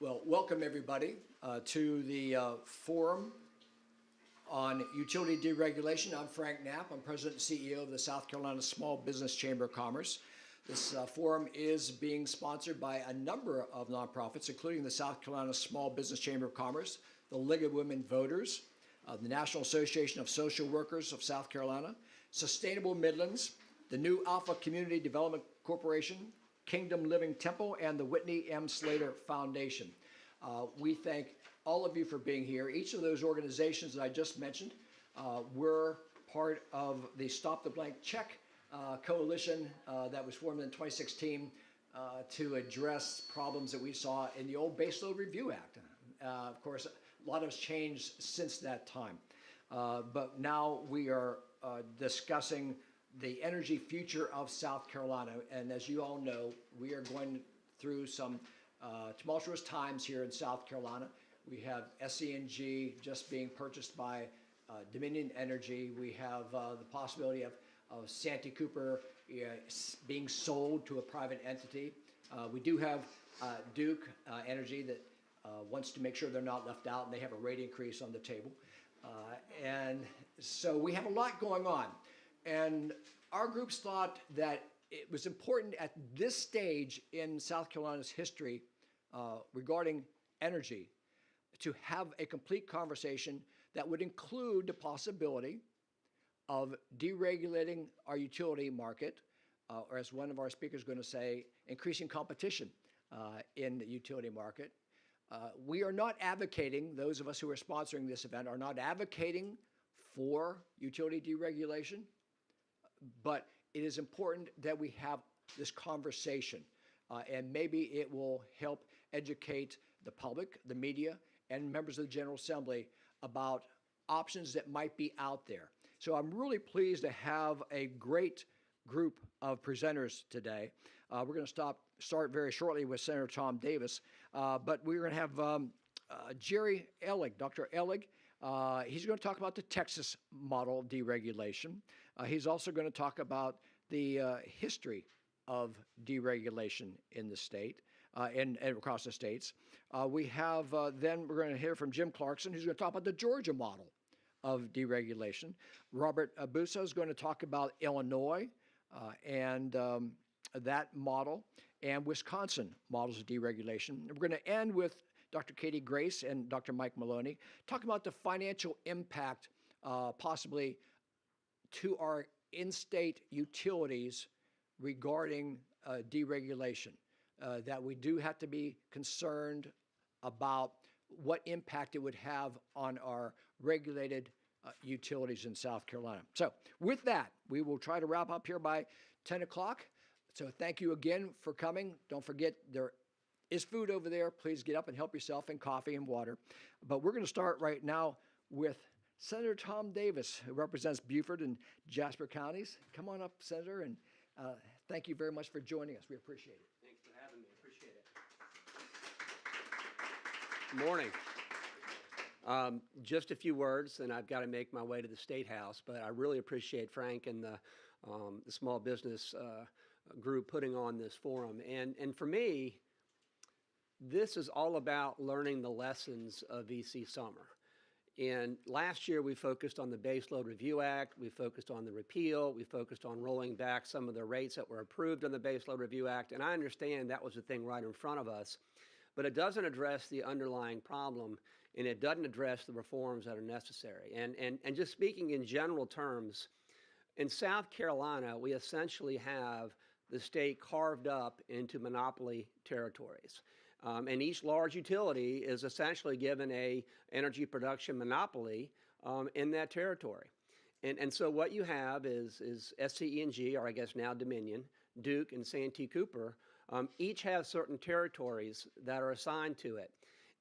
Well, welcome everybody to the forum on utility deregulation. I'm Frank Knapp. I'm President and CEO of the South Carolina Small Business Chamber of Commerce. This forum is being sponsored by a number of nonprofits, including the South Carolina Small Business Chamber of Commerce, the League of Women Voters, the National Association of Social Workers of South Carolina, Sustainable Midlands, the New Alpha Community Development Corporation, Kingdom Living Temple, and the Whitney M. Slater Foundation. We thank all of you for being here. Each of those organizations that I just mentioned were part of the Stop the Blank Check coalition that was formed in 2016 to address problems that we saw in the old Baseload Review Act. Of course, a lot has changed since that time. But now we are discussing the energy future of South Carolina. And as you all know, we are going through some tumultuous times here in South Carolina. We have SENG just being purchased by Dominion Energy. We have the possibility of Santee Cooper being sold to a private entity. We do have Duke Energy that wants to make sure they're not left out, and they have a rate increase on the table. And so we have a lot going on. And our groups thought that it was important at this stage in South Carolina's history regarding energy to have a complete conversation that would include the possibility of deregulating our utility market, or as one of our speakers is going to say, increasing competition in the utility market. We are not advocating, those of us who are sponsoring this event are not advocating for utility deregulation, but it is important that we have this conversation, and maybe it will help educate the public, the media, and members of the General Assembly about options that might be out there. So I'm really pleased to have a great group of presenters today. We're going to start very shortly with Senator Tom Davis, but we're going to have Jerry Ellig, Dr. Ellig. He's going to talk about the Texas model deregulation. He's also going to talk about the history of deregulation in the state and across the states. We have then we're going to hear from Jim Clarkson, who's going to talk about the Georgia model of deregulation. Robert Abusa is going to talk about Illinois and that model, and Wisconsin models of deregulation. We're going to end with Dr. Katie Grace and Dr. Mike Maloney, talking about the financial impact possibly to our in-state utilities regarding deregulation, that we do have to be concerned about what impact it would have on our regulated utilities in South Carolina. So with that, we will try to wrap up here by 10 o'clock. So thank you again for coming. Don't forget, there is food over there. Please get up and help yourself, and coffee and water. But we're going to start right now with Senator Tom Davis, who represents Beaufort and Jasper counties. Come on up, Senator, and thank you very much for joining us. We appreciate it. Thanks for having me. Appreciate it. Good morning. Just a few words, and I've got to make my way to the State House, but I really appreciate Frank and the small business group putting on this forum. And for me, this is all about learning the lessons of EC Summer. And last year, we focused on the Baseload Review Act. We focused on the repeal. We focused on rolling back some of the rates that were approved on the Baseload Review Act. And I understand that was the thing right in front of us. But it doesn't address the underlying problem, and it doesn't address the reforms that are necessary. And just speaking in general terms, in South Carolina, we essentially have the state carved up into monopoly territories. And each large utility is essentially given a energy production monopoly in that territory. And so what you have is SCE&G, or I guess now Dominion, Duke, and Santee Cooper, each have certain territories that are assigned to it.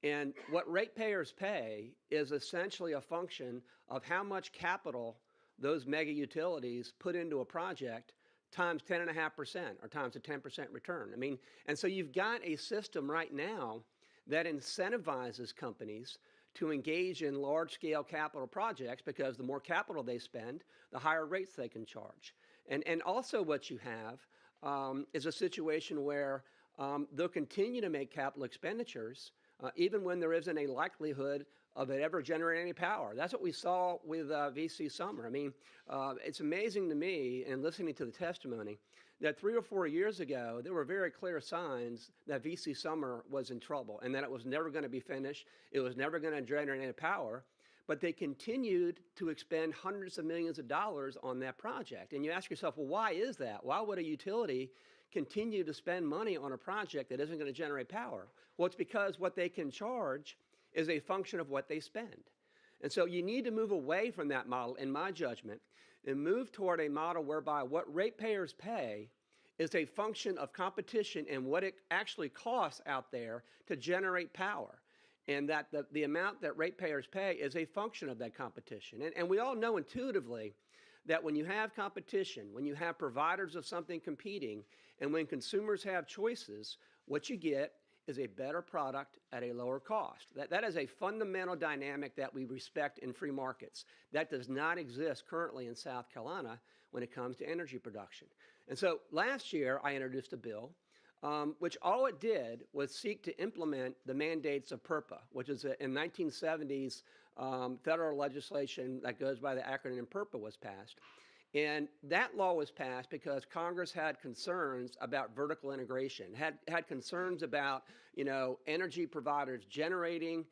And what ratepayers pay is essentially a function of how much capital those mega utilities put into a project times 10.5% or times a 10% return. I mean, and so you've got a system right now that incentivizes companies to engage in large-scale capital projects because the more capital they spend, the higher rates they can charge. And also what you have is a situation where they'll continue to make capital expenditures, even when there isn't a likelihood of it ever generating any power. That's what we saw with VC Summer. I mean, it's amazing to me, in listening to the testimony, that 3 or 4 years ago, there were very clear signs that VC Summer was in trouble and that it was never going to be finished. It was never going to generate any power. But they continued to expend hundreds of millions of dollars on that project. And you ask yourself, well, why is that? Why would a utility continue to spend money on a project that isn't going to generate power? Well, it's because what they can charge is a function of what they spend. And so you need to move away from that model, in my judgment, and move toward a model whereby what ratepayers pay is a function of competition and what it actually costs out there to generate power. And that the amount that ratepayers pay is a function of that competition. And we all know intuitively that when you have competition, when you have providers of something competing, and when consumers have choices, what you get is a better product at a lower cost. That is a fundamental dynamic that we respect in free markets. That does not exist currently in South Carolina when it comes to energy production. And so last year, I introduced a bill which all it did was seek to implement the mandates of PURPA, which is in 1970s federal legislation that goes by the acronym PURPA was passed. And that law was passed because Congress had concerns about vertical integration, had concerns about, energy providers generating,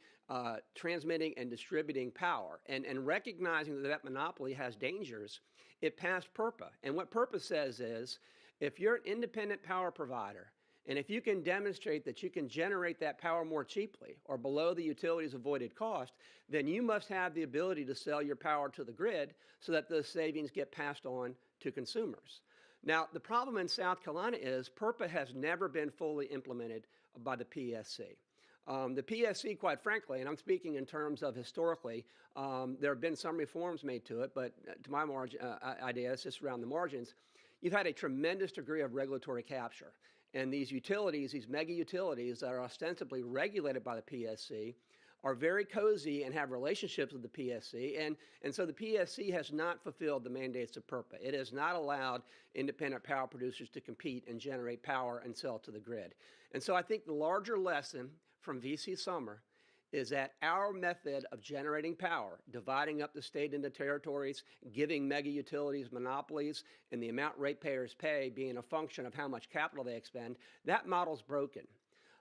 transmitting, and distributing power. And recognizing that that monopoly has dangers, it passed PURPA. And what PURPA says is, if you're an independent power provider, and if you can demonstrate that you can generate that power more cheaply or below the utility's avoided cost, then you must have the ability to sell your power to the grid so that those savings get passed on to consumers. Now, the problem in South Carolina is PURPA has never been fully implemented by the PSC. The PSC, quite frankly, and I'm speaking in terms of historically, there have been some reforms made to it, but to my idea, it's just around the margins. You've had a tremendous degree of regulatory capture. And these utilities, these mega utilities that are ostensibly regulated by the PSC, are very cozy and have relationships with the PSC. And so the PSC has not fulfilled the mandates of PURPA. It has not allowed independent power producers to compete and generate power and sell to the grid. And so I think the larger lesson from VC Summer is that our method of generating power, dividing up the state into territories, giving mega utilities monopolies, and the amount ratepayers pay being a function of how much capital they expend, that model's broken.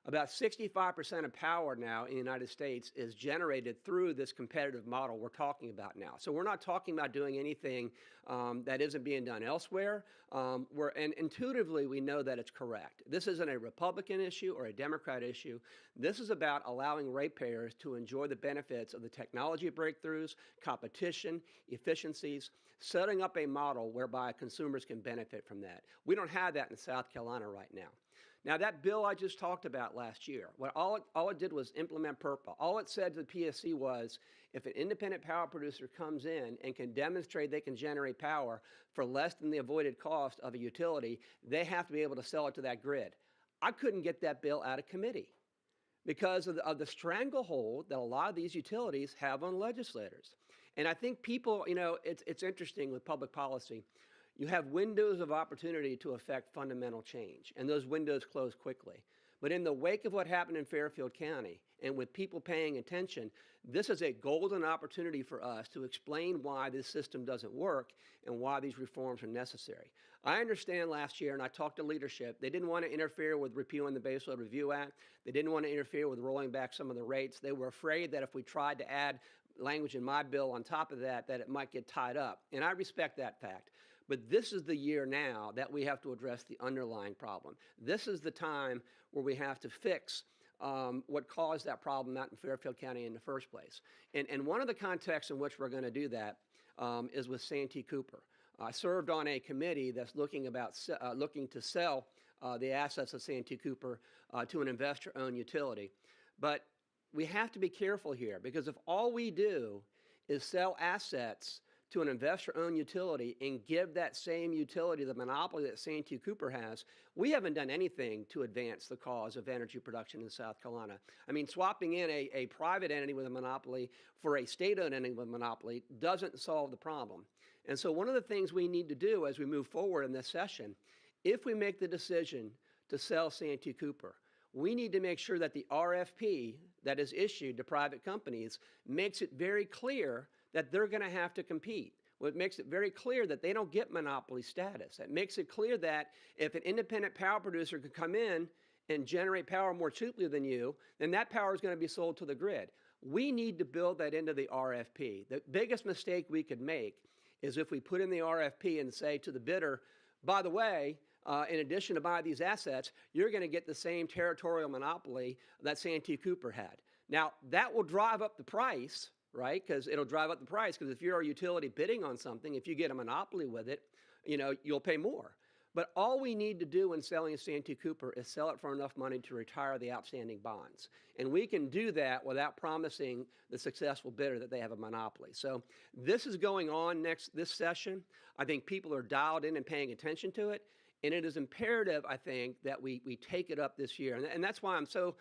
About 65% of power now in the United States is generated through this competitive model we're talking about now. So we're not talking about doing anything that isn't being done elsewhere. And intuitively, we know that it's correct. This isn't a Republican issue or a Democrat issue. This is about allowing ratepayers to enjoy the benefits of the technology breakthroughs, competition, efficiencies, setting up a model whereby consumers can benefit from that. We don't have that in South Carolina right now. Now, that bill I just talked about last year, all it did was implement PURPA. All it said to the PSC was, if an independent power producer comes in and can demonstrate they can generate power for less than the avoided cost of a utility, they have to be able to sell it to that grid. I couldn't get that bill out of committee because of the stranglehold that a lot of these utilities have on legislators. And I think people, it's interesting with public policy. You have windows of opportunity to affect fundamental change, and those windows close quickly. But in the wake of what happened in Fairfield County, and with people paying attention, this is a golden opportunity for us to explain why this system doesn't work and why these reforms are necessary. I understand last year, and I talked to leadership, they didn't want to interfere with repealing the Baseload Review Act. They didn't want to interfere with rolling back some of the rates. They were afraid that if we tried to add language in my bill on top of that, that it might get tied up. And I respect that fact. But this is the year now that we have to address the underlying problem. This is the time where we have to fix what caused that problem out in Fairfield County in the first place. And one of the contexts in which we're going to do that is with Santee Cooper. I served on a committee that's looking to sell the assets of Santee Cooper to an investor-owned utility. But we have to be careful here, because if all we do is sell assets to an investor-owned utility and give that same utility the monopoly that Santee Cooper has, we haven't done anything to advance the cause of energy production in South Carolina. I mean, swapping in a private entity with a monopoly for a state-owned entity with a monopoly doesn't solve the problem. And so one of the things we need to do as we move forward in this session, if we make the decision to sell Santee Cooper, we need to make sure that the RFP that is issued to private companies makes it very clear that they're going to have to compete. Well, it makes it very clear that they don't get monopoly status. It makes it clear that if an independent power producer could come in and generate power more cheaply than you, then that power is going to be sold to the grid. We need to build that into the RFP. The biggest mistake we could make is if we put in the RFP and say to the bidder, by the way, in addition to buy these assets, you're going to get the same territorial monopoly that Santee Cooper had. Now, that will drive up the price, right? Because it'll drive up the price, because if you're a utility bidding on something, if you get a monopoly with it, you'll pay more. But all we need to do in selling a Santee Cooper is sell it for enough money to retire the outstanding bonds. And we can do that without promising the successful bidder that they have a monopoly. So this is going on this session. I think people are dialed in and paying attention to it. And it is imperative, I think, that we take it up this year. And that's why I'm so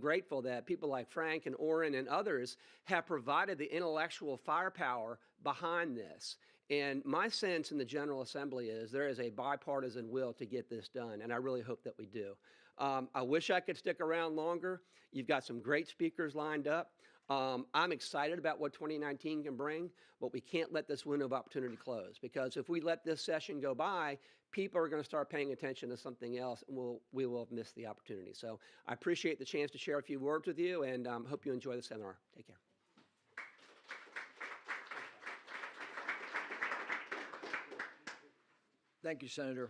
grateful that people like Frank and Orrin and others have provided the intellectual firepower behind this. And my sense in the General Assembly is there is a bipartisan will to get this done, and I really hope that we do. I wish I could stick around longer. You've got some great speakers lined up. I'm excited about what 2019 can bring, but we can't let this window of opportunity close, because if we let this session go by, people are going to start paying attention to something else, and we will have missed the opportunity. So I appreciate the chance to share a few words with you, and hope you enjoy the seminar. Take care. Thank you, Senator.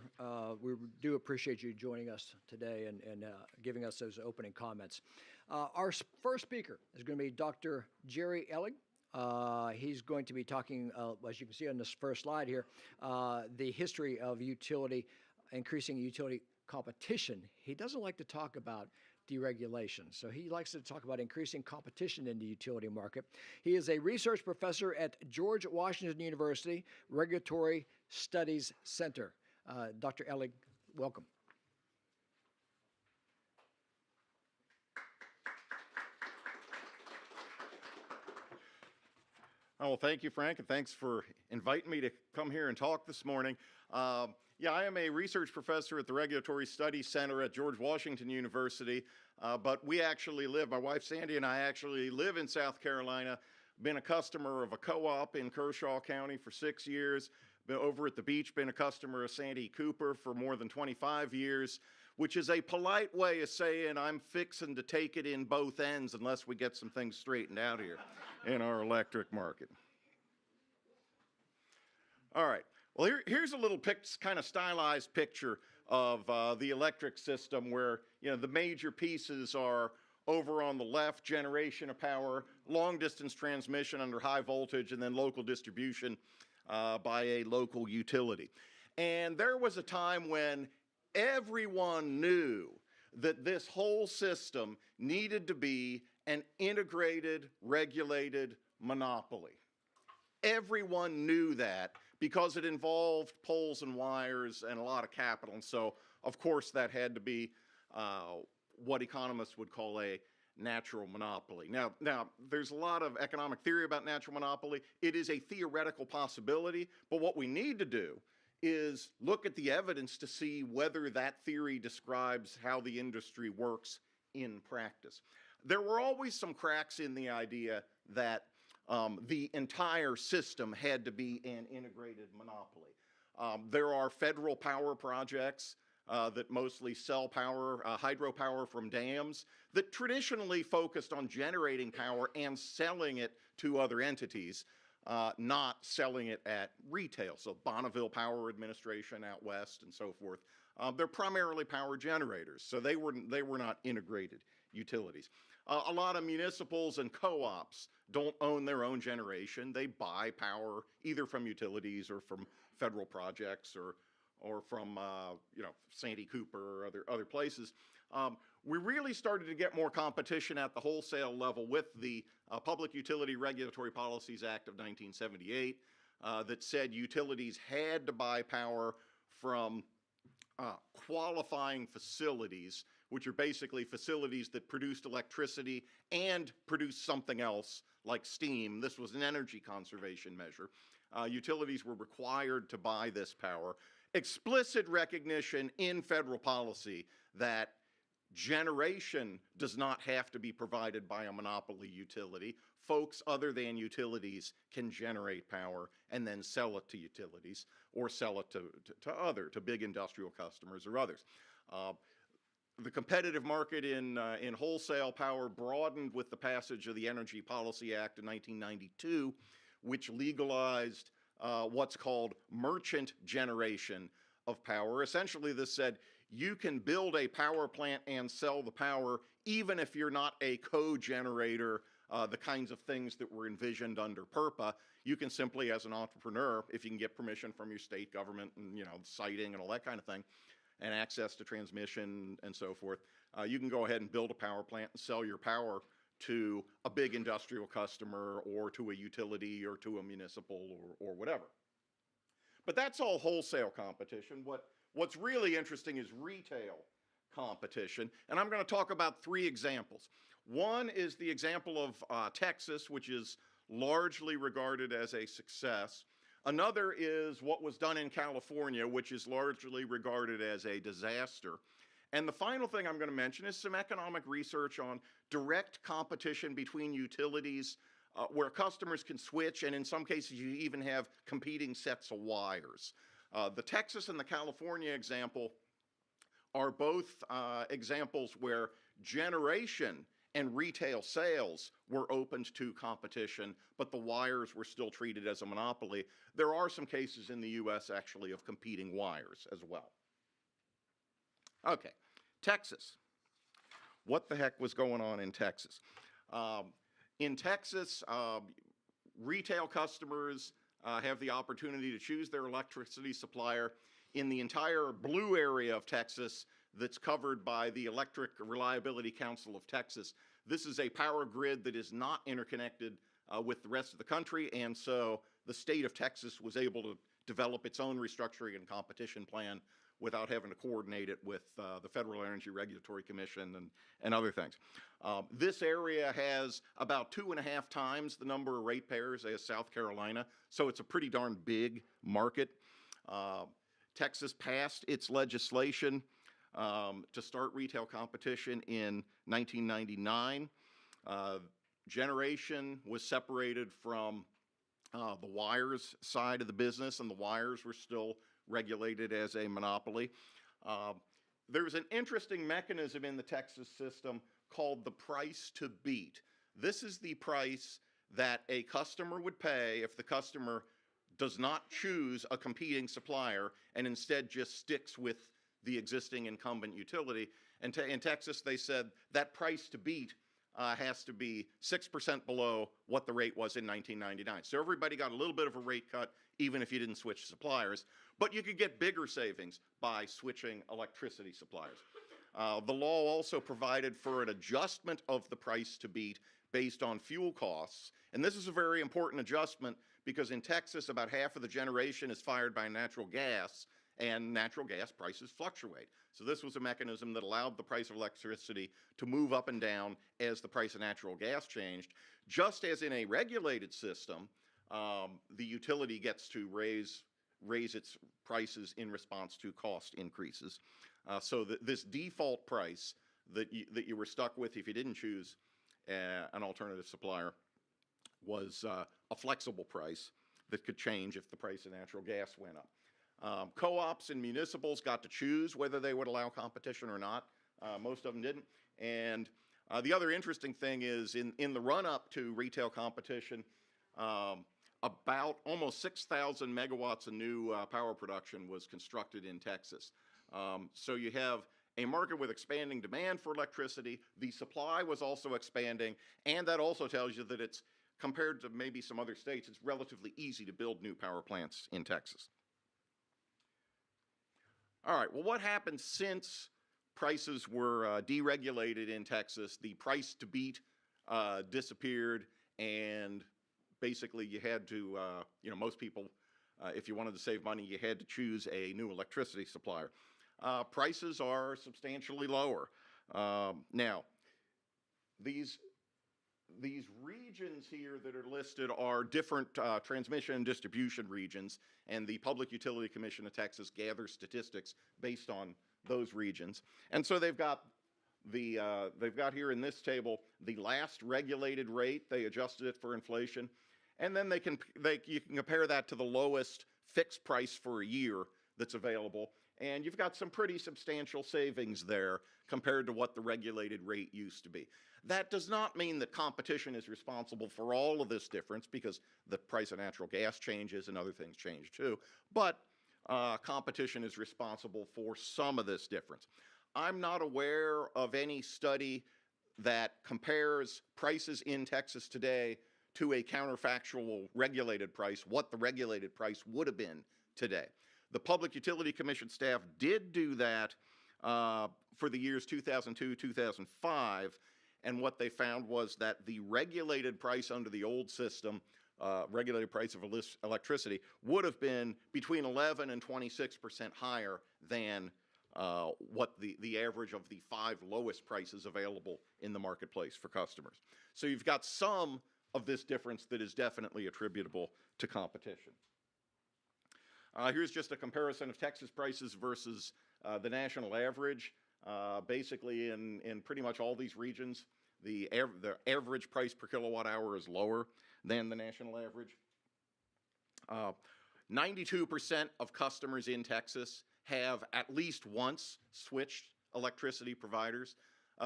We do appreciate you joining us today and giving us those opening comments. Our first speaker is going to be Dr. Jerry Ellig. He's going to be talking, as you can see on this first slide here, the history of increasing utility competition. He doesn't like to talk about deregulation, so he likes to talk about increasing competition in the utility market. He is a research professor at George Washington University Regulatory Studies Center. Dr. Ellig, welcome. Oh, well, thank you, Frank, and thanks for inviting me to come here and talk this morning. Yeah, I am a research professor at the Regulatory Studies Center at George Washington University, but we actually live, my wife Sandy and I actually live in South Carolina, been a customer of a co-op in Kershaw County for 6 years, been over at the beach, been a customer of Santee Cooper for more than 25 years, which is a polite way of saying I'm fixing to take it in both ends unless we get some things straightened out here in our electric market. All right. Well, here's a little kind of stylized picture of the electric system where, the major pieces are over on the left, generation of power, long-distance transmission under high voltage, and then local distribution by a local utility. And there was a time when everyone knew that this whole system needed to be an integrated, regulated monopoly. Everyone knew that because it involved poles and wires and a lot of capital. And so, of course, that had to be what economists would call a natural monopoly. Now, there's a lot of economic theory about natural monopoly. It is a theoretical possibility, but what we need to do is look at the evidence to see whether that theory describes how the industry works in practice. There were always some cracks in the idea that the entire system had to be an integrated monopoly. There are federal power projects that mostly sell power, hydropower from dams, that traditionally focused on generating power and selling it to other entities, not selling it at retail. So Bonneville Power Administration out west and so forth. They're primarily power generators, so they were not integrated utilities. A lot of municipals and co-ops don't own their own generation. They buy power either from utilities or from federal projects or from Santee Cooper or other places. We really started to get more competition at the wholesale level with the Public Utility Regulatory Policies Act of 1978 that said utilities had to buy power from qualifying facilities, which are basically facilities that produced electricity and produced something else like steam. This was an energy conservation measure. Utilities were required to buy this power. Explicit recognition in federal policy that Generation does not have to be provided by a monopoly utility. Folks other than utilities can generate power and then sell it to utilities or sell it to big industrial customers or others. The competitive market in wholesale power broadened with the passage of the Energy Policy Act in 1992, which legalized what's called merchant generation of power. Essentially, this said you can build a power plant and sell the power even if you're not a co-generator, the kinds of things that were envisioned under PURPA. You can simply, as an entrepreneur, if you can get permission from your state government and, siting and all that kind of thing, and access to transmission and so forth, you can go ahead and build a power plant and sell your power to a big industrial customer or to a utility or to a municipal or whatever. But that's all wholesale competition. What's really interesting is retail competition, and I'm going to talk about 3 examples. One is the example of Texas, which is largely regarded as a success. Another is what was done in California, which is largely regarded as a disaster. And the final thing I'm going to mention is some economic research on direct competition between utilities where customers can switch, and in some cases you even have competing sets of wires. The Texas and the California example are both examples where generation and retail sales were opened to competition, but the wires were still treated as a monopoly. There are some cases in the US actually of competing wires as well. Okay, Texas. What the heck was going on in Texas? In Texas, retail customers have the opportunity to choose their electricity supplier in the entire blue area of Texas that's covered by the Electric Reliability Council of Texas. This is a power grid that is not interconnected with the rest of the country, and so the state of Texas was able to develop its own restructuring and competition plan without having to coordinate it with the Federal Energy Regulatory Commission and other things. This area has about 2.5 times the number of ratepayers as South Carolina, so it's a pretty darn big market. Texas passed its legislation to start retail competition in 1999. Generation was separated from the wires side of the business, and the wires were still regulated as a monopoly. There's an interesting mechanism in the Texas system called the price to beat. This is the price that a customer would pay if the customer does not choose a competing supplier and instead just sticks with the existing incumbent utility. And in Texas, they said that price to beat has to be 6% below what the rate was in 1999. So everybody got a little bit of a rate cut, even if you didn't switch suppliers. But you could get bigger savings by switching electricity suppliers. The law also provided for an adjustment of the price to beat based on fuel costs. And this is a very important adjustment because in Texas, about half of the generation is fired by natural gas, and natural gas prices fluctuate. So this was a mechanism that allowed the price of electricity to move up and down as the price of natural gas changed. Just as in a regulated system, the utility gets to raise its prices in response to cost increases. So this default price that you were stuck with if you didn't choose an alternative supplier was a flexible price that could change if the price of natural gas went up. Co-ops and municipals got to choose whether they would allow competition or not. Most of them didn't. And the other interesting thing is in the run-up to retail competition, about almost 6,000 megawatts of new power production was constructed in Texas. So you have a market with expanding demand for electricity. The supply was also expanding, and that also tells you that it's, compared to maybe some other states, it's relatively easy to build new power plants in Texas. All right, well, what happened since prices were deregulated in Texas? The price to beat disappeared, and basically you had to, most people, if you wanted to save money, you had to choose a new electricity supplier. Prices are substantially lower. Now, these regions here that are listed are different transmission and distribution regions, and the Public Utility Commission of Texas gathers statistics based on those regions. And so they've got they've got here in this table the last regulated rate. They adjusted it for inflation. And then you can compare that to the lowest fixed price for a year that's available. And you've got some pretty substantial savings there compared to what the regulated rate used to be. That does not mean that competition is responsible for all of this difference, because the price of natural gas changes and other things change too. But competition is responsible for some of this difference. I'm not aware of any study that compares prices in Texas today to a counterfactual regulated price, what the regulated price would have been today. The Public Utility Commission staff did do that for the years 2002, 2005, and what they found was that the regulated price under the old system, regulated price of electricity, would have been between 11 and 26% higher than what the average of the 5 lowest prices available in the marketplace for customers. So you've got some of this difference that is definitely attributable to competition. Here's just a comparison of Texas prices versus the national average. Basically, in pretty much all these regions, the average price per kilowatt hour is lower than the national average. 92% of customers in Texas have at least once switched electricity providers.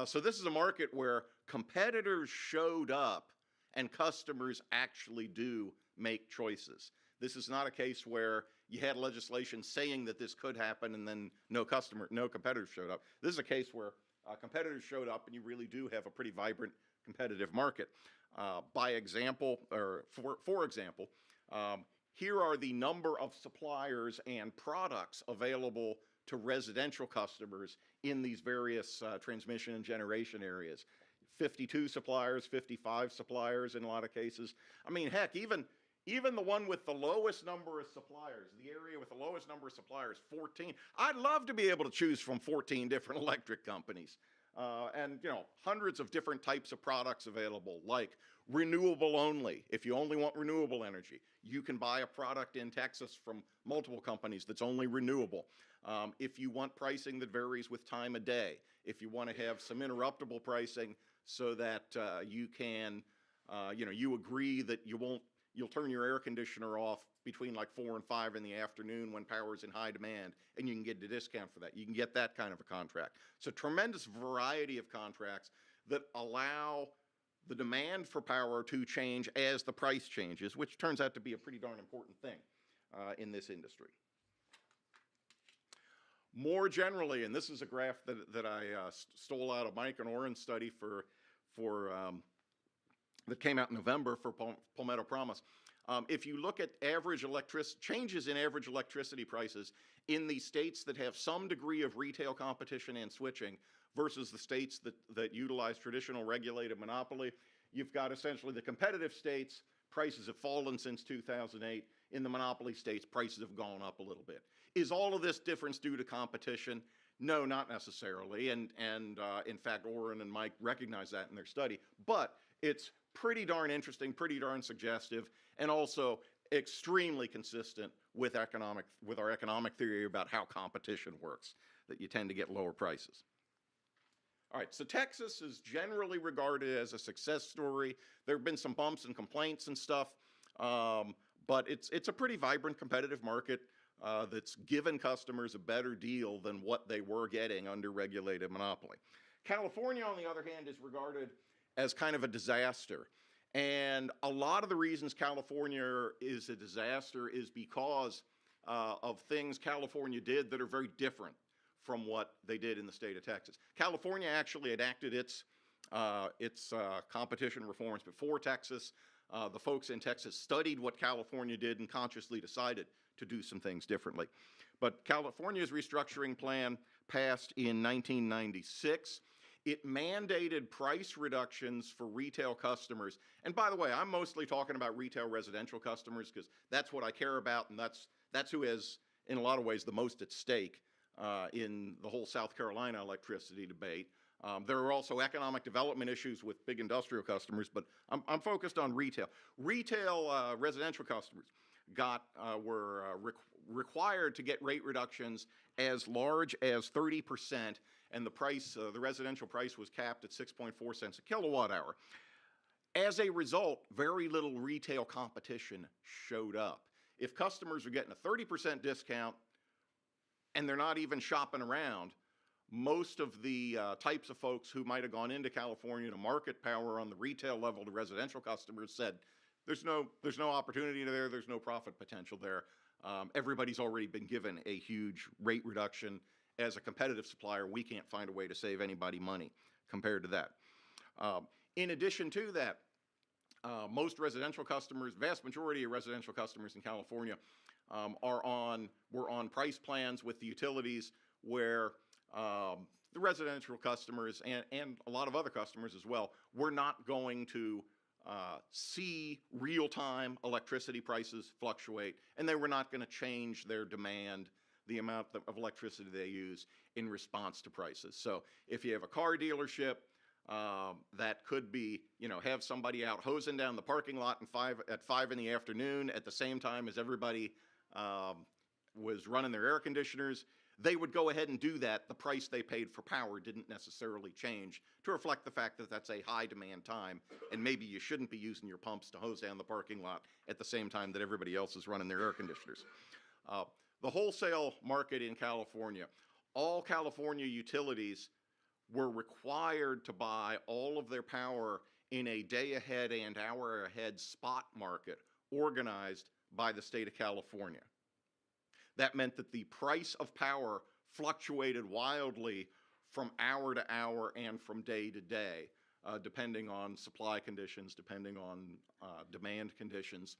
So this is a market where competitors showed up and customers actually do make choices. This is not a case where you had legislation saying that this could happen and then no competitors showed up. This is a case where competitors showed up and you really do have a pretty vibrant competitive market. For example, here are the number of suppliers and products available to residential customers in these various transmission and generation areas. 52 suppliers, 55 suppliers in a lot of cases. I mean, heck, even the one with the lowest number of suppliers, the area with the lowest number of suppliers, 14. I'd love to be able to choose from 14 different electric companies. And, hundreds of different types of products available, like renewable only. If you only want renewable energy, you can buy a product in Texas from multiple companies that's only renewable. If you want pricing that varies with time of day, if you want to have some interruptible pricing so that you can, you agree that you'll turn your air conditioner off between like 4 and 5 in the afternoon when power is in high demand, and you can get a discount for that. You can get that kind of a contract. So tremendous variety of contracts that allow the demand for power to change as the price changes, which turns out to be a pretty darn important thing in this industry. More generally, and this is a graph that I stole out of Mike and Oren's study that came out in November for Palmetto Promise. If you look at changes in average electricity prices in the states that have some degree of retail competition and switching versus the states that utilize traditional regulated monopoly, you've got essentially the competitive states, prices have fallen since 2008. In the monopoly states, prices have gone up a little bit. Is all of this difference due to competition? No, not necessarily. And in fact, Oren and Mike recognize that in their study. But it's pretty darn interesting, pretty darn suggestive, and also extremely consistent with our economic theory about how competition works, that you tend to get lower prices. All right, so Texas is generally regarded as a success story. There have been some bumps and complaints and stuff, but it's a pretty vibrant competitive market that's given customers a better deal than what they were getting under regulated monopoly. California, on the other hand, is regarded as kind of a disaster. And a lot of the reasons California is a disaster is because of things California did that are very different from what they did in the state of Texas. California actually enacted its competition reforms before Texas. The folks in Texas studied what California did and consciously decided to do some things differently. But California's restructuring plan passed in 1996. It mandated price reductions for retail customers. And by the way, I'm mostly talking about retail residential customers because that's what I care about, and that's who has, in a lot of ways, the most at stake in the whole South Carolina electricity debate. There are also economic development issues with big industrial customers, but I'm focused on retail. Retail residential customers were required to get rate reductions as large as 30%, and the price, the residential price was capped at 6.4 cents a kilowatt hour. As a result, very little retail competition showed up. If customers are getting a 30% discount and they're not even shopping around, most of the types of folks who might have gone into California to market power on the retail level to residential customers said, there's no opportunity there, there's no profit potential there. Everybody's already been given a huge rate reduction. As a competitive supplier, we can't find a way to save anybody money compared to that. In addition to that, most residential customers, vast majority of residential customers in California were on price plans with the utilities where the residential customers and a lot of other customers as well were not going to see real-time electricity prices fluctuate, and they were not going to change their demand, the amount of electricity they use in response to prices. So if you have a car dealership, that could be, have somebody out hosing down the parking lot at 5 in the afternoon at the same time as everybody was running their air conditioners. They would go ahead and do that. The price they paid for power didn't necessarily change to reflect the fact that that's a high demand time, and maybe you shouldn't be using your pumps to hose down the parking lot at the same time that everybody else is running their air conditioners. The wholesale market in California, all California utilities were required to buy all of their power in a day ahead and hour ahead spot market organized by the state of California. That meant that the price of power fluctuated wildly from hour to hour and from day to day, depending on supply conditions, depending on demand conditions.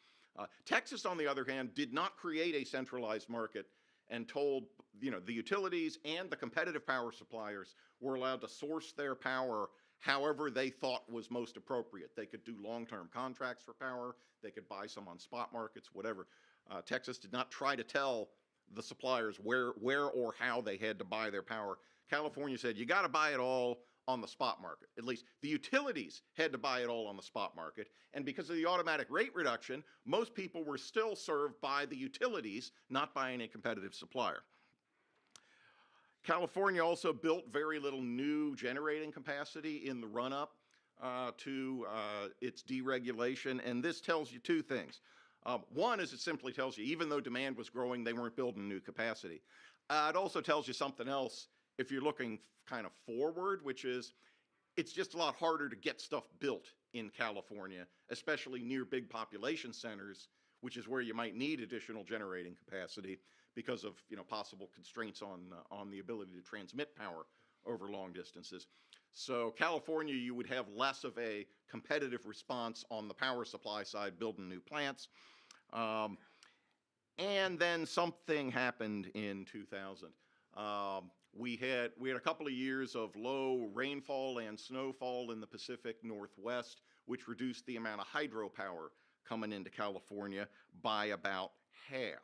Texas, on the other hand, did not create a centralized market and told the utilities and the competitive power suppliers were allowed to source their power however they thought was most appropriate. They could do long-term contracts for power. They could buy some on spot markets, whatever. Texas did not try to tell the suppliers where or how they had to buy their power. California said, you got to buy it all on the spot market. At least the utilities had to buy it all on the spot market. And because of the automatic rate reduction, most people were still served by the utilities, not by any competitive supplier. California also built very little new generating capacity in the run-up to its deregulation, and this tells you two things. One is it simply tells you, even though demand was growing, they weren't building new capacity. It also tells you something else if you're looking kind of forward, which is it's just a lot harder to get stuff built in California, especially near big population centers, which is where you might need additional generating capacity because of possible constraints on the ability to transmit power over long distances. So California, you would have less of a competitive response on the power supply side, building new plants. And then something happened in 2000. We had a couple of years of low rainfall and snowfall in the Pacific Northwest, which reduced the amount of hydropower coming into California by about half.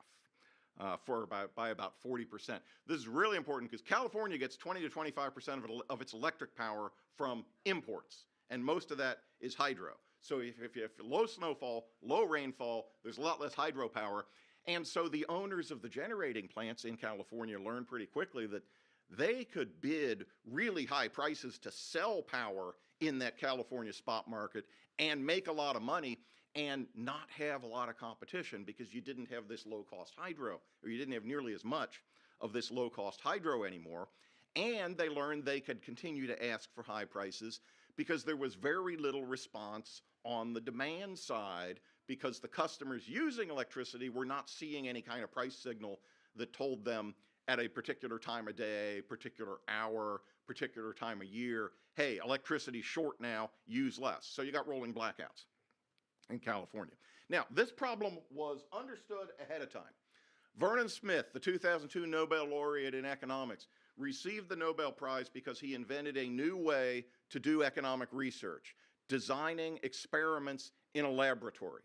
By about 40%. This is really important because California gets 20 to 25% of its electric power from imports, and most of that is hydro. So if you have low snowfall, low rainfall, there's a lot less hydropower, and so the owners of the generating plants in California learned pretty quickly that they could bid really high prices to sell power in that California spot market and make a lot of money and not have a lot of competition because you didn't have this low-cost hydro, or you didn't have nearly as much of this low-cost hydro anymore. And they learned they could continue to ask for high prices because there was very little response on the demand side because the customers using electricity were not seeing any kind of price signal that told them at a particular time of day, particular hour, particular time of year, hey, electricity's short now, use less. So you got rolling blackouts in California. Now, this problem was understood ahead of time. Vernon Smith, the 2002 Nobel laureate in economics, received the Nobel Prize because he invented a new way to do economic research, designing experiments in a laboratory.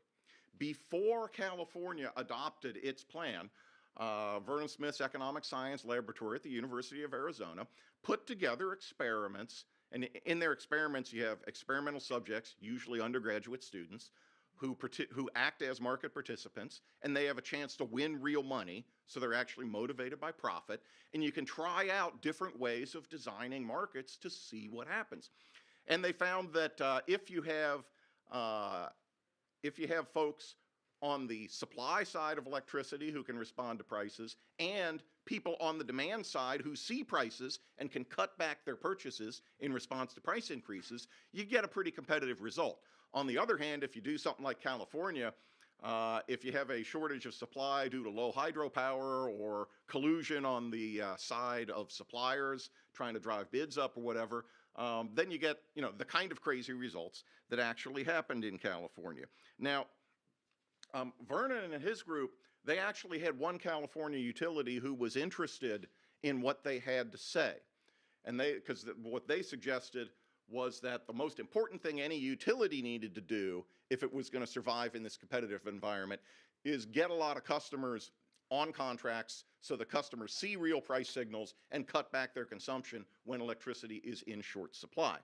Before California adopted its plan, Vernon Smith's Economic Science Laboratory at the University of Arizona put together experiments, and in their experiments you have experimental subjects, usually undergraduate students, who act as market participants, and they have a chance to win real money, so they're actually motivated by profit, and you can try out different ways of designing markets to see what happens. And they found that if you have folks on the supply side of electricity who can respond to prices, and people on the demand side who see prices and can cut back their purchases in response to price increases, you get a pretty competitive result. On the other hand, if you do something like California, if you have a shortage of supply due to low hydropower or collusion on the side of suppliers trying to drive bids up or whatever, then you get, the kind of crazy results that actually happened in California. Now, Vernon and his group, they actually had one California utility who was interested in what they had to say. And because what they suggested was that the most important thing any utility needed to do if it was going to survive in this competitive environment is get a lot of customers on contracts so the customers see real price signals and cut back their consumption when electricity is in short supply.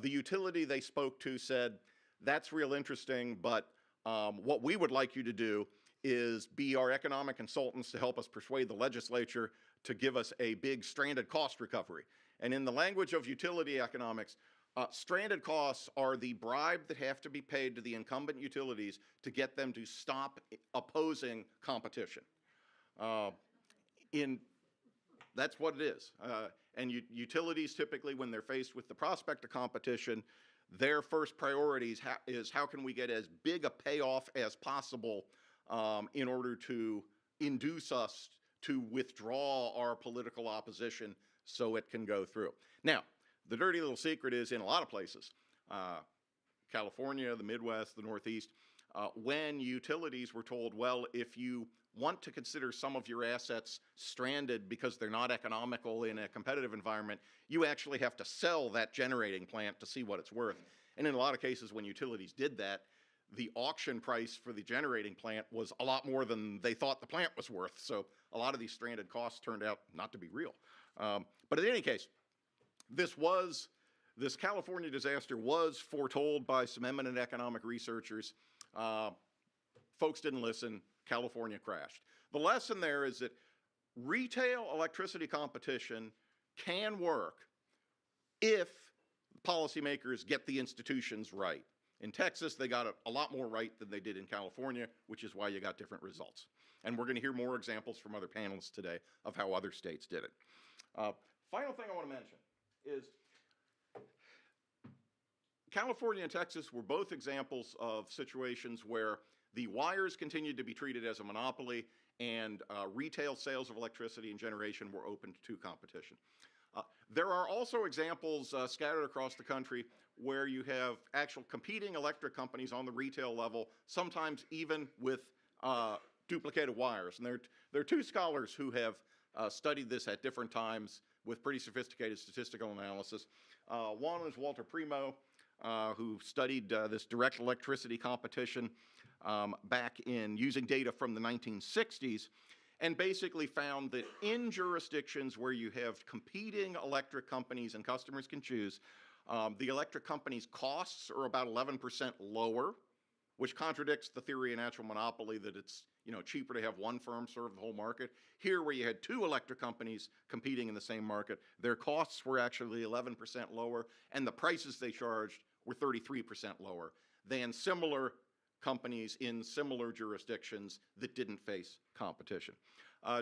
The utility they spoke to said, that's real interesting, but what we would like you to do is be our economic consultants to help us persuade the legislature to give us a big stranded cost recovery. And in the language of utility economics, stranded costs are the bribe that have to be paid to the incumbent utilities to get them to stop opposing competition. That's what it is. And utilities typically, when they're faced with the prospect of competition, their first priorities is how can we get as big a payoff as possible in order to induce us to withdraw our political opposition so it can go through. Now, the dirty little secret is in a lot of places, California, the Midwest, the Northeast, when utilities were told, well, if you want to consider some of your assets stranded because they're not economical in a competitive environment, you actually have to sell that generating plant to see what it's worth. And in a lot of cases when utilities did that, the auction price for the generating plant was a lot more than they thought the plant was worth. So a lot of these stranded costs turned out not to be real. But in any case, this California disaster was foretold by some eminent economic researchers. Folks didn't listen. California crashed. The lesson there is that retail electricity competition can work if policymakers get the institutions right. In Texas, they got it a lot more right than they did in California, which is why you got different results. And we're going to hear more examples from other panelists today of how other states did it. Final thing I want to mention is California and Texas were both examples of situations where the wires continued to be treated as a monopoly and retail sales of electricity and generation were open to competition. There are also examples scattered across the country where you have actual competing electric companies on the retail level, sometimes even with duplicated wires. And there are two scholars who have studied this at different times with pretty sophisticated statistical analysis. One is Walter Primo, who studied this direct electricity competition back in using data from the 1960s, and basically found that in jurisdictions where you have competing electric companies and customers can choose, the electric companies' costs are about 11% lower, which contradicts the theory of natural monopoly that it's cheaper to have one firm serve the whole market. Here, where you had two electric companies competing in the same market, their costs were actually 11% lower, and the prices they charged were 33% lower than similar companies in similar jurisdictions that didn't face competition.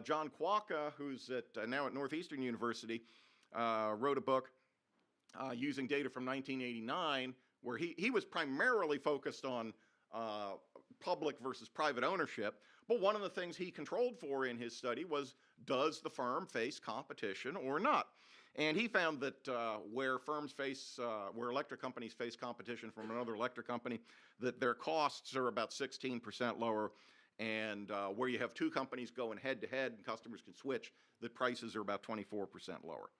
John Kwaka, who's now at Northeastern University, wrote a book using data from 1989 where he was primarily focused on public versus private ownership, but one of the things he controlled for in his study was, does the firm face competition or not? And he found that where electric companies face competition from another electric company, that their costs are about 16% lower, and where you have two companies going head-to-head and customers can switch, the prices are about 24% lower.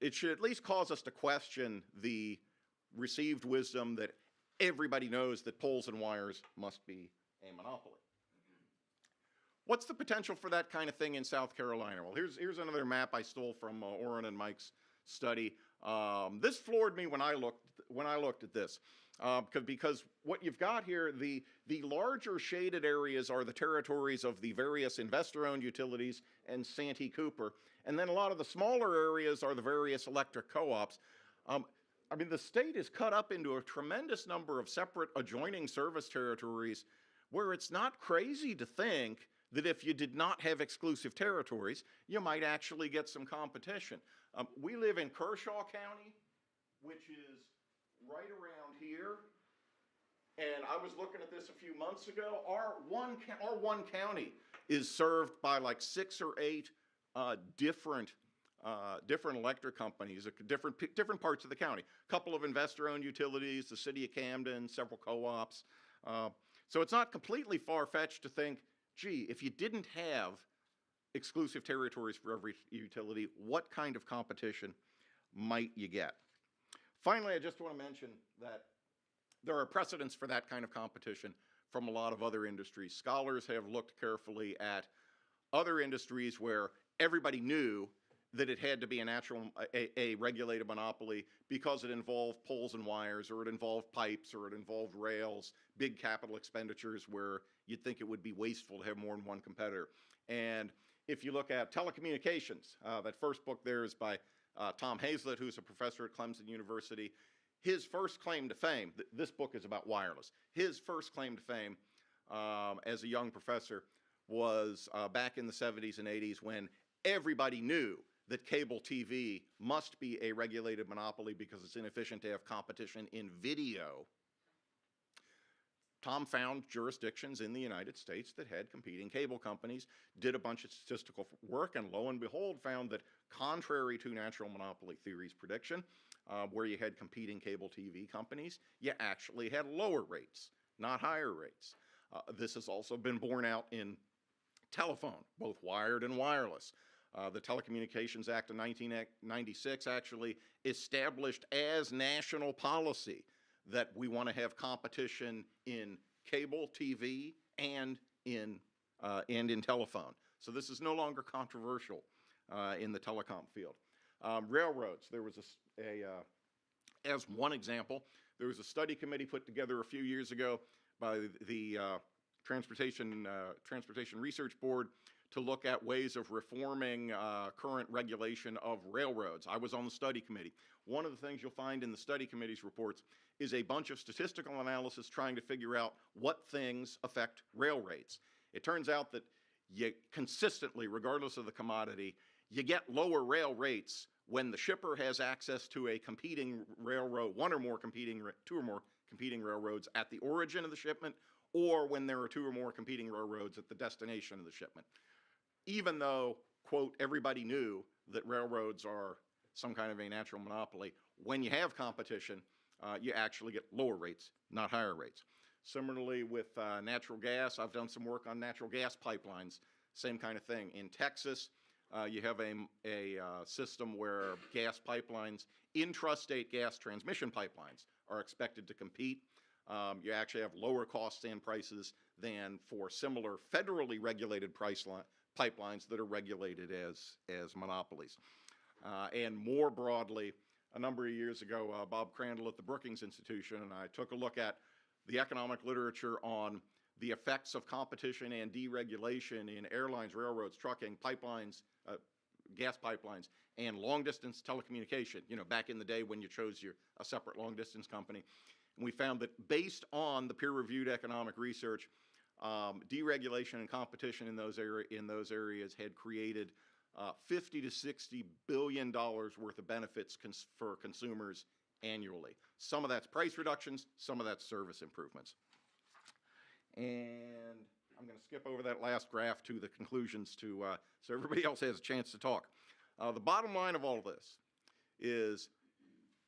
It should at least cause us to question the received wisdom that everybody knows that poles and wires must be a monopoly. What's the potential for that kind of thing in South Carolina? Well, here's another map I stole from Orrin and Mike's study. This floored me when I looked at this. because what you've got here, the larger shaded areas are the territories of the various investor-owned utilities and Santee Cooper, and then a lot of the smaller areas are the various electric co-ops. I mean, the state is cut up into a tremendous number of separate adjoining service territories where it's not crazy to think that if you did not have exclusive territories, you might actually get some competition. We live in Kershaw County, which is right around here. And I was looking at this a few months ago. Our one county is served by like 6 or 8 different electric companies, different parts of the county. A couple of investor-owned utilities, the city of Camden, several co-ops. So it's not completely far-fetched to think, gee, if you didn't have exclusive territories for every utility, what kind of competition might you get? Finally, I just want to mention that there are precedents for that kind of competition from a lot of other industries. Scholars have looked carefully at other industries where everybody knew that it had to be a regulated monopoly because it involved poles and wires, or it involved pipes, or it involved rails, big capital expenditures where you'd think it would be wasteful to have more than one competitor. And if you look at telecommunications, that first book there is by Tom Hazlett, who's a professor at Clemson University. His first claim to fame, this book is about wireless, his first claim to fame as a young professor was back in the 70s and 80s when everybody knew that cable TV must be a regulated monopoly because it's inefficient to have competition in video. Tom found jurisdictions in the United States that had competing cable companies, did a bunch of statistical work, and lo and behold found that contrary to natural monopoly theory's prediction, where you had competing cable TV companies, you actually had lower rates, not higher rates. This has also been borne out in telephone, both wired and wireless. The Telecommunications Act of 1996 actually established as national policy that we want to have competition in cable TV and in telephone. So this is no longer controversial in the telecom field. Railroads, there was as one example, there was a study committee put together a few years ago by the Transportation Research Board to look at ways of reforming current regulation of railroads. I was on the study committee. One of the things you'll find in the study committee's reports is a bunch of statistical analysis trying to figure out what things affect rail rates. It turns out that you consistently, regardless of the commodity, you get lower rail rates when the shipper has access to a competing railroad, two or more competing railroads at the origin of the shipment, or when there are 2 or more competing railroads at the destination of the shipment. Even though, quote, everybody knew that railroads are some kind of a natural monopoly, when you have competition, you actually get lower rates, not higher rates. Similarly with natural gas, I've done some work on natural gas pipelines, same kind of thing. In Texas, you have a system where gas pipelines, intrastate gas transmission pipelines, are expected to compete. You actually have lower costs and prices than for similar federally regulated pipelines that are regulated as monopolies. And more broadly, a number of years ago, Bob Crandall at the Brookings Institution and I took a look at the economic literature on the effects of competition and deregulation in airlines, railroads, trucking, pipelines, gas pipelines, and long-distance telecommunication, back in the day when you chose a separate long-distance company. And we found that based on the peer-reviewed economic research, deregulation and competition in those areas had created $50 to $60 billion worth of benefits for consumers annually. Some of that's price reductions, some of that's service improvements. And I'm going to skip over that last graph to the conclusions so everybody else has a chance to talk. The bottom line of all of this is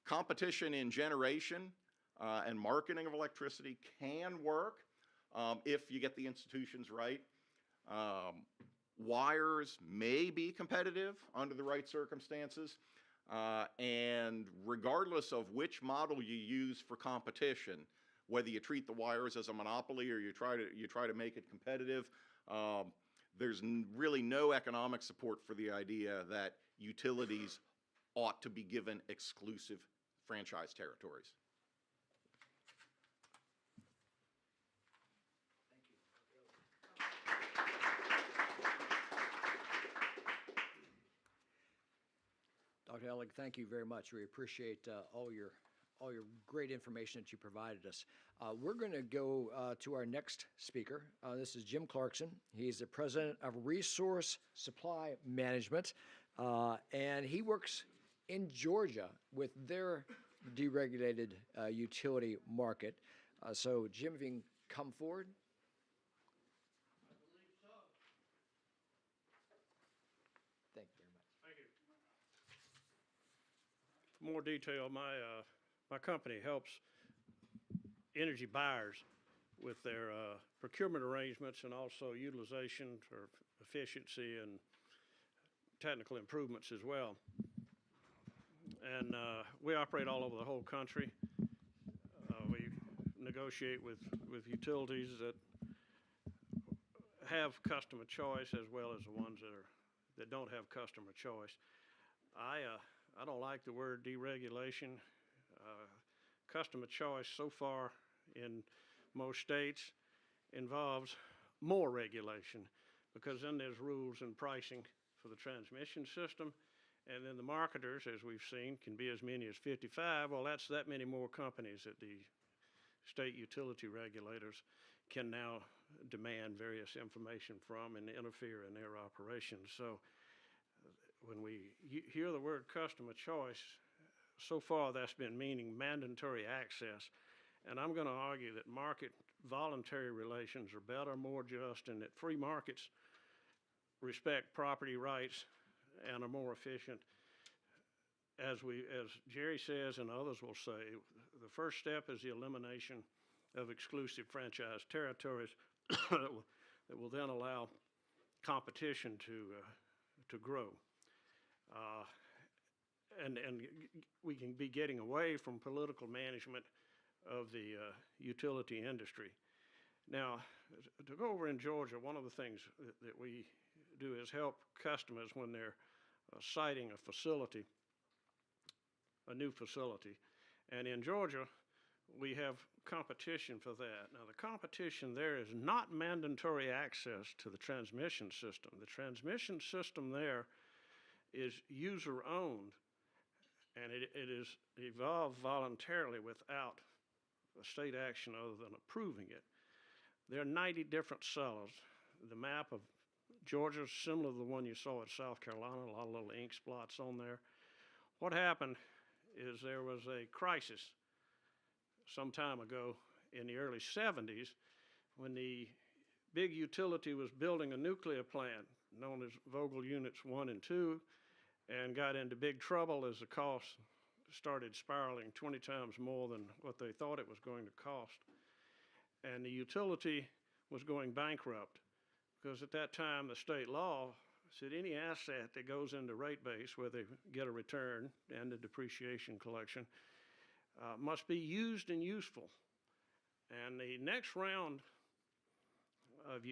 competition in generation and marketing of electricity can work if you get the institutions right. Wires may be competitive under the right circumstances, and regardless of which model you use for competition, whether you treat the wires as a monopoly or you try to make it competitive, there's really no economic support for the idea that utilities ought to be given exclusive franchise territories. Helig, thank you very much. We appreciate all your great information that you provided us. We're going to go to our next speaker. This is Jim Clarkson. He's the president of Resource Supply Management, and he works in Georgia with their deregulated utility market. So, Jim, if you can come forward. Thank you very much. Thank you. For more detail, my company helps energy buyers with their procurement arrangements and also utilization or efficiency and technical improvements as well. And we operate all over the whole country. We negotiate with utilities that have customer choice as well as the ones that don't have customer choice. I don't like the word deregulation. Customer choice so far in most states involves more regulation, because then there's rules and pricing for the transmission system, and then the marketers, as we've seen, can be as many as 55. Well, that's that many more companies that the state utility regulators can now demand various information from and interfere in their operations. So when we hear the word customer choice, so far that's been meaning mandatory access. And I'm going to argue that market voluntary relations are better, more just, and that free markets respect property rights and are more efficient. As Jerry says and others will say, the first step is the elimination of exclusive franchise territories that will then allow competition to grow. And we can be getting away from political management of the utility industry. Now, to go over in Georgia, one of the things that we do is help customers when they're siting a facility, a new facility. And in Georgia, we have competition for that. Now, the competition there is not mandatory access to the transmission system. The transmission system there is user-owned, and it is evolved voluntarily without a state action other than approving it. There are 90 different sellers. The map of Georgia is similar to the one you saw at South Carolina, a lot of little ink spots on there. What happened is there was a crisis some time ago in the early 70s when the big utility was building a nuclear plant known as Vogtle Units 1 and 2, and got into big trouble as the costs started spiraling 20 times more than what they thought it was going to cost. And the utility was going bankrupt, because at that time the state law said any asset that goes into rate base where they get a return and the depreciation collection must be used and useful. And the next round of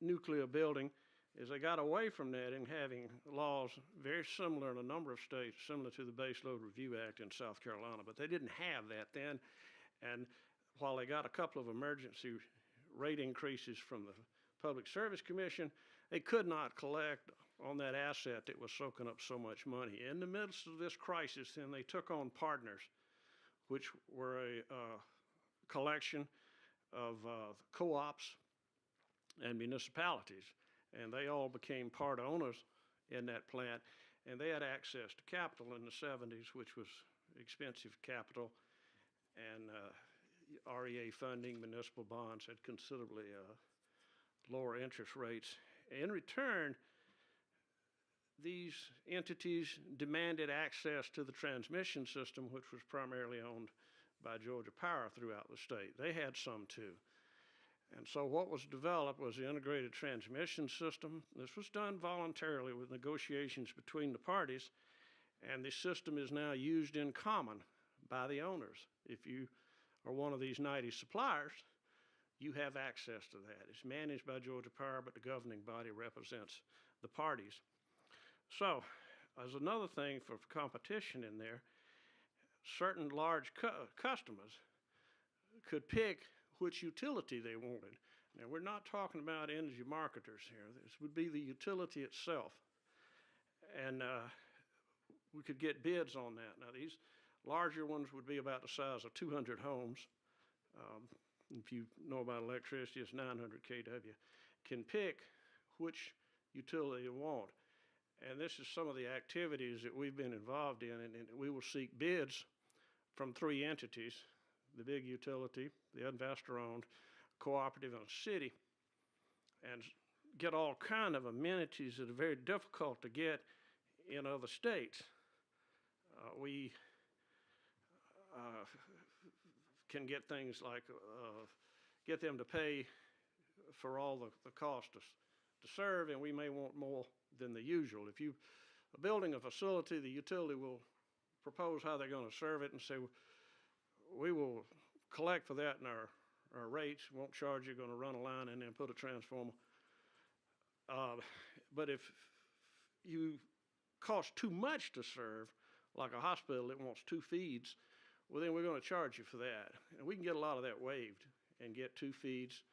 nuclear building is they got away from that in having laws very similar in a number of states, similar to the Base Load Review Act in South Carolina, but they didn't have that then. And while they got a couple of emergency rate increases from the Public Service Commission, they could not collect on that asset that was soaking up so much money. In the midst of this crisis, then they took on partners, which were a collection of co-ops and municipalities. And they all became part owners in that plant, and they had access to capital in the 70s, which was expensive capital, and REA funding, municipal bonds had considerably lower interest rates. In return, these entities demanded access to the transmission system, which was primarily owned by Georgia Power throughout the state. They had some too. And so what was developed was the integrated transmission system. This was done voluntarily with negotiations between the parties, and the system is now used in common by the owners. If you are one of these 90 suppliers, you have access to that. It's managed by Georgia Power, but the governing body represents the parties. So, as another thing for competition in there, certain large customers could pick which utility they wanted. Now, we're not talking about energy marketers here. This would be the utility itself. And we could get bids on that. Now, these larger ones would be about the size of 200 homes. If you know about electricity, it's 900 kW. Can pick which utility you want. And this is some of the activities that we've been involved in, and we will seek bids from 3 entities: the big utility, the investor-owned, cooperative, and a city, and get all kind of amenities that are very difficult to get in other states. We can get things like get them to pay for all the cost to serve, and we may want more than the usual. If you are building a facility, the utility will propose how they're going to serve it and say, we will collect for that in our rates, won't charge you, going to run a line and then put a transformer. But if you cost too much to serve, like a hospital that wants 2 feeds, well, then we're going to charge you for that. And we can get a lot of that waived and get 2 feeds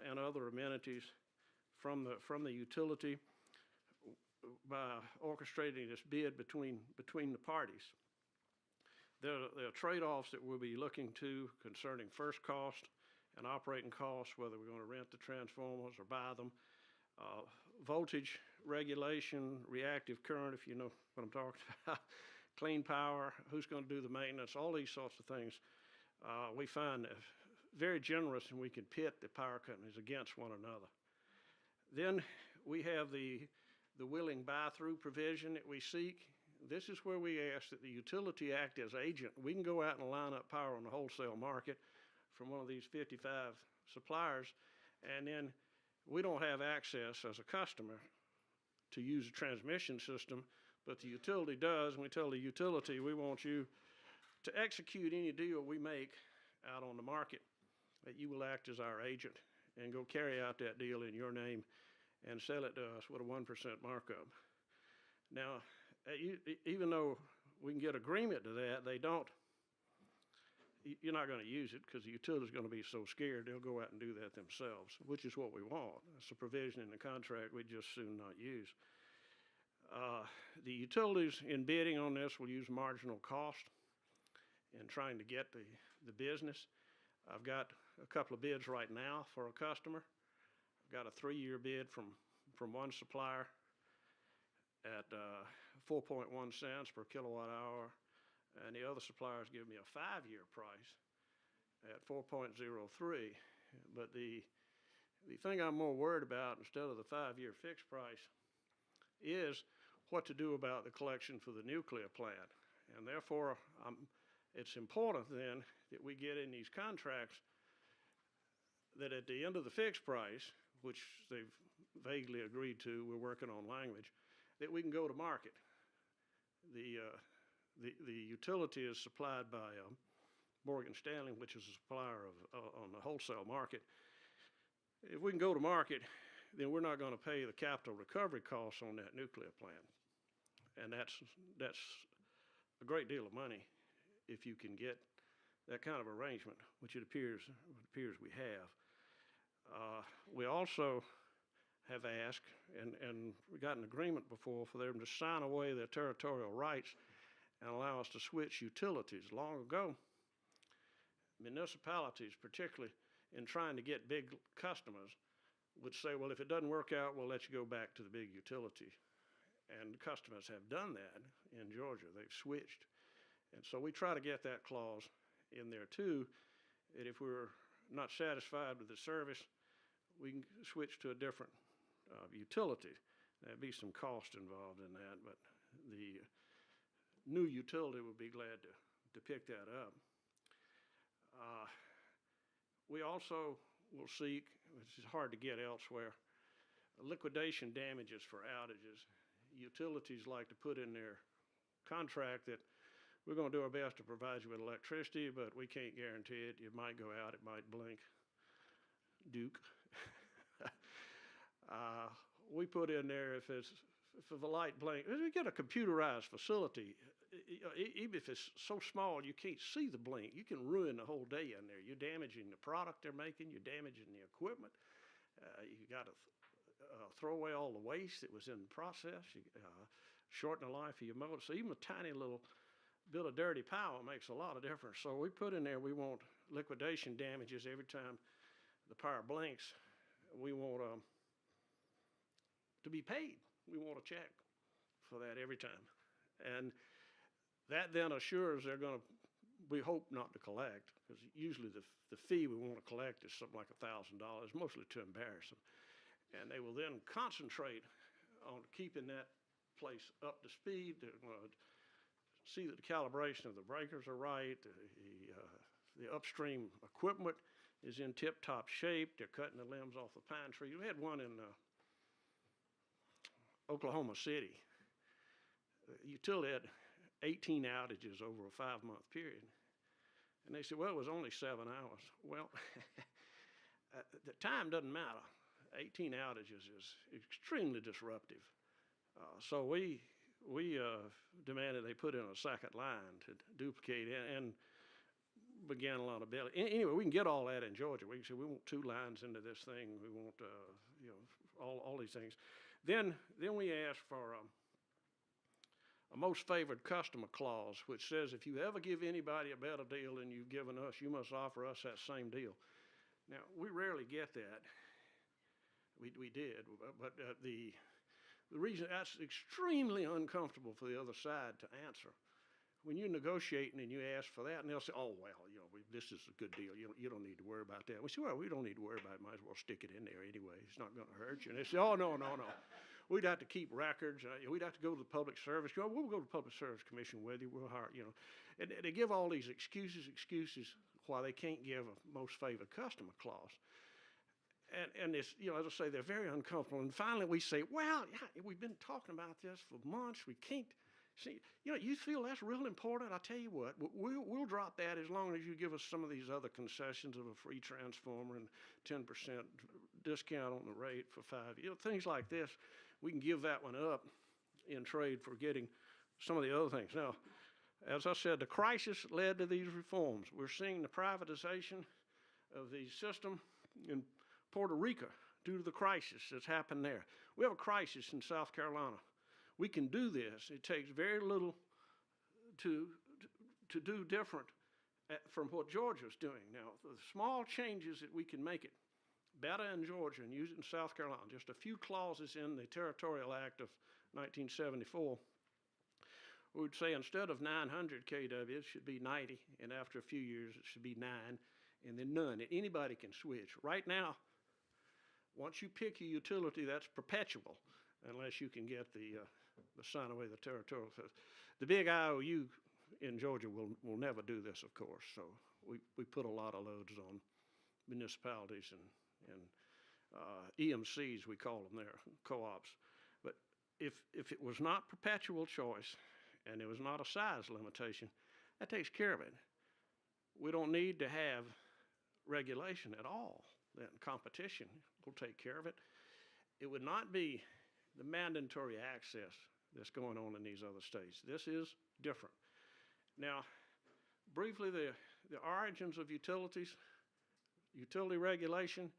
and other amenities from the utility by orchestrating this bid between the parties. There are trade-offs that we'll be looking to concerning first cost and operating costs, whether we're going to rent the transformers or buy them. Voltage regulation, reactive current, if you know what I'm talking about, clean power, who's going to do the maintenance, all these sorts of things. We find very generous, and we can pit the power companies against one another. Then we have the willing buy-through provision that we seek. This is where we ask that the utility act as agent. We can go out and line up power on the wholesale market from one of these 55 suppliers, and then we don't have access as a customer to use a transmission system, but the utility does, and we tell the utility we want you to execute any deal we make out on the market, that you will act as our agent and go carry out that deal in your name and sell it to us with a 1% markup. Now, even though we can get agreement to that, you're not going to use it because the utility is going to be so scared they'll go out and do that themselves, which is what we want. It's a provision in the contract we just soon not use. The utilities in bidding on this will use marginal cost in trying to get the business. I've got a couple of bids right now for a customer. I've got a 3-year bid from one supplier at 4.1 cents per kilowatt hour, and the other suppliers give me a 5-year price at 4.03. But the thing I'm more worried about instead of the 5-year fixed price is what to do about the collection for the nuclear plant. And therefore, it's important then that we get in these contracts that at the end of the fixed price, which they've vaguely agreed to, we're working on language, that we can go to market. The utility is supplied by Morgan Stanley, which is a supplier on the wholesale market. If we can go to market, then we're not going to pay the capital recovery costs on that nuclear plant. And that's a great deal of money if you can get that kind of arrangement, which it appears we have. We also have asked, and we got an agreement before for them to sign away their territorial rights and allow us to switch utilities. Long ago, municipalities, particularly in trying to get big customers, would say, well, if it doesn't work out, we'll let you go back to the big utility. And customers have done that in Georgia. They've switched. And so we try to get that clause in there too, that if we're not satisfied with the service, we can switch to a different utility. There'd be some cost involved in that, but the new utility would be glad to pick that up. We also will seek, which is hard to get elsewhere, liquidation damages for outages. Utilities like to put in their contract that we're going to do our best to provide you with electricity, but we can't guarantee it. It might go out, it might blink. Duke. We put in there if the light blinks, we get a computerized facility. Even if it's so small you can't see the blink, you can ruin the whole day in there. You're damaging the product they're making, you're damaging the equipment. You got to throw away all the waste that was in the process. shorten the life of your motor. So even a tiny little bit of dirty power makes a lot of difference. So we put in there, we want liquidation damages every time the power blinks. We want to be paid. We want a check for that every time. And that then assures they're going to, we hope not to collect, because usually the fee we want to collect is something like $1,000, mostly to embarrass them. And they will then concentrate on keeping that place up to speed. They're going to see that the calibration of the breakers are right, the upstream equipment is in tip-top shape. They're cutting the limbs off the pine tree. We had one in Oklahoma City. Utility had 18 outages over a 5-month period. And they said, well, it was only 7 hours. Well, the time doesn't matter. 18 outages is extremely disruptive. So we demanded they put in a second line to duplicate and began a lot of belly. Anyway, we can get all that in Georgia. We can say we want 2 lines into this thing. We want all these things. Then we asked for a most favored customer clause, which says if you ever give anybody a better deal than you've given us, you must offer us that same deal. Now, we rarely get that. We did, but the reason that's extremely uncomfortable for the other side to answer. When you're negotiating and you ask for that, and they'll say, oh, well, this is a good deal. You don't need to worry about that. We say, well, we don't need to worry about it. Might as well stick it in there anyway. It's not going to hurt you. And they say, oh, no. We'd have to keep records. We'd have to go to the Public Service. We'll go to the Public Service Commission with you. We'll hire, And they give all these excuses why they can't give a most favored customer clause. And it's, as I say, they're very uncomfortable. And finally we say, well, yeah, we've been talking about this for months. We can't see, you feel that's real important. I tell you what, we'll drop that as long as you give us some of these other concessions of a free transformer and 10% discount on the rate for 5 years, things like this. We can give that one up in trade for getting some of the other things. Now, as I said, the crisis led to these reforms. We're seeing the privatization of the system in Puerto Rico due to the crisis that's happened there. We have a crisis in South Carolina. We can do this. It takes very little to do different from what Georgia's doing. Now, the small changes that we can make it better in Georgia and use it in South Carolina, just a few clauses in the Territorial Act of 1974, we would say instead of 900 kW, it should be 90, and after a few years, it should be 9, and then none. And anybody can switch. Right now, once you pick your utility, that's perpetual, unless you can get the sign away the territorial. The big IOU in Georgia will never do this, of course. So we put a lot of loads on municipalities and EMCs, we call them there, co-ops. But if it was not perpetual choice and there was not a size limitation, that takes care of it. We don't need to have regulation at all. Then competition will take care of it. It would not be the mandatory access that's going on in these other states. This is different. Now, briefly, the origins of utilities, utility regulation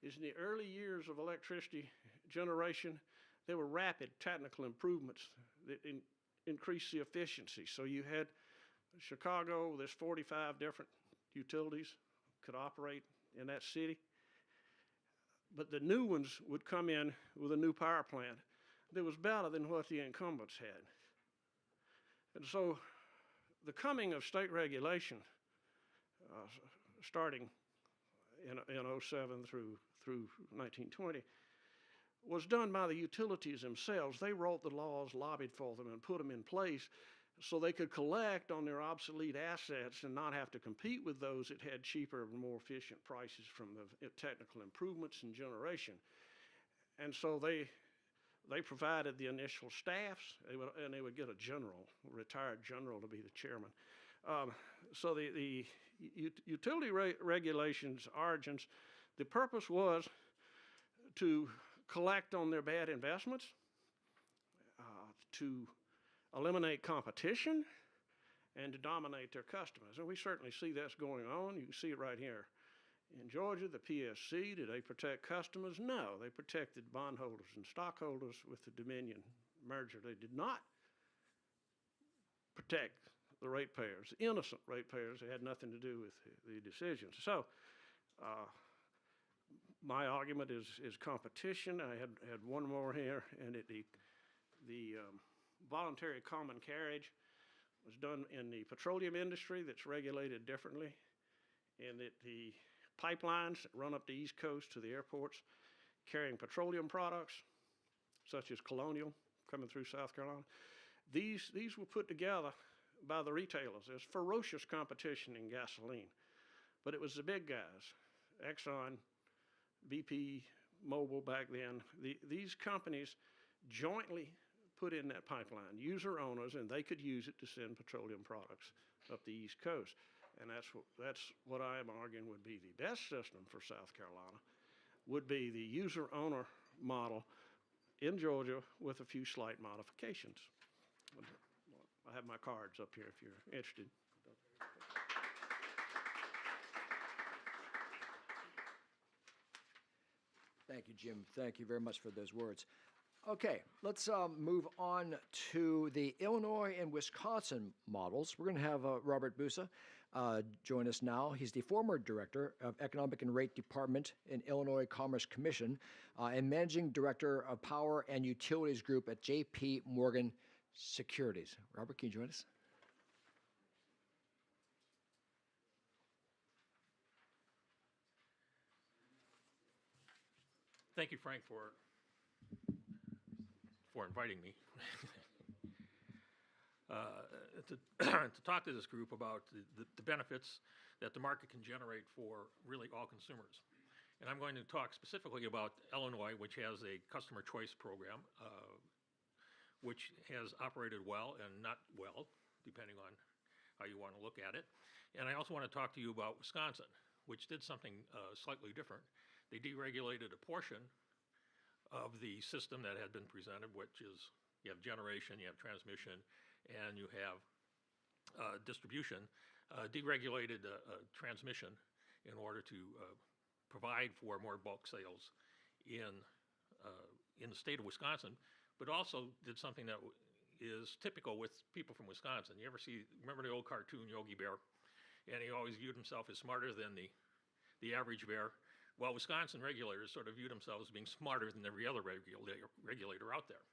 is in the early years of electricity generation. There were rapid technical improvements that increased the efficiency. So you had Chicago, there's 45 different utilities could operate in that city. But the new ones would come in with a new power plant that was better than what the incumbents had. And so the coming of state regulation, starting in 07 through 1920, was done by the utilities themselves. They wrote the laws, lobbied for them, and put them in place so they could collect on their obsolete assets and not have to compete with those that had cheaper and more efficient prices from the technical improvements in generation. And so they provided the initial staffs, and they would get a retired general to be the chairman. So the utility regulations origins, the purpose was to collect on their bad investments, to eliminate competition, and to dominate their customers. And we certainly see that's going on. You can see it right here. In Georgia, the PSC, did they protect customers? No, they protected bondholders and stockholders with the Dominion merger. They did not protect the ratepayers, the innocent ratepayers. It had nothing to do with the decisions. So my argument is competition. I had one more here, and the voluntary common carriage was done in the petroleum industry that's regulated differently, and that the pipelines that run up the East Coast to the airports carrying petroleum products, such as Colonial coming through South Carolina, these were put together by the retailers. There's ferocious competition in gasoline, but it was the big guys, Exxon, BP, Mobil back then. These companies jointly put in that pipeline, user owners, and they could use it to send petroleum products up the East Coast. And that's what I am arguing would be the best system for South Carolina, would be the user owner model in Georgia with a few slight modifications. I have my cards up here if you're interested. Thank you, Jim. Thank you very much for those words. Okay, let's move on to the Illinois and Wisconsin models. We're going to have Robert Busa join us now. He's the former director of Economic and Rate Department in Illinois Commerce Commission and managing director of Power and Utilities Group at J.P. Morgan Securities. Robert, can you join us? Thank you, Frank, for inviting me to talk to this group about the benefits that the market can generate for really all consumers. And I'm going to talk specifically about Illinois, which has a customer choice program, which has operated well and not well, depending on how you want to look at it. And I also want to talk to you about Wisconsin, which did something slightly different. They deregulated a portion of the system that had been presented, which is you have generation, you have transmission, and you have distribution. Deregulated transmission in order to provide for more bulk sales in the state of Wisconsin, but also did something that is typical with people from Wisconsin. You ever remember the old cartoon Yogi Bear? And he always viewed himself as smarter than the average bear. Well, Wisconsin regulators sort of viewed themselves as being smarter than every other regulator out there.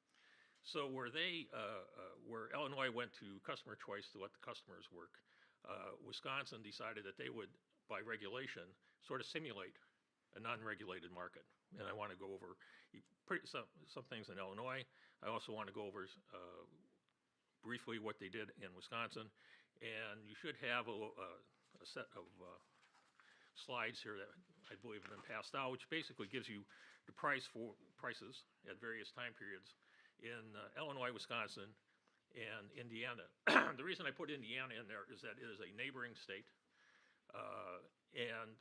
So where Illinois went to customer choice to let the customers work, Wisconsin decided that they would, by regulation, sort of simulate a non-regulated market. And I want to go over some things in Illinois. I also want to go over briefly what they did in Wisconsin. And you should have a set of slides here that I believe have been passed out, which basically gives you the prices at various time periods in Illinois, Wisconsin, and Indiana. The reason I put Indiana in there is that it is a neighboring state. And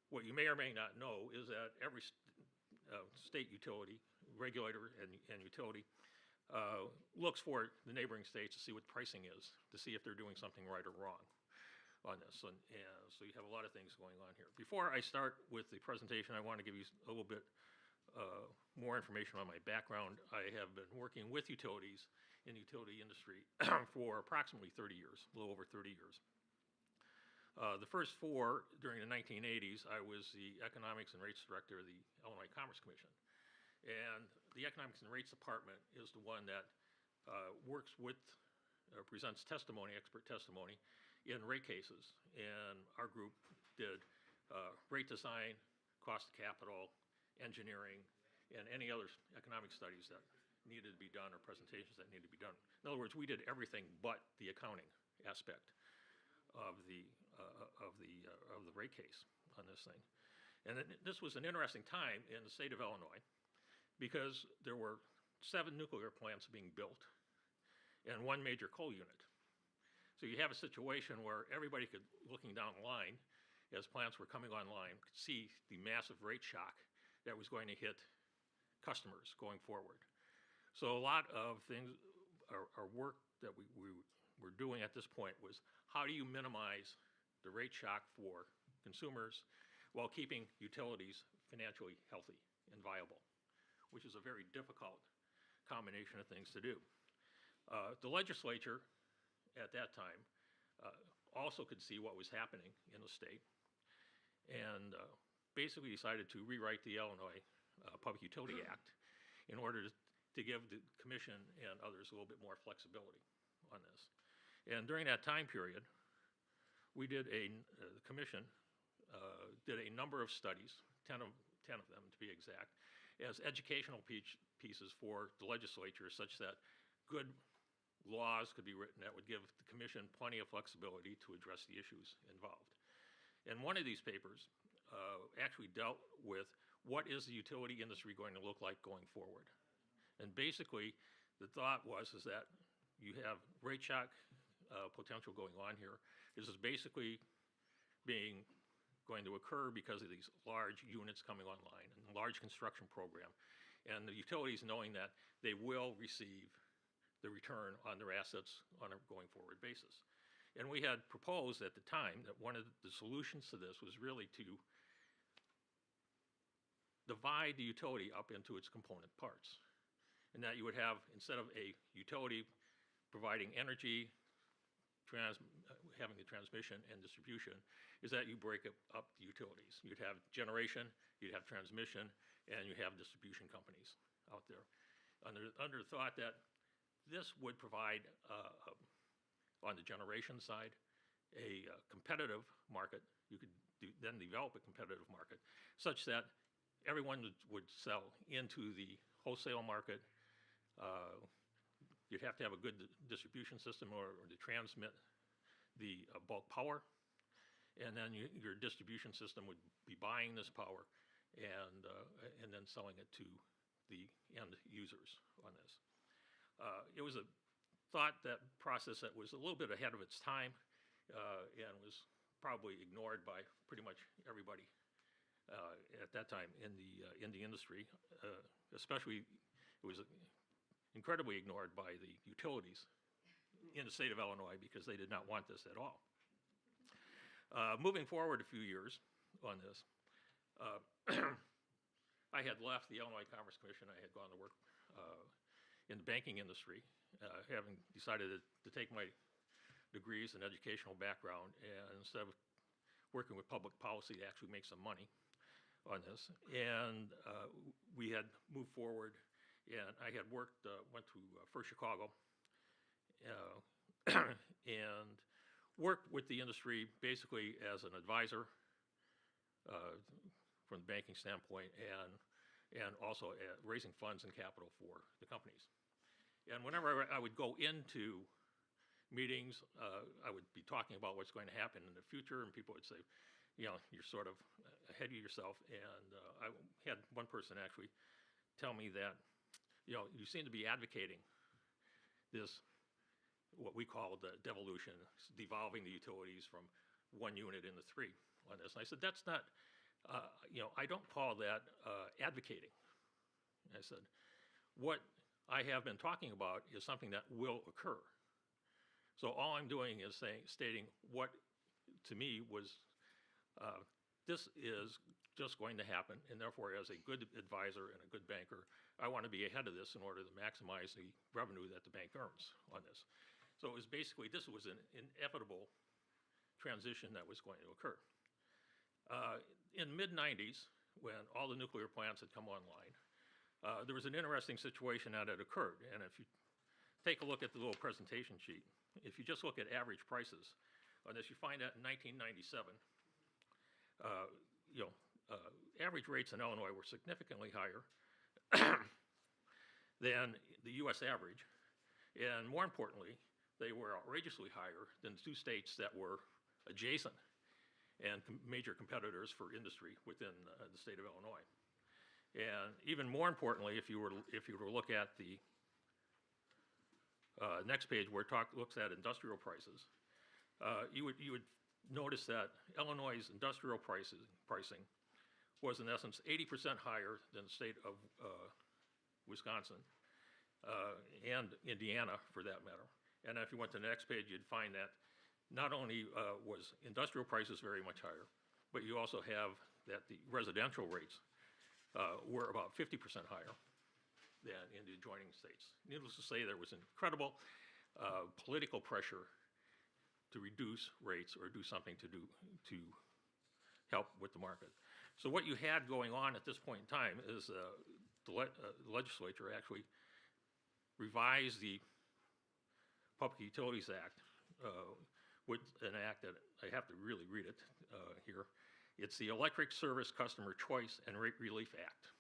what you may or may not know is that every state utility, regulator and utility, looks for the neighboring states to see what pricing is, to see if they're doing something right or wrong on this. And so you have a lot of things going on here. Before I start with the presentation, I want to give you a little bit more information on my background. I have been working with utilities in the utility industry for approximately 30 years, a little over 30 years. The first 4, during the 1980s, I was the Economics and Rates Director of the Illinois Commerce Commission. And the Economics and Rates Department is the one that works with, presents testimony, expert testimony, in rate cases. And our group did rate design, cost of capital, engineering, and any other economic studies that needed to be done or presentations that needed to be done. In other words, we did everything but the accounting aspect of the rate case on this thing. And this was an interesting time in the state of Illinois because there were 7 nuclear plants being built and 1 major coal unit. So you have a situation where everybody could, looking down the line, as plants were coming online, could see the massive rate shock that was going to hit customers going forward. So a lot of things, our work that we were doing at this point was how do you minimize the rate shock for consumers while keeping utilities financially healthy and viable, which is a very difficult combination of things to do. The legislature at that time also could see what was happening in the state and basically decided to rewrite the Illinois Public Utility Act in order to give the commission and others a little bit more flexibility on this. And during that time period, we did the commission did a number of studies, 10 of them to be exact, as educational pieces for the legislature such that good laws could be written that would give the commission plenty of flexibility to address the issues involved. And one of these papers actually dealt with what is the utility industry going to look like going forward. And basically, the thought was is that you have rate shock potential going on here. This is basically going to occur because of these large units coming online and large construction program. And the utilities knowing that they will receive the return on their assets on a going forward basis. And we had proposed at the time that one of the solutions to this was really to divide the utility up into its component parts. And that you would have, instead of a utility providing energy, having the transmission and distribution, is that you break up the utilities. You'd have generation, you'd have transmission, and you have distribution companies out there. Under the thought that this would provide, on the generation side, a competitive market. You could then develop a competitive market such that everyone would sell into the wholesale market. You'd have to have a good distribution system or to transmit the bulk power. And then your distribution system would be buying this power and then selling it to the end users on this. It was a process that was a little bit ahead of its time and was probably ignored by pretty much everybody at that time in the industry. Especially, it was incredibly ignored by the utilities in the state of Illinois because they did not want this at all. Moving forward a few years on this, I had left the Illinois Commerce Commission. I had gone to work in the banking industry, having decided to take my degrees and educational background, and instead of working with public policy to actually make some money on this. And we had moved forward, and I had went to First Chicago, and worked with the industry basically as an advisor from the banking standpoint, and also raising funds and capital for the companies. And whenever I would go into meetings, I would be talking about what's going to happen in the future, and people would say, you know, you're sort of ahead of yourself. And I had one person actually tell me that, you know, you seem to be advocating this, what we call the devolution, devolving the utilities from one unit into three on this. And I said, that's not, you know, I don't call that advocating. I said, what I have been talking about is something that will occur. So all I'm doing is stating what, to me, was this is just going to happen, and therefore, as a good advisor and a good banker, I want to be ahead of this in order to maximize the revenue that the bank earns on this. So it was basically, this was an inevitable transition that was going to occur. In the mid-90s, when all the nuclear plants had come online, there was an interesting situation that had occurred. And if you take a look at the little presentation sheet, if you just look at average prices on this, you find that in 1997, average rates in Illinois were significantly higher than the U.S. average. And more importantly, they were outrageously higher than the two states that were adjacent and major competitors for industry within the state of Illinois. And even more importantly, if you were to look at the next page where it looks at industrial prices, you would notice that Illinois' industrial pricing was in essence 80% higher than the state of Wisconsin and Indiana for that matter. And if you went to the next page, you'd find that not only was industrial prices very much higher, but you also have that the residential rates were about 50% higher than in the adjoining states. Needless to say, there was incredible political pressure to reduce rates or do something to help with the market. So what you had going on at this point in time is the legislature actually revised the Public Utilities Act with an act that I have to really read it here. It's the Electric Service Customer Choice and Rate Relief Act.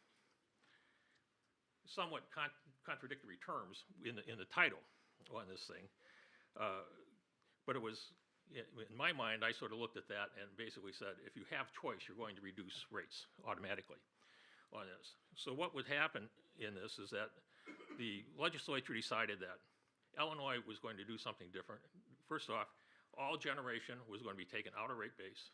Somewhat contradictory terms in the title on this thing, but it was, in my mind, I sort of looked at that and basically said, if you have choice, you're going to reduce rates automatically on this. So what would happen in this is that the legislature decided that Illinois was going to do something different. First off, all generation was going to be taken out of rate base,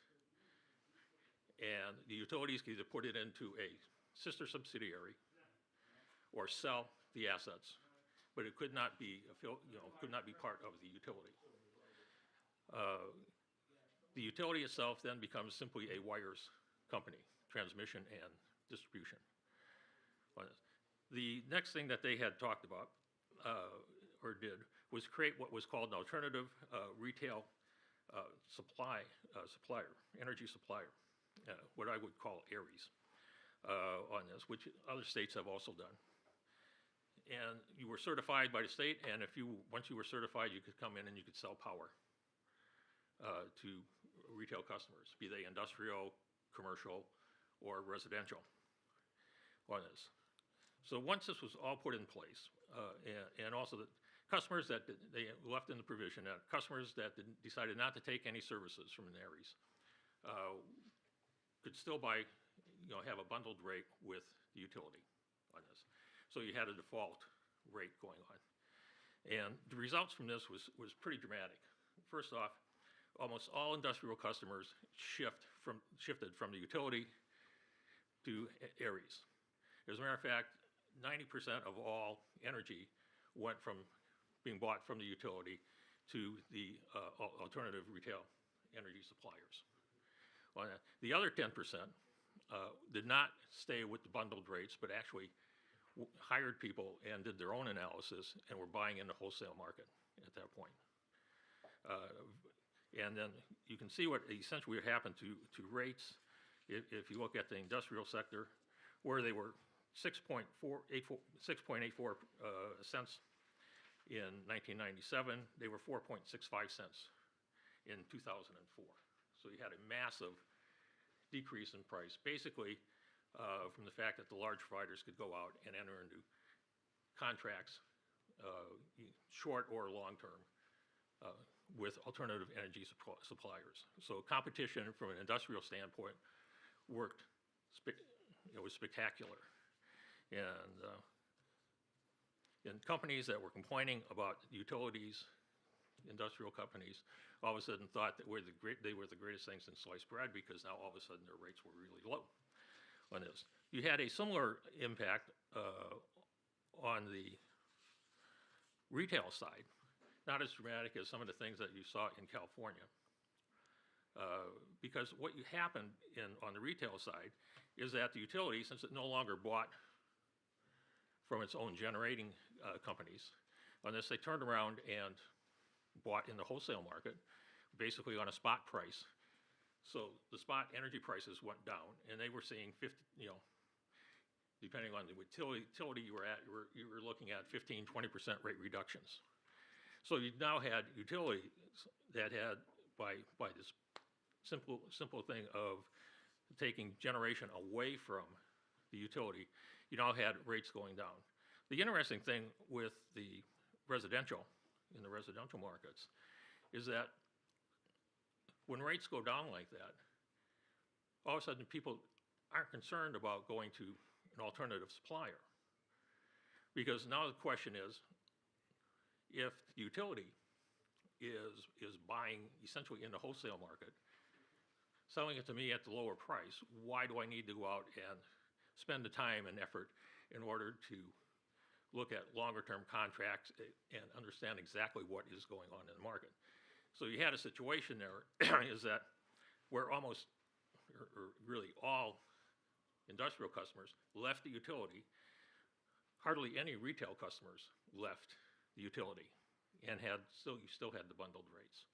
and the utilities could either put it into a sister subsidiary or sell the assets, but it could not be, could not be part of the utility. The utility itself then becomes simply a wires company, transmission and distribution. The next thing that they had talked about or did was create what was called an alternative retail supplier, energy supplier, what I would call ARIES on this, which other states have also done. And you were certified by the state, and once you were certified, you could come in and you could sell power to retail customers, be they industrial, commercial, or residential on this. So once this was all put in place, and also the customers that they left in the provision, customers that decided not to take any services from an ARIES could still buy, have a bundled rate with the utility on this. So you had a default rate going on. And the results from this was pretty dramatic. First off, almost all industrial customers shifted from the utility to ARIES. As a matter of fact, 90% of all energy went from being bought from the utility to the alternative retail energy suppliers. The other 10% did not stay with the bundled rates, but actually hired people and did their own analysis and were buying in the wholesale market at that point. And then you can see what essentially what happened to rates if you look at the industrial sector, where they were 6.84 cents in 1997. They were 4.65 cents in 2004. So you had a massive decrease in price, basically from the fact that the large providers could go out and enter into contracts, short or long-term, with alternative energy suppliers. So competition from an industrial standpoint worked, it was spectacular. And companies that were complaining about utilities, industrial companies, all of a sudden thought that they were the greatest things in sliced bread, because now all of a sudden their rates were really low on this. You had a similar impact on the retail side. Not as dramatic as some of the things that you saw in California. Because what happened on the retail side is that the utility, since it no longer bought from its own generating companies, on this they turned around and bought in the wholesale market, basically on a spot price. So the spot energy prices went down, and they were seeing 50, depending on the utility you were at, you were looking at 15, 20% rate reductions. So you now had utilities that had, by this simple thing of taking generation away from the utility, you now had rates going down. The interesting thing with the residential, in the residential markets, is that when rates go down like that, all of a sudden people aren't concerned about going to an alternative supplier. Because now the question is, if the utility is buying essentially in the wholesale market, selling it to me at the lower price, why do I need to go out and spend the time and effort in order to look at longer-term contracts and understand exactly what is going on in the market? So you had a situation there is that where almost, or really all industrial customers left the utility, hardly any retail customers left the utility and you still had the bundled rates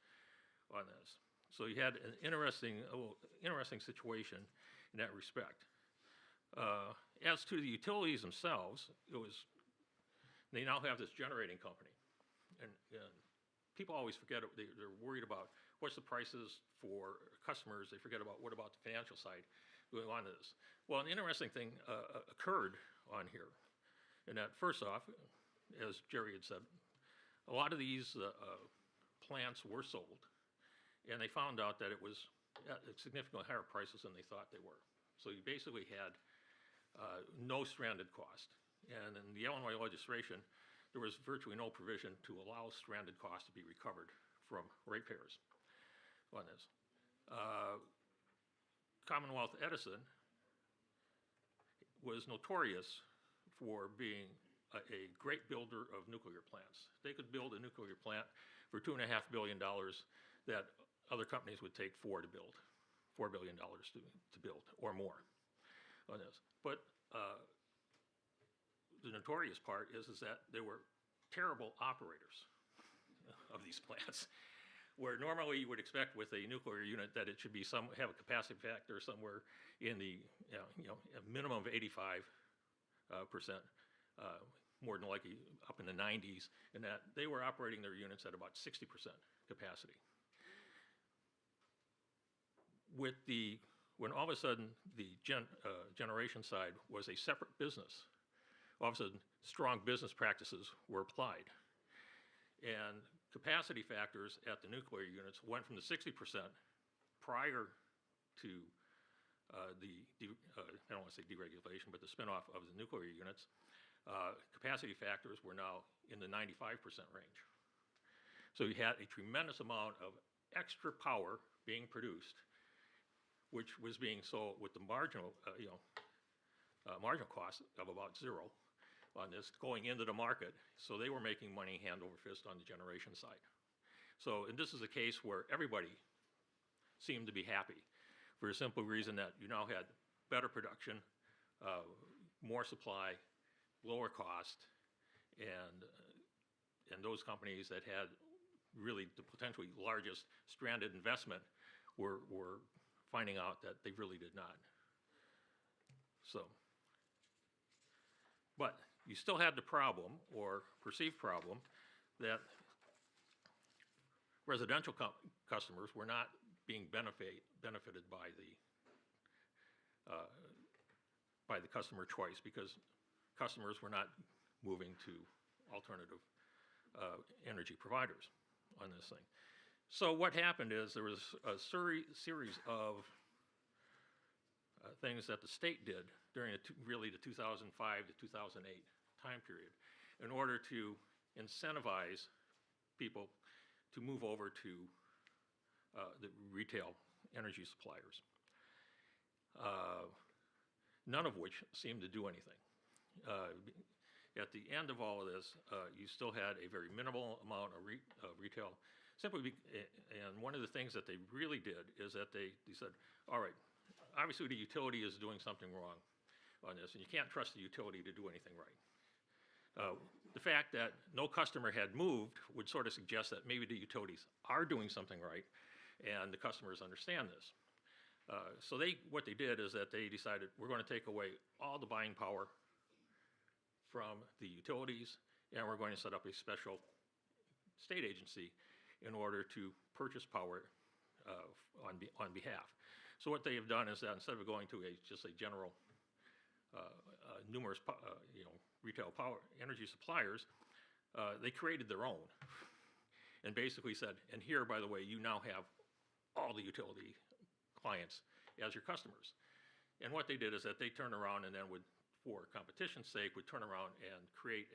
on this. So you had an interesting situation in that respect. As to the utilities themselves, they now have this generating company. And people always forget, they're worried about what's the prices for customers. They forget about what about the financial side going on to this. Well, an interesting thing occurred on here. And that first off, as Jerry had said, a lot of these plants were sold. And they found out that it was at significantly higher prices than they thought they were. So you basically had no stranded cost. And in the Illinois legislation, there was virtually no provision to allow stranded costs to be recovered from ratepayers on this. Commonwealth Edison was notorious for being a great builder of nuclear plants. They could build a nuclear plant for $2.5 billion that other companies would take $4 billion to build or more on this. But the notorious part is that they were terrible operators of these plants, where normally you would expect with a nuclear unit that it should be have a capacity factor somewhere in the a minimum of 85%, more than likely up in the 90s, and that they were operating their units at about 60% capacity. When all of a sudden the generation side was a separate business, all of a sudden strong business practices were applied. And capacity factors at the nuclear units went from the 60% prior to I don't want to say deregulation, but the spinoff of the nuclear units. Capacity factors were now in the 95% range. So you had a tremendous amount of extra power being produced, which was being sold with the marginal cost of about zero on this going into the market. So they were making money hand over fist on the generation side. So, and this is a case where everybody seemed to be happy for a simple reason that you now had better production, more supply, lower cost, and those companies that had really the potentially largest stranded investment were finding out that they really did not. So, but you still had the problem, or perceived problem, that residential customers were not being benefited by the customer choice, because customers were not moving to alternative energy providers on this thing. So what happened is there was a series of things that the state did during really the 2005 to 2008 time period in order to incentivize people to move over to the retail energy suppliers, none of which seemed to do anything. At the end of all of this, you still had a very minimal amount of retail. And one of the things that they really did is that they said, all right, obviously the utility is doing something wrong on this, and you can't trust the utility to do anything right. The fact that no customer had moved would sort of suggest that maybe the utilities are doing something right, and the customers understand this. So what they did is that they decided, we're going to take away all the buying power from the utilities, and we're going to set up a special state agency in order to purchase power on behalf. So what they have done is that instead of going to just a general numerous retail power energy suppliers, they created their own and basically said, and here, by the way, you now have all the utility clients as your customers. And what they did is that they turned around and then for competition's sake, would turn around and create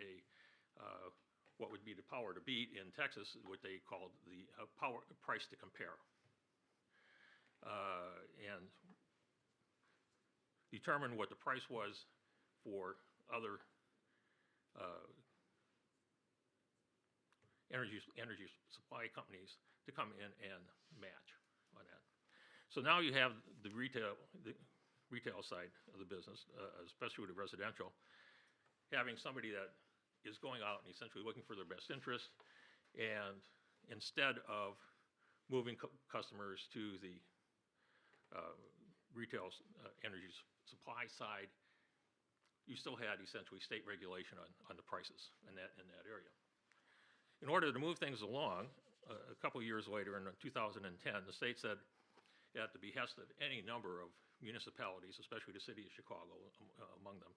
what would be the power to beat in Texas, what they called the power price to compare, and determine what the price was for other energy supply companies to come in and match on that. So now you have the retail side of the business, especially with the residential, having somebody that is going out and essentially looking for their best interest, and instead of moving customers to the retail energy supply side, you still had essentially state regulation on the prices in that area. In order to move things along, a couple of years later, in 2010, the state said, at the behest of any number of municipalities, especially the city of Chicago among them,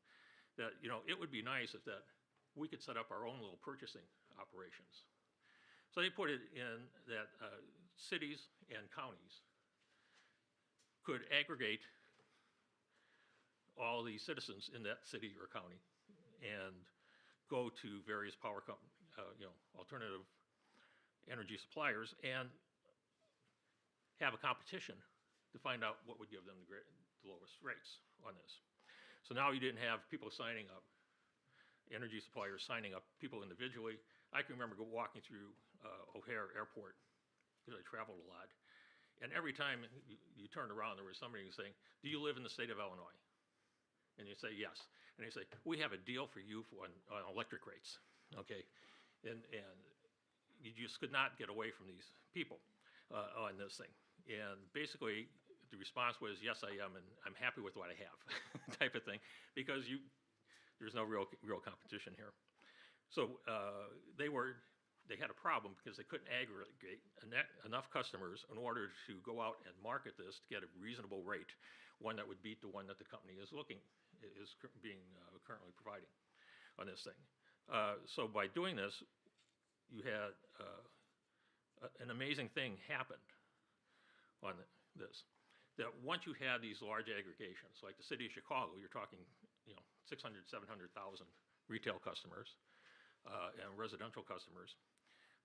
that it would be nice if that we could set up our own little purchasing operations. So they put it in that cities and counties could aggregate all the citizens in that city or county and go to various power companies, alternative energy suppliers, and have a competition to find out what would give them the lowest rates on this. So now you didn't have people signing up, energy suppliers signing up people individually. I can remember walking through O'Hare Airport, because I traveled a lot, and every time you turned around, there was somebody saying, "Do you live in the state of Illinois?" And you say, "Yes." And they say, "We have a deal for you on electric rates," okay? And you just could not get away from these people on this thing. And basically, the response was, "Yes, I am, and I'm happy with what I have," type of thing, because there's no real competition here. So they had a problem because they couldn't aggregate enough customers in order to go out and market this to get a reasonable rate, one that would beat the one that the company is being currently providing on this thing. So by doing this, you had an amazing thing happened on this. That once you had these large aggregations, like the city of Chicago, you're talking 600, 700,000 retail customers and residential customers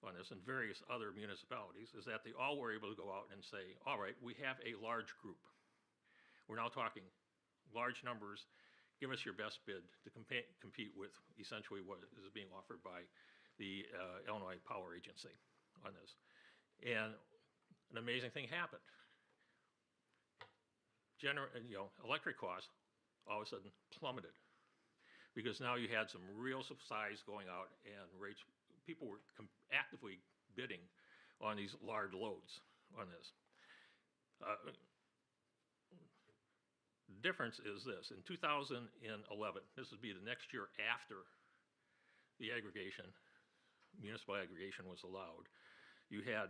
on this, and various other municipalities, is that they all were able to go out and say, all right, we have a large group. We're now talking large numbers. Give us your best bid to compete with essentially what is being offered by the Illinois Power Agency on this. And an amazing thing happened. Electric costs all of a sudden plummeted, because now you had some real size going out, and rates, people were actively bidding on these large loads on this. The difference is this: in 2011, this would be the next year after the aggregation, municipal aggregation was allowed, you had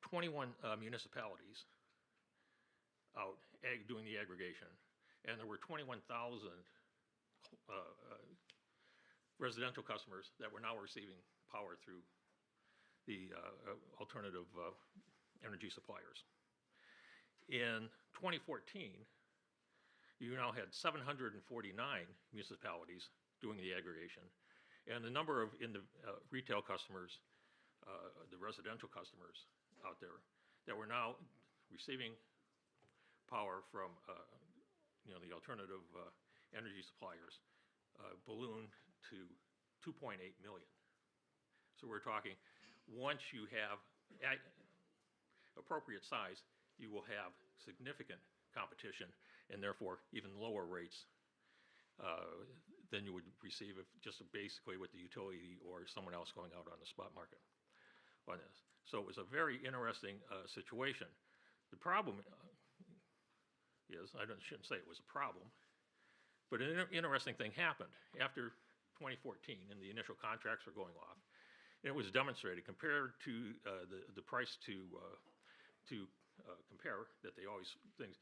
21 municipalities out doing the aggregation, and there were 21,000 residential customers that were now receiving power through the alternative energy suppliers. In 2014, you now had 749 municipalities doing the aggregation, and the number of retail customers, the residential customers out there that were now receiving power from the alternative energy suppliers ballooned to 2.8 million. So we're talking, once you have appropriate size, you will have significant competition, and therefore even lower rates than you would receive if just basically with the utility or someone else going out on the spot market on this. So it was a very interesting situation. The problem is, shouldn't say it was a problem, but an interesting thing happened after 2014, and the initial contracts were going off. It was demonstrated, compared to the price to compare, that they always things.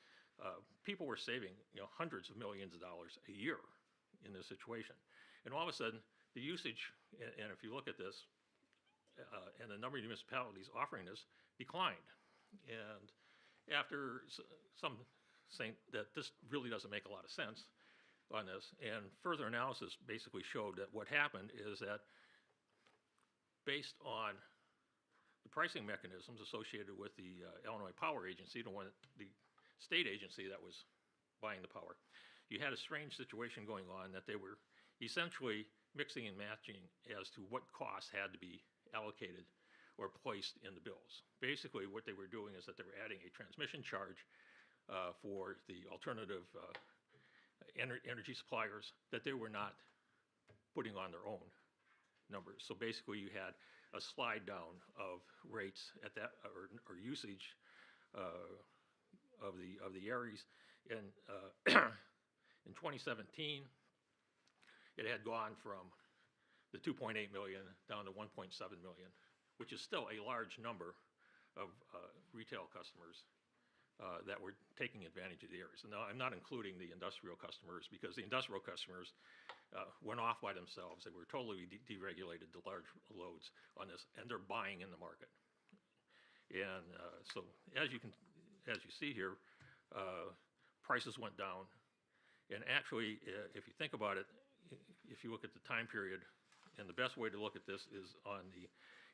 People were saving hundreds of millions of dollars a year in this situation, and all of a sudden the usage, and if you look at this, and the number of municipalities offering this declined, and after some saying that this really doesn't make a lot of sense on this, and further analysis basically showed that what happened is that, based on the pricing mechanisms associated with the Illinois Power Agency, the state agency that was buying the power, you had a strange situation going on, that they were essentially mixing and matching as to what costs had to be allocated or placed in the bills. Basically, what they were doing is that they were adding a transmission charge for the alternative energy suppliers that they were not putting on their own numbers. So basically, you had a slide down of rates at that, or usage of the areas. And in 2017, it had gone from the 2.8 million down to 1.7 million, which is still a large number of retail customers that were taking advantage of the areas. And now I'm not including the industrial customers, because the industrial customers went off by themselves. They were totally deregulated to large loads on this, and they're buying in the market. And so as you see here, prices went down. And actually, if you think about it, if you look at the time period, and the best way to look at this is on the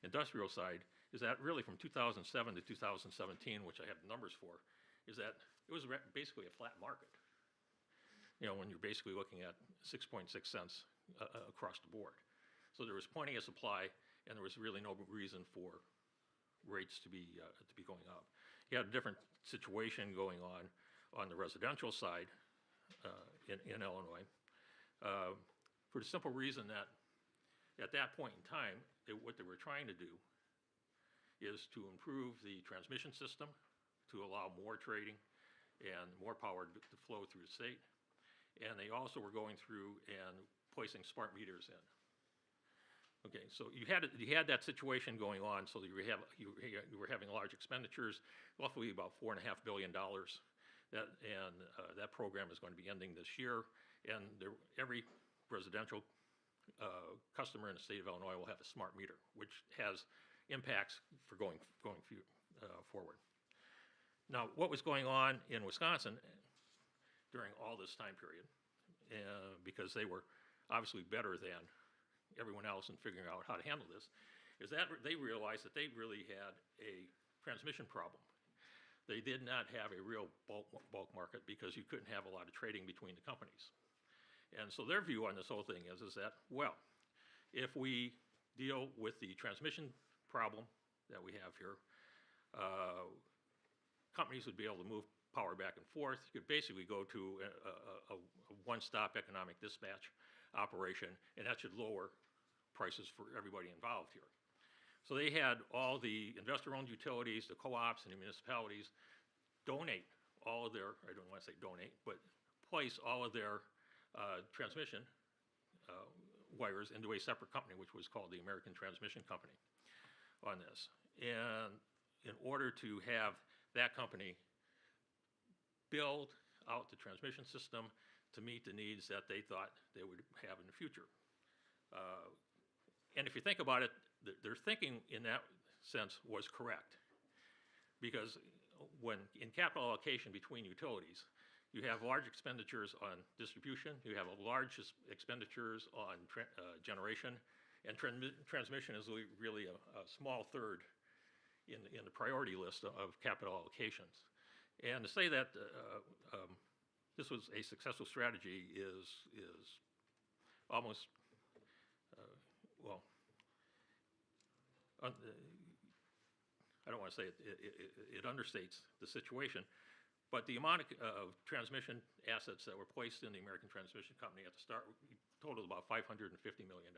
industrial side, is that really from 2007 to 2017, which I have the numbers for, is that it was basically a flat market. You know, when you're basically looking at 6.6 cents across the board. So there was plenty of supply, and there was really no reason for rates to be going up. You had a different situation going on the residential side in Illinois, for the simple reason that at that point in time, what they were trying to do is to improve the transmission system to allow more trading and more power to flow through the state. And they also were going through and placing smart meters in. Okay, so you had that situation going on, so that you were having large expenditures, roughly about $4.5 billion. That program is going to be ending this year, and every residential customer in the state of Illinois will have a smart meter, which has impacts for going forward. Now, what was going on in Wisconsin during all this time period, because they were obviously better than everyone else in figuring out how to handle this, is that they realized that they really had a transmission problem. They did not have a real bulk market, because you couldn't have a lot of trading between the companies. And so their view on this whole thing is that, well, if we deal with the transmission problem that we have here, companies would be able to move power back and forth. You could basically go to a one-stop economic dispatch operation, and that should lower prices for everybody involved here. So they had all the investor-owned utilities, the co-ops, and the municipalities donate all of their, I don't want to say donate, but place all of their transmission wires into a separate company, which was called the American Transmission Company on this. And in order to have that company build out the transmission system to meet the needs that they thought they would have in the future. And if you think about it, their thinking in that sense was correct. Because when in capital allocation between utilities, you have large expenditures on distribution, you have large expenditures on generation, and transmission is really a small third in the priority list of capital allocations. And to say that this was a successful strategy is almost, well, I don't want to say it understates the situation, but the amount of transmission assets that were placed in the American Transmission Company at the start totaled about $550 million.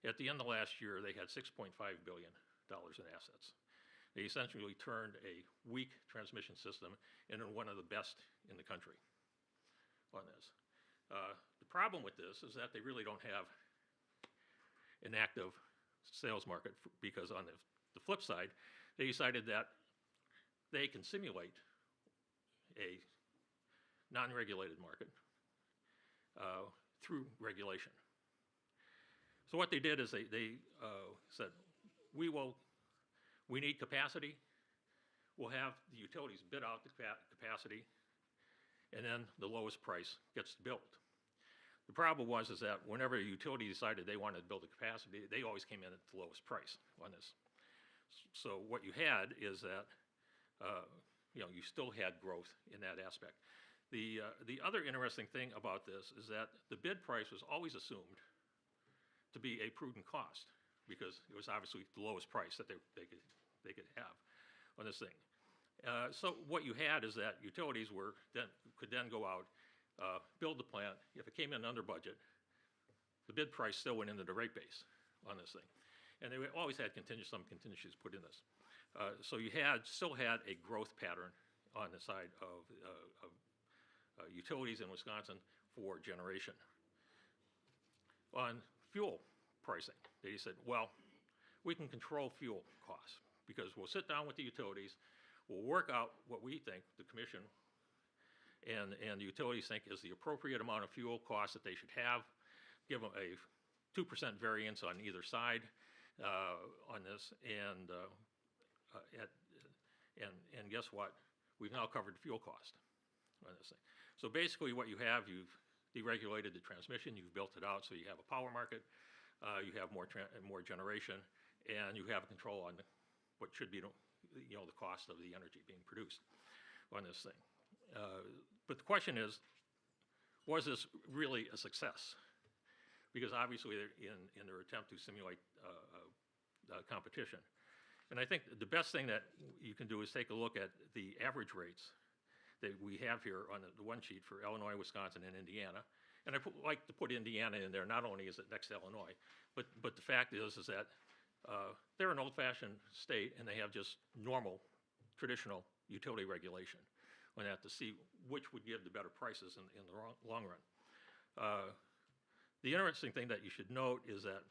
At the end of last year, they had $6.5 billion in assets. They essentially turned a weak transmission system into one of the best in the country on this. The problem with this is that they really don't have an active sales market, because on the flip side, they decided that they can simulate a non-regulated market through regulation. So what they did is they said, we need capacity. We'll have the utilities bid out the capacity, and then the lowest price gets built. The problem was is that whenever a utility decided they wanted to build a capacity, they always came in at the lowest price on this. So what you had is that you still had growth in that aspect. The other interesting thing about this is that the bid price was always assumed to be a prudent cost, because it was obviously the lowest price that they could have on this thing. So what you had is that utilities could then go out, build the plant. If it came in under budget, the bid price still went into the rate base on this thing. And they always had some contingencies put in this. So you still had a growth pattern on the side of utilities in Wisconsin for generation. On fuel pricing, they said, well, we can control fuel costs because we'll sit down with the utilities, we'll work out what we think the commission and the utilities think is the appropriate amount of fuel costs that they should have, give them a 2% variance on either side on this, and guess what? We've now covered fuel cost on this thing. So basically what you have, you've deregulated the transmission, you've built it out so you have a power market, you have more generation, and you have control on what should be the cost of the energy being produced on this thing. But the question is, was this really a success? Because obviously in their attempt to simulate competition. And I think the best thing that you can do is take a look at the average rates that we have here on the one sheet for Illinois, Wisconsin, and Indiana. And I like to put Indiana in there, not only is it next to Illinois, but the fact is that they're an old-fashioned state and they have just normal, traditional utility regulation on that to see which would give the better prices in the long run. The interesting thing that you should note is that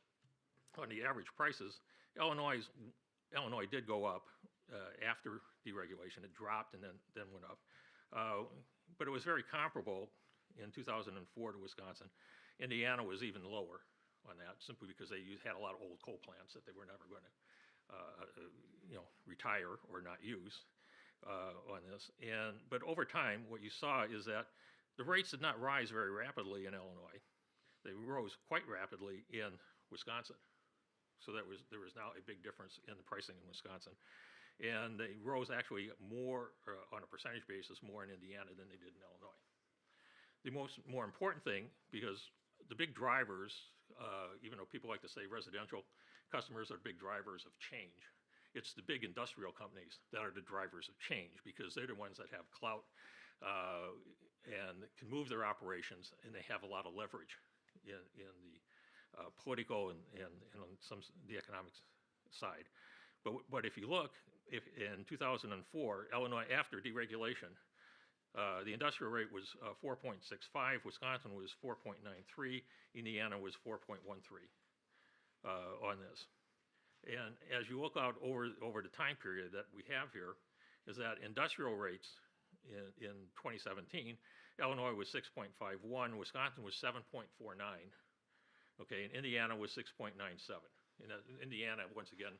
on the average prices, Illinois did go up after deregulation. It dropped and then went up. But it was very comparable in 2004 to Wisconsin. Indiana was even lower on that, simply because they had a lot of old coal plants that they were never going to retire or not use on this. But over time, what you saw is that the rates did not rise very rapidly in Illinois. They rose quite rapidly in Wisconsin. So there was now a big difference in the pricing in Wisconsin. And they rose actually more, on a percentage basis, more in Indiana than they did in Illinois. The more important thing, because the big drivers, even though people like to say residential customers are big drivers of change, it's the big industrial companies that are the drivers of change, because they're the ones that have clout and can move their operations, and they have a lot of leverage in the political and on the economic side. But if you look, in 2004, Illinois, after deregulation, the industrial rate was 4.65, Wisconsin was 4.93, Indiana was 4.13 on this. And as you look out over the time period that we have here, is that industrial rates in 2017, Illinois was 6.51, Wisconsin was 7.49, okay, and Indiana was 6.97. In Indiana, once again,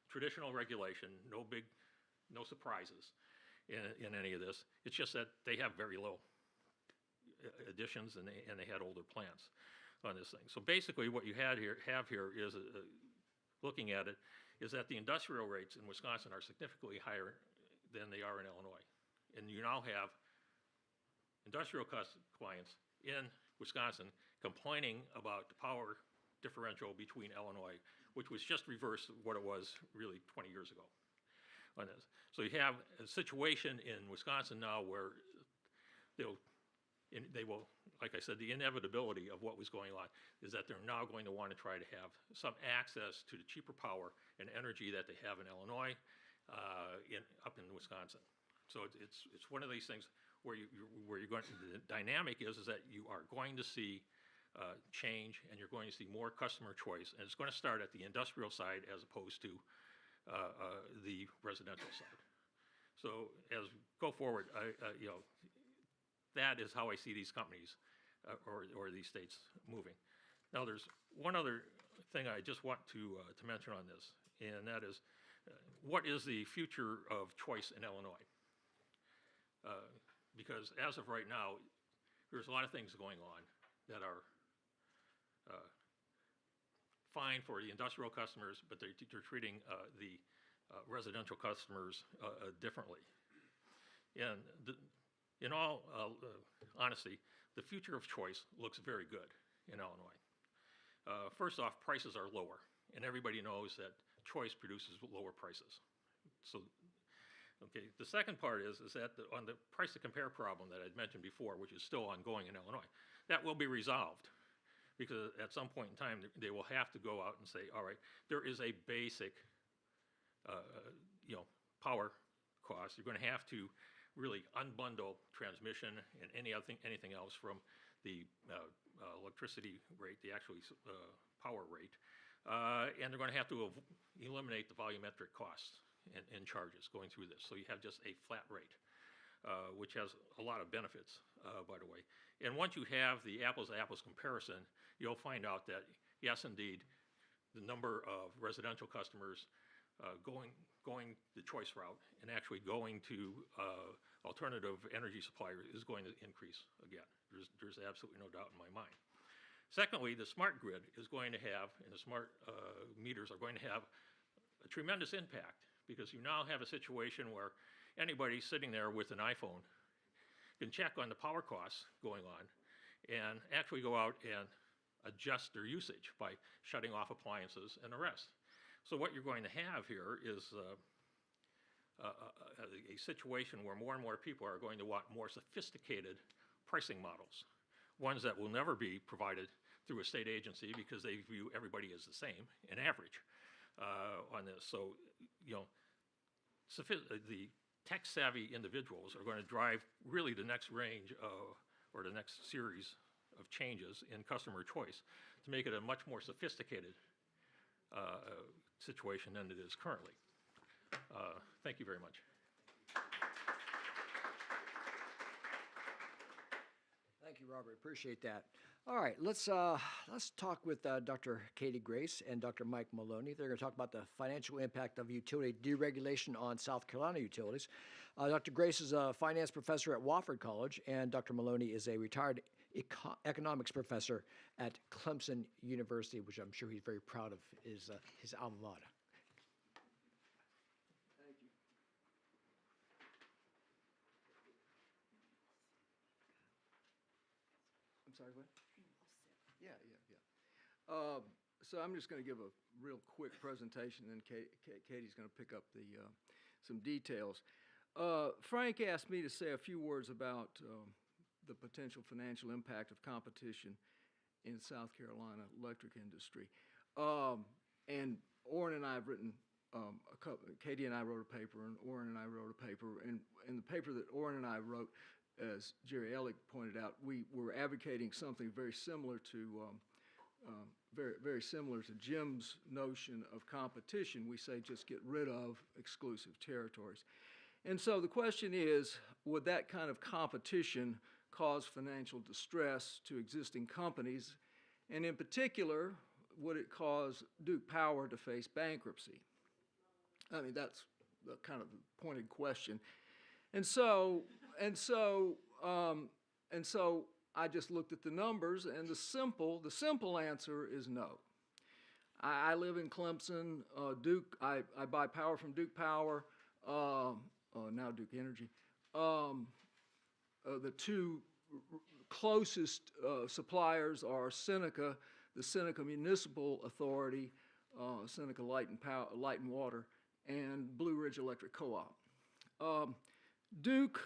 traditional regulation, no surprises in any of this. It's just that they have very low additions and they had older plants on this thing. So basically what you have here is, looking at it, is that the industrial rates in Wisconsin are significantly higher than they are in Illinois. And you now have industrial clients in Wisconsin complaining about the power differential between Illinois, which was just reverse what it was really 20 years ago on this. So you have a situation in Wisconsin now where they will, like I said, the inevitability of what was going on is that they're now going to want to try to have some access to the cheaper power and energy that they have in Illinois up in Wisconsin. So it's one of these things where you're going to, the dynamic is that you are going to see change, and you're going to see more customer choice, and it's going to start at the industrial side as opposed to the residential side. So as we go forward, that is how I see these companies or these states moving. Now, there's one other thing I just want to mention on this, and that is, what is the future of choice in Illinois? Because as of right now, there's a lot of things going on that are fine for the industrial customers, but they're treating the residential customers differently. And in all honesty, the future of choice looks very good in Illinois. First off, prices are lower, and everybody knows that choice produces lower prices. So Okay, the second part is that on the price to compare problem that I'd mentioned before, which is still ongoing in Illinois, that will be resolved. Because at some point in time, they will have to go out and say, all right, there is a basic, power cost. You're going to have to really unbundle transmission and anything else from the electricity rate, the actual power rate. And they're going to have to eliminate the volumetric costs and charges going through this. So you have just a flat rate, which has a lot of benefits, by the way. And once you have the apples-to-apples comparison, you'll find out that, yes, indeed, the number of residential customers going the choice route and actually going to alternative energy suppliers is going to increase again. There's absolutely no doubt in my mind. Secondly, the smart grid is going to have, and the smart meters are going to have a tremendous impact, because you now have a situation where anybody sitting there with an iPhone can check on the power costs going on and actually go out and adjust their usage by shutting off appliances and the rest. So what you're going to have here is a situation where more and more people are going to want more sophisticated pricing models, ones that will never be provided through a state agency because they view everybody as the same, an average on this. So, the tech-savvy individuals are going to drive really the next range of, or the next series of changes in customer choice to make it a much more sophisticated situation than it is currently. Thank you very much. Thank you, Robert. Appreciate that. All right, let's talk with Dr. Katie Grace and Dr. Mike Maloney. They're going to talk about the financial impact of utility deregulation on South Carolina utilities. Dr. Grace is a finance professor at Wofford College, and Dr. Maloney is a retired economics professor at Clemson University, which I'm sure he's very proud of his alma mater. Thank you. I'm sorry, what? Yeah. So I'm just going to give a real quick presentation, and then Katie's going to pick up some details. Frank asked me to say a few words about the potential financial impact of competition in South Carolina electric industry. And Orrin and I have written Katie and I wrote a paper, and Orrin and I wrote a paper. And in the paper that Orrin and I wrote, as Jerry Ellick pointed out, we were advocating something very similar to very similar to Jim's notion of competition. We say just get rid of exclusive territories. And so the question is, would that kind of competition cause financial distress to existing companies? And in particular, would it cause Duke Power to face bankruptcy? I mean, that's the kind of pointed question. And so I just looked at the numbers, and the simple answer is no. I live in Clemson. Duke, I buy power from Duke Power, now Duke Energy. The two closest suppliers are Seneca, the Seneca Municipal Authority, Seneca Light and Water, and Blue Ridge Electric Co-op. Duke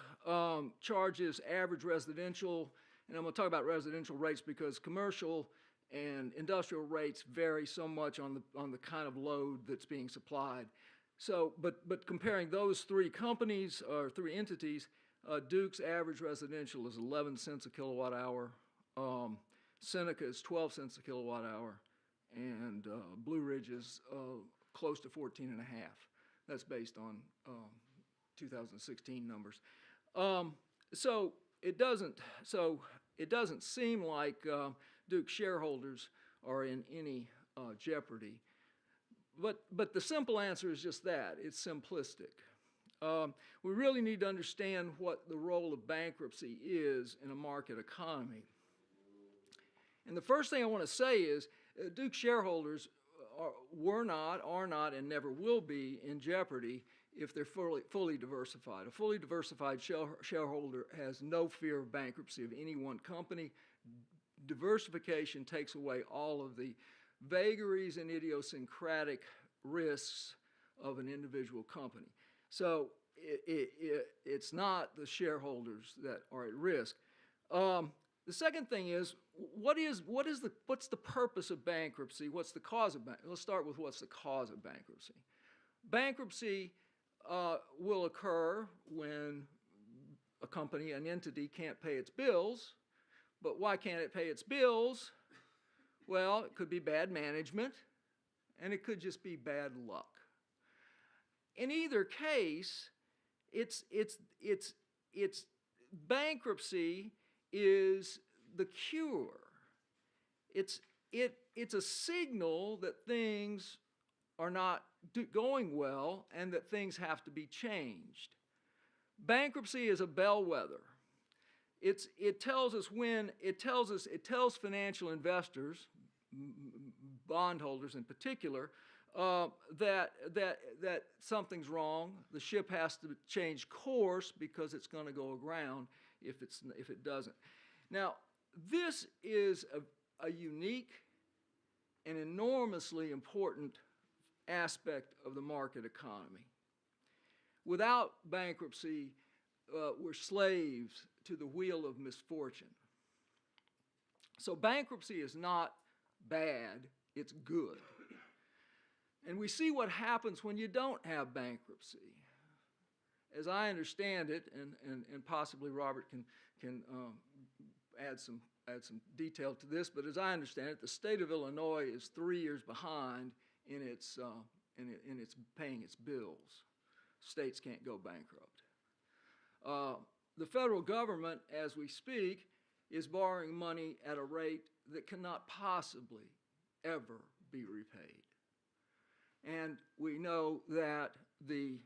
charges average residential, and I'm going to talk about residential rates because commercial and industrial rates vary so much on the kind of load that's being supplied. So, but comparing those three companies or three entities, Duke's average residential is 11 cents a kilowatt hour. Seneca is 12 cents a kilowatt hour, and Blue Ridge is close to 14 and a half. That's based on 2016 numbers. So it doesn't seem like Duke shareholders are in any jeopardy. But the simple answer is just that. It's simplistic. We really need to understand what the role of bankruptcy is in a market economy. And the first thing I want to say is Duke shareholders are not, and never will be in jeopardy if they're fully diversified. A fully diversified shareholder has no fear of bankruptcy of any one company. Diversification takes away all of the vagaries and idiosyncratic risks of an individual company. So it's not the shareholders that are at risk. The second thing is, what's the purpose of bankruptcy? What's the cause of bankruptcy? Let's start with what's the cause of bankruptcy. Bankruptcy will occur when a company, an entity, can't pay its bills. But why can't it pay its bills? Well, it could be bad management, and it could just be bad luck. In either case, it's bankruptcy is the cure. It's a signal that things are not going well and that things have to be changed. Bankruptcy is a bellwether. It tells financial investors, bondholders in particular, that something's wrong. The ship has to change course because it's going to go aground if it doesn't. Now, this is a unique and enormously important aspect of the market economy. Without bankruptcy, we're slaves to the wheel of misfortune. So bankruptcy is not bad, it's good. And we see what happens when you don't have bankruptcy. As I understand it, and possibly Robert can add some detail to this, but as I understand it, the state of Illinois is 3 years behind in its paying its bills. States can't go bankrupt. The federal government, as we speak, is borrowing money at a rate that cannot possibly ever be repaid. And we know that the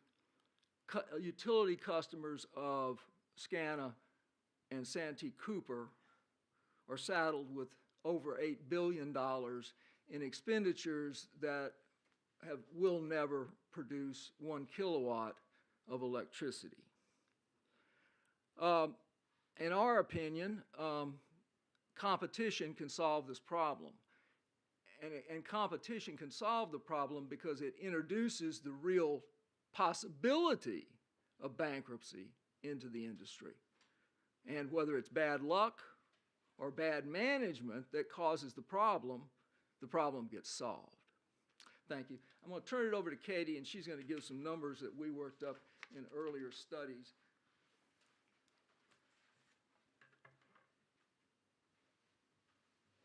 utility customers of SCANA and Santee Cooper are saddled with over $8 billion in expenditures that will never produce 1 kilowatt of electricity. In our opinion, competition can solve this problem. And competition can solve the problem because it introduces the real possibility of bankruptcy into the industry. And whether it's bad luck or bad management that causes the problem gets solved. Thank you. I'm going to turn it over to Katie, and she's going to give some numbers that we worked up in earlier studies.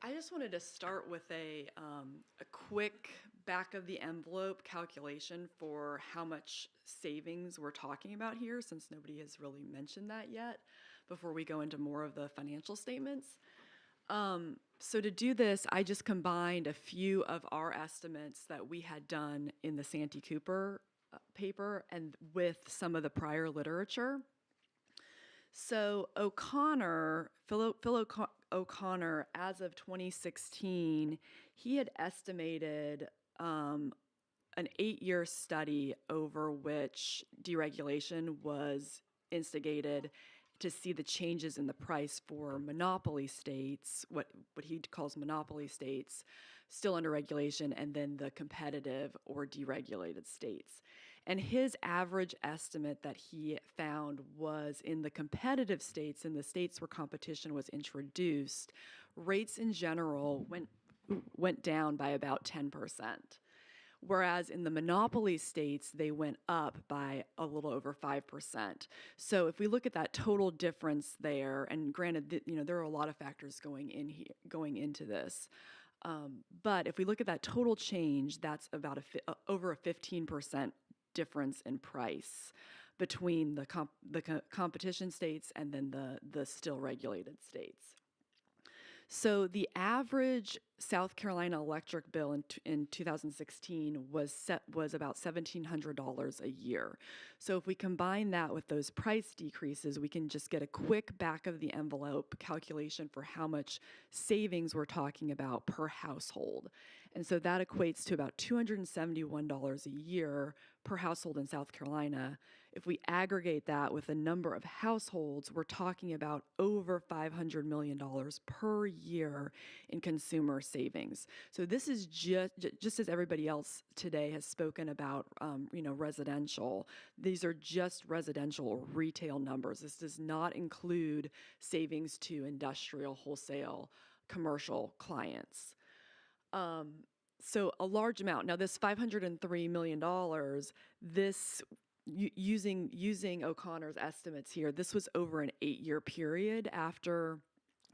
I just wanted to start with a quick back-of-the-envelope calculation for how much savings we're talking about here, since nobody has really mentioned that yet, before we go into more of the financial statements. So to do this, I just combined a few of our estimates that we had done in the Santee Cooper paper and with some of the prior literature. So Phil O'Connor, as of 2016, he had estimated an 8-year study over which deregulation was instigated to see the changes in the price for monopoly states, what he calls monopoly states, still under regulation, and then the competitive or deregulated states. And his average estimate that he found was in the competitive states, in the states where competition was introduced, rates in general went down by about 10%. Whereas in the monopoly states, they went up by a little over 5%. So if we look at that total difference there, and granted, there are a lot of factors going into this, but if we look at that total change, that's about over a 15% difference in price between the competition states and then the still regulated states. So the average South Carolina electric bill in 2016 was about $1,700 a year. So if we combine that with those price decreases, we can just get a quick back-of-the-envelope calculation for how much savings we're talking about per household. And so that equates to about $271 a year per household in South Carolina, if we aggregate that with the number of households, we're talking about over $500 million per year in consumer savings. So this is just as everybody else today has spoken about, residential. These are just residential or retail numbers. This does not include savings to industrial, wholesale, commercial clients. So a large amount. Now, this $503 million, using O'Connor's estimates here, this was over an 8-year period after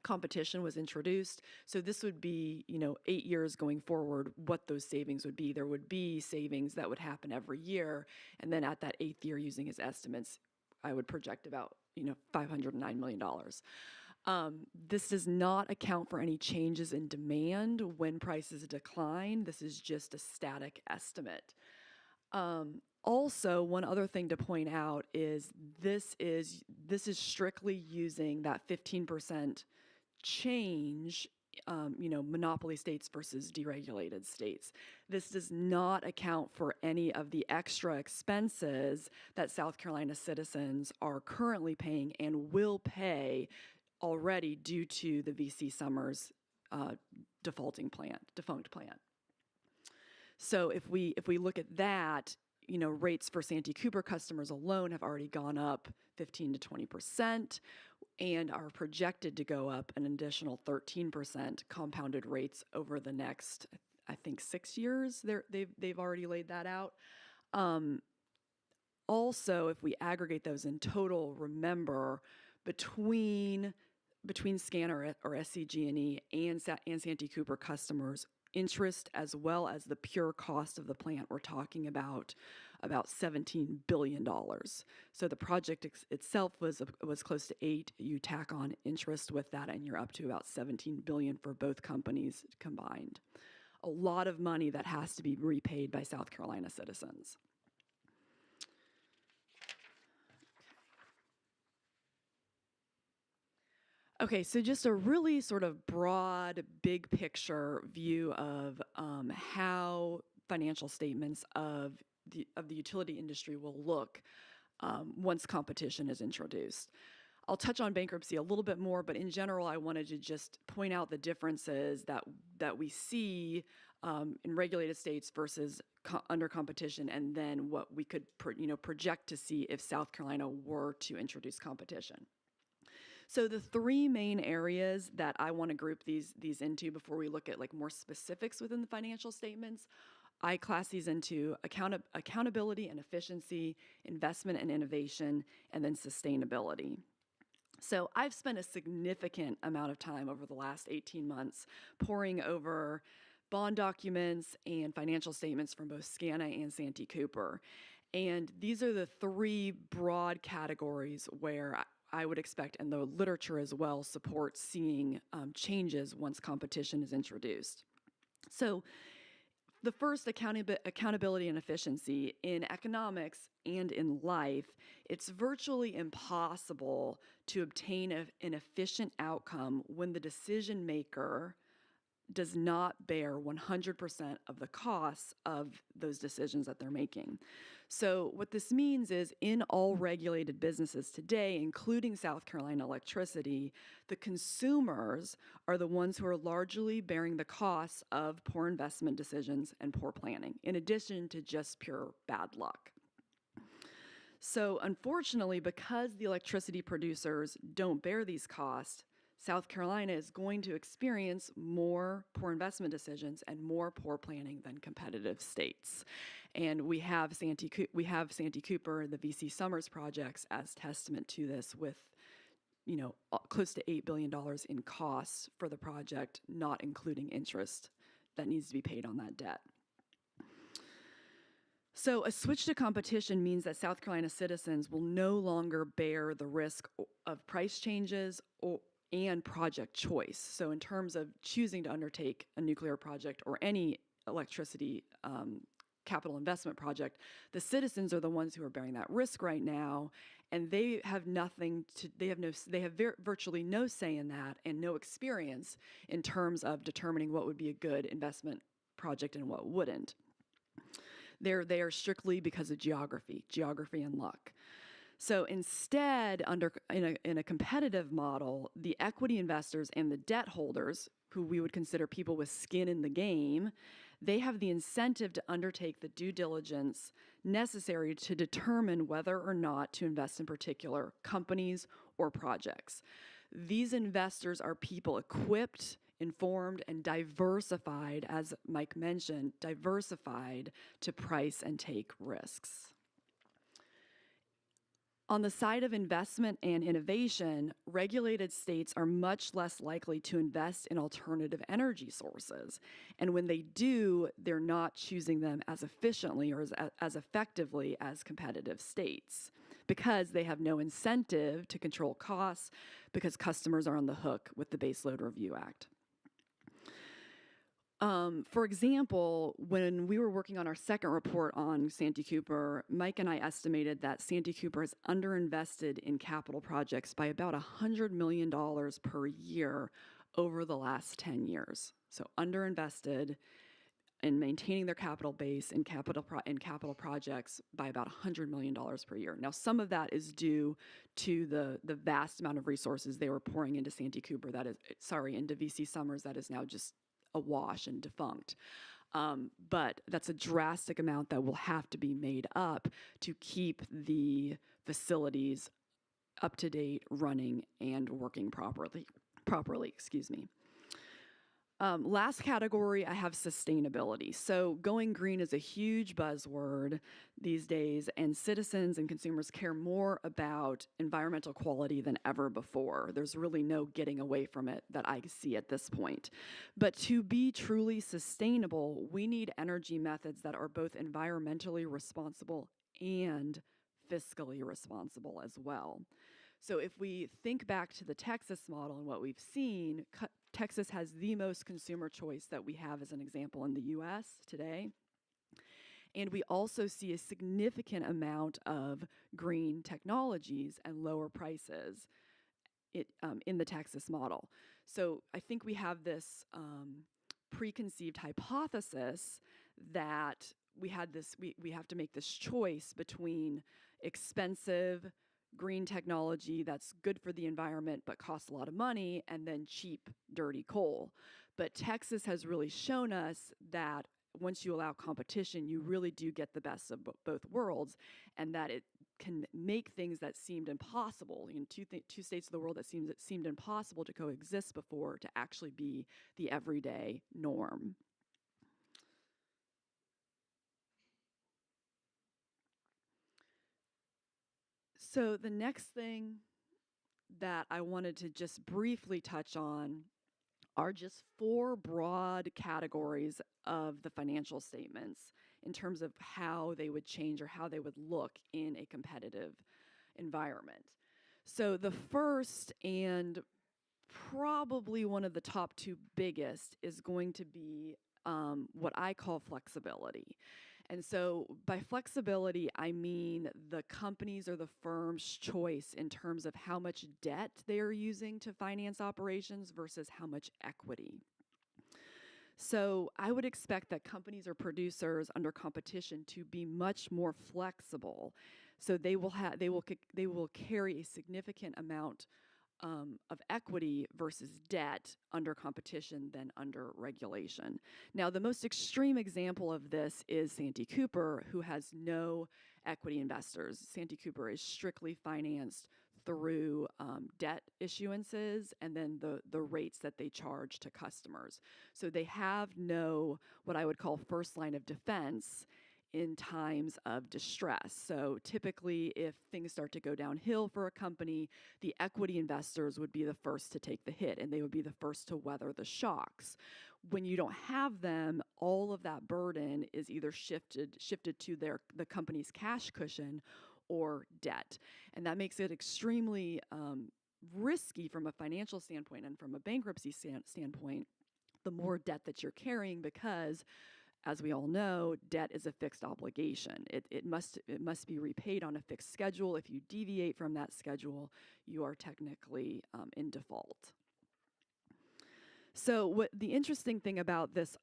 competition was introduced. So this would be, 8 years going forward, what those savings would be. There would be savings that would happen every year. And then at that 8th year, using his estimates, I would project about, $509 million. This does not account for any changes in demand when prices decline. This is just a static estimate. Also, one other thing to point out is this is strictly using that 15% change, monopoly states versus deregulated states. This does not account for any of the extra expenses that South Carolina citizens are currently paying and will pay already due to the VC Summers defunct plan. So if we look at that, rates for Santee Cooper customers alone have already gone up 15 to 20% and are projected to go up an additional 13% compounded rates over the next, I think, 6 years. They've already laid that out. Also, if we aggregate those in total, remember between Scanner or SCG&E and Santee Cooper customers, interest as well as the pure cost of the plant, we're talking about $17 billion. So the project itself was close to 8. You tack on interest with that, and you're up to about $17 billion for both companies combined. A lot of money that has to be repaid by South Carolina citizens. Okay, so just a really sort of broad, big picture view of how financial statements of the utility industry will look once competition is introduced. I'll touch on bankruptcy a little bit more, but in general, I wanted to just point out the differences that we see in regulated states versus under competition, and then what we could project to see if South Carolina were to introduce competition. So the 3 main areas that I want to group these into before we look at more specifics within the financial statements, I class these into accountability and efficiency, investment and innovation, and then sustainability. So I've spent a significant amount of time over the last 18 months poring over bond documents and financial statements from both SCANA and Santee Cooper. And these are the 3 broad categories where I would expect, and the literature as well supports seeing changes once competition is introduced. So the first, accountability and efficiency. In economics and in life, it's virtually impossible to obtain an efficient outcome when the decision maker does not bear 100% of the costs of those decisions that they're making. So what this means is in all regulated businesses today, including South Carolina electricity, the consumers are the ones who are largely bearing the costs of poor investment decisions and poor planning, in addition to just pure bad luck. So unfortunately, because the electricity producers don't bear these costs, South Carolina is going to experience more poor investment decisions and more poor planning than competitive states. And we have Santee Cooper and the VC Summers projects as testament to this, with close to $8 billion in costs for the project, not including interest that needs to be paid on that debt. So a switch to competition means that South Carolina citizens will no longer bear the risk of price changes and project choice. So in terms of choosing to undertake a nuclear project or any electricity capital investment project, the citizens are the ones who are bearing that risk right now, and they have virtually no say in that and no experience in terms of determining what would be a good investment project and what wouldn't. They are strictly because of geography and luck. So instead, in a competitive model, the equity investors and the debt holders, who we would consider people with skin in the game, they have the incentive to undertake the due diligence necessary to determine whether or not to invest in particular companies or projects. These investors are people equipped, informed, and diversified, as Mike mentioned, diversified to price and take risks. On the side of investment and innovation, regulated states are much less likely to invest in alternative energy sources. And when they do, they're not choosing them as efficiently or as effectively as competitive states because they have no incentive to control costs because customers are on the hook with the Baseload Review Act. For example, when we were working on our second report on Santee Cooper, Mike and I estimated that Santee Cooper is underinvested in capital projects by about $100 million per year over the last 10 years. So underinvested in maintaining their capital base in capital projects by about $100 million per year. Now, some of that is due to the vast amount of resources they were pouring into Santee Cooper, into VC Summers, that is now just awash and defunct. But that's a drastic amount that will have to be made up to keep the facilities up to date, running, and working properly. Last category, I have sustainability. So going green is a huge buzzword these days, and citizens and consumers care more about environmental quality than ever before. There's really no getting away from it that I see at this point. But to be truly sustainable, we need energy methods that are both environmentally responsible and fiscally responsible as well. So if we think back to the Texas model and what we've seen, Texas has the most consumer choice that we have as an example in the US today. And we also see a significant amount of green technologies and lower prices in the Texas model. So I think we have this preconceived hypothesis that we have to make this choice between expensive green technology that's good for the environment but costs a lot of money, and then cheap, dirty coal. But Texas has really shown us that once you allow competition, you really do get the best of both worlds, and that it can make things that seemed impossible in two states of the world that seemed impossible to coexist before to actually be the everyday norm. So the next thing that I wanted to just briefly touch on are just 4 broad categories of the financial statements in terms of how they would change or how they would look in a competitive environment. So the first, and probably one of the top 2 biggest, is going to be what I call flexibility. And so by flexibility, I mean the company's or the firm's choice in terms of how much debt they are using to finance operations versus how much equity. So I would expect that companies or producers under competition to be much more flexible. So they will carry a significant amount of equity versus debt under competition than under regulation. Now, the most extreme example of this is Santee Cooper, who has no equity investors. Santee Cooper is strictly financed through debt issuances and then the rates that they charge to customers. So they have no, what I would call, first line of defense in times of distress. So typically, if things start to go downhill for a company, the equity investors would be the first to take the hit, and they would be the first to weather the shocks. When you don't have them, all of that burden is either shifted to the company's cash cushion or debt. And that makes it extremely risky from a financial standpoint and from a bankruptcy standpoint, the more debt that you're carrying, because as we all know, debt is a fixed obligation. It must be repaid on a fixed schedule. If you deviate from that schedule, you are technically in default. So what the interesting thing about this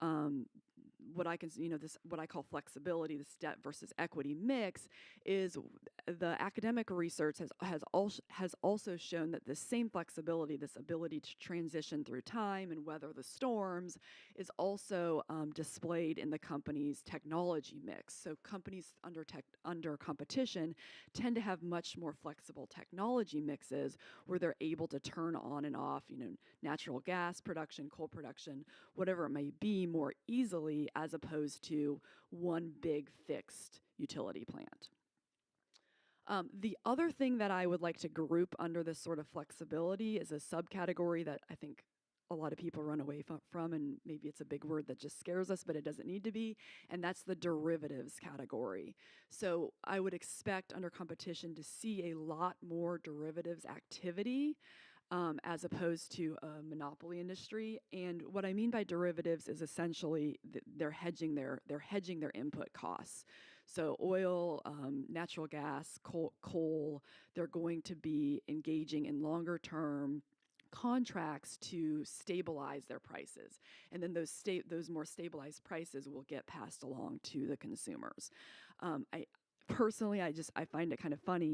what I can, this what I call flexibility, this debt versus equity mix, is the academic research has also shown that this same flexibility, this ability to transition through time and weather the storms, is also displayed in the company's technology mix. So companies under competition tend to have much more flexible technology mixes where they're able to turn on and off, natural gas production, coal production, whatever it may be, more easily as opposed to one big fixed utility plant. The other thing that I would like to group under this sort of flexibility is a subcategory that I think a lot of people run away from, and maybe it's a big word that just scares us, but it doesn't need to be, and that's the derivatives category. So I would expect under competition to see a lot more derivatives activity as opposed to a monopoly industry. And what I mean by derivatives is essentially they're hedging their input costs. So oil, natural gas, coal, they're going to be engaging in longer term contracts to stabilize their prices. And then those more stabilized prices will get passed along to the consumers. Personally, I find it kind of funny,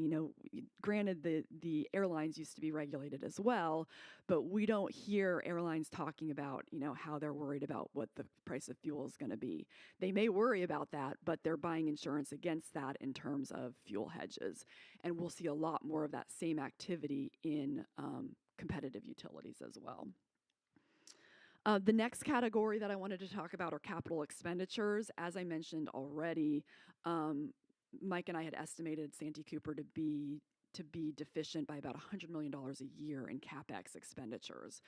granted the airlines used to be regulated as well, but we don't hear airlines talking about, how they're worried about what the price of fuel is going to be. They may worry about that, but they're buying insurance against that in terms of fuel hedges. And we'll see a lot more of that same activity in competitive utilities as well. The next category that I wanted to talk about are capital expenditures. As I mentioned already, Mike and I had estimated Santee Cooper to be deficient by about $100 million a year in CapEx expenditures.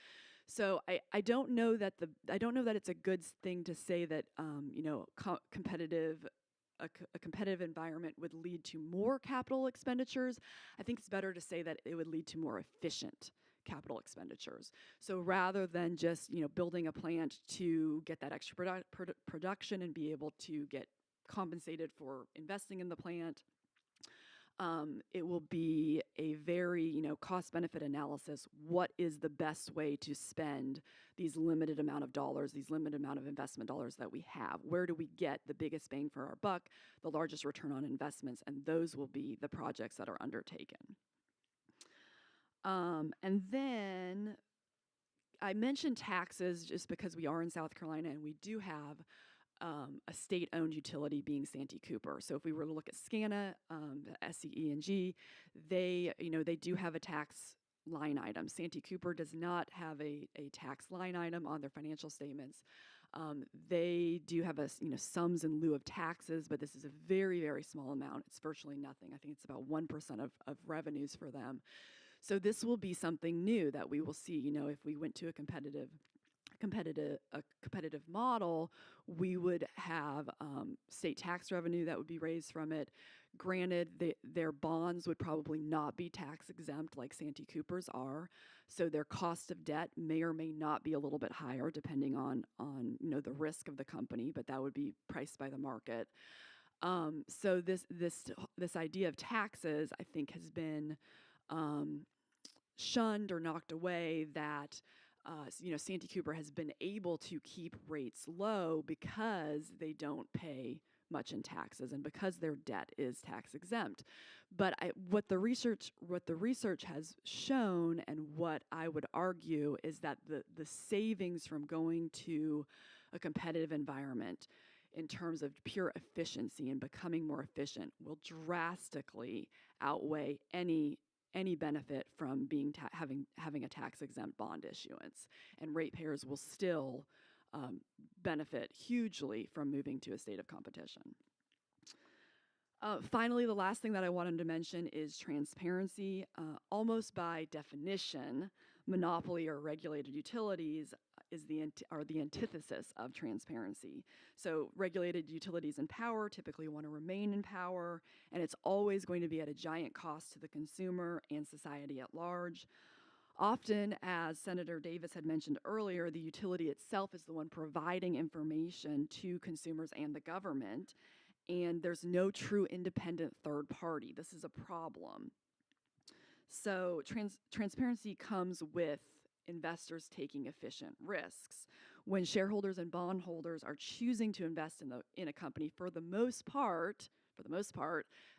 So I don't know that it's a good thing to say that a competitive environment would lead to more capital expenditures. I think it's better to say that it would lead to more efficient capital expenditures. So rather than just building a plant to get that extra production and be able to get compensated for investing in the plant, it will be a very cost-benefit analysis. What is the best way to spend these limited amount of dollars, these limited amount of investment dollars that we have? Where do we get the biggest bang for our buck, the largest return on investments? And those will be the projects that are undertaken. And then I mentioned taxes just because we are in South Carolina and we do have a state-owned utility being Santee Cooper. So if we were to look at SCANA, SCE&G, they do have a tax line item. Santee Cooper does not have a tax line item on their financial statements. They do have sums in lieu of taxes, but this is a very, very small amount. It's virtually nothing. I think it's about 1% of revenues for them. So this will be something new that we will see. If we went to a competitive model, we would have state tax revenue that would be raised from it. Granted, their bonds would probably not be tax exempt like Santee Cooper's are, so their cost of debt may or may not be a little bit higher depending on the risk of the company, but that would be priced by the market. So this idea of taxes, I think, has been shunned or knocked away. That Santee Cooper has been able to keep rates low because they don't pay much in taxes and because their debt is tax exempt. But what the research has shown, and what I would argue, is that the savings from going to a competitive environment in terms of pure efficiency and becoming more efficient will drastically outweigh any benefit from having a tax-exempt bond issuance, and ratepayers will still benefit hugely from moving to a state of competition. Finally, the last thing that I wanted to mention is transparency. Almost by definition, monopoly or regulated utilities are the antithesis of transparency. So regulated utilities in power typically want to remain in power, and it's always going to be at a giant cost to the consumer and society at large. Often, as Senator Davis had mentioned earlier, the utility itself is the one providing information to consumers and the government, and there's no true independent third party. This is a problem. So transparency comes with investors taking efficient risks. when shareholders and bondholders are choosing to invest in a company, for the most part,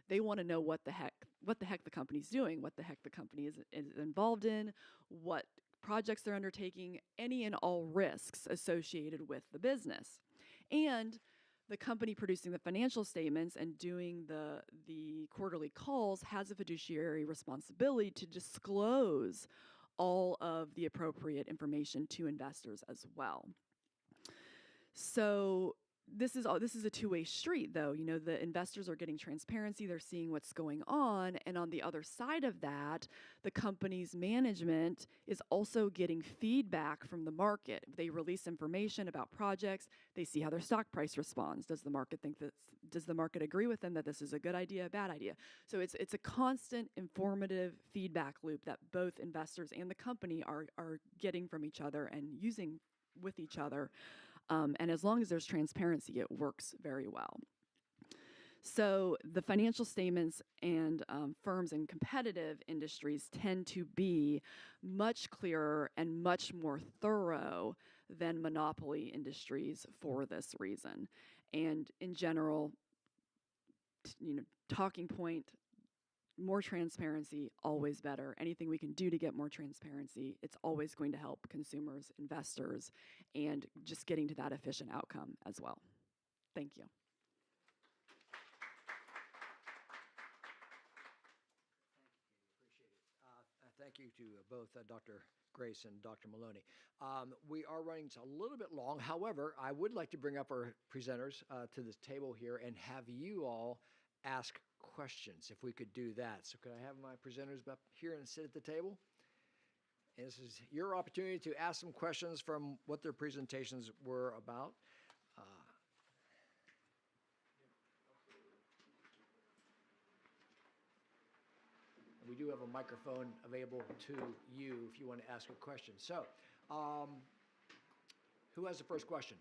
they want to know what the heck the company's doing, what the heck the company is involved in, what projects they're undertaking, any and all risks associated with the business. And the company producing the financial statements and doing the quarterly calls has a fiduciary responsibility to disclose all of the appropriate information to investors as well. So this is a two-way street, though. You know, the investors are getting transparency, they're seeing what's going on, and on the other side of that, the company's management is also getting feedback from the market. They release information about projects, they see how their stock price responds. Does the market agree with them that this is a good idea, a bad idea? So it's a constant informative feedback loop that both investors and the company are getting from each other and using with each other. And as long as there's transparency, it works very well. So the financial statements and firms in competitive industries tend to be much clearer and much more thorough than monopoly industries for this reason. And in general, talking point, more transparency, always better. Anything we can do to get more transparency, it's always going to help consumers, investors, and just getting to that efficient outcome as well. Thank you. Thank you to both Dr. Grace and Dr. Maloney. We are running a little bit long. However, I would like to bring up our presenters to this table here and have you all ask questions, if we could do that. So could I have my presenters up here and sit at the table? And this is your opportunity to ask some questions from what their presentations were about. We do have a microphone available to you if you want to ask a question. So, who has the first question?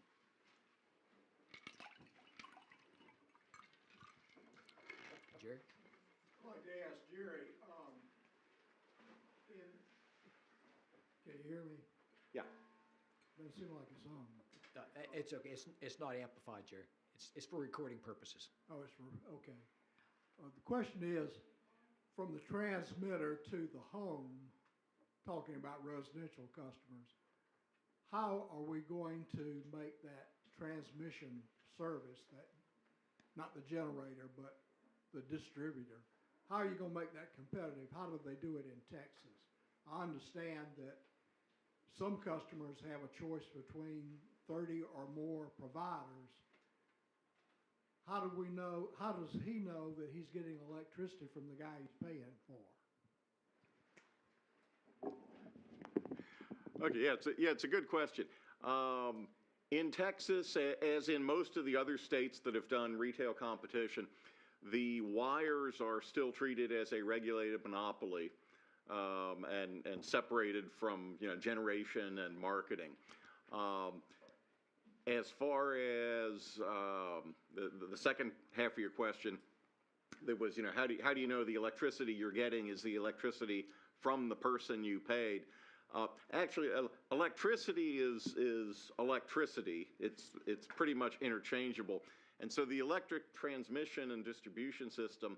Jerry? I'd like to ask Jerry, can you hear me? Yeah. Doesn't seem like it's on. It's okay. It's not amplified, Jerry. It's for recording purposes. Oh, okay. The question is, from the transmitter to the home, talking about residential customers, how are we going to make that transmission service, not the generator, but the distributor, how are you going to make that competitive? How do they do it in Texas? I understand that some customers have a choice between 30 or more providers. How do we know, how does he know that he's getting electricity from the guy he's paying for? Okay, it's a good question. In Texas, as in most of the other states that have done retail competition, the wires are still treated as a regulated monopoly and separated from generation and marketing. As far as the second half of your question, that was how do you know the electricity you're getting is the electricity from the person you paid? Actually, electricity is electricity. It's pretty much interchangeable. And so the electric transmission and distribution system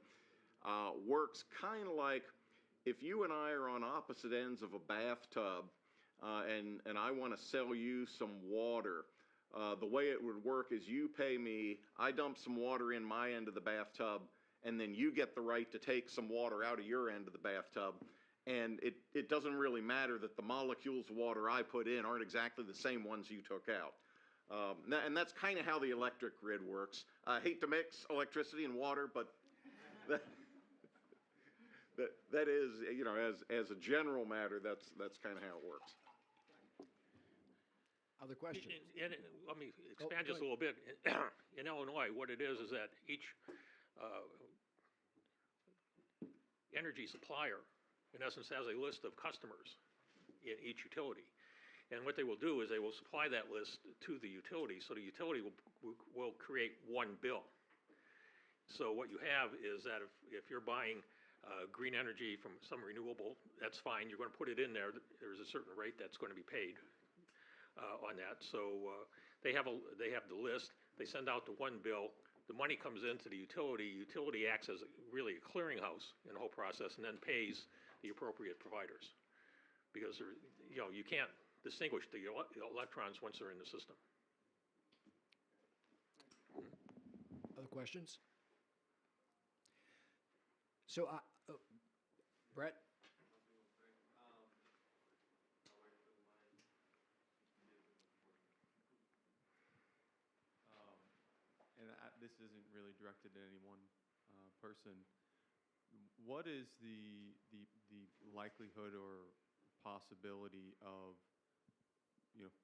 works kind of like if you and I are on opposite ends of a bathtub and I want to sell you some water. The way it would work is you pay me, I dump some water in my end of the bathtub, and then you get the right to take some water out of your end of the bathtub. And it doesn't really matter that the molecules of water I put in aren't exactly the same ones you took out. And that's kind of how the electric grid works. I hate to mix electricity and water, but that is, as a general matter, that's kind of how it works. Other questions? And let me expand just a little bit. In Illinois, what it is that each energy supplier, in essence, has a list of customers in each utility. And what they will do is they will supply that list to the utility, so the utility will create one bill. So what you have is that if you're buying green energy from some renewable, that's fine. You're going to put it in there. There's a certain rate that's going to be paid. on that. So they have the list. They send out the one bill. The money comes into the utility. Utility acts as really a clearinghouse in the whole process, and then pays the appropriate providers. Because you can't distinguish the electrons once they're in the system. Other questions? So, Brett? This isn't really directed at any one person. What is the likelihood or possibility of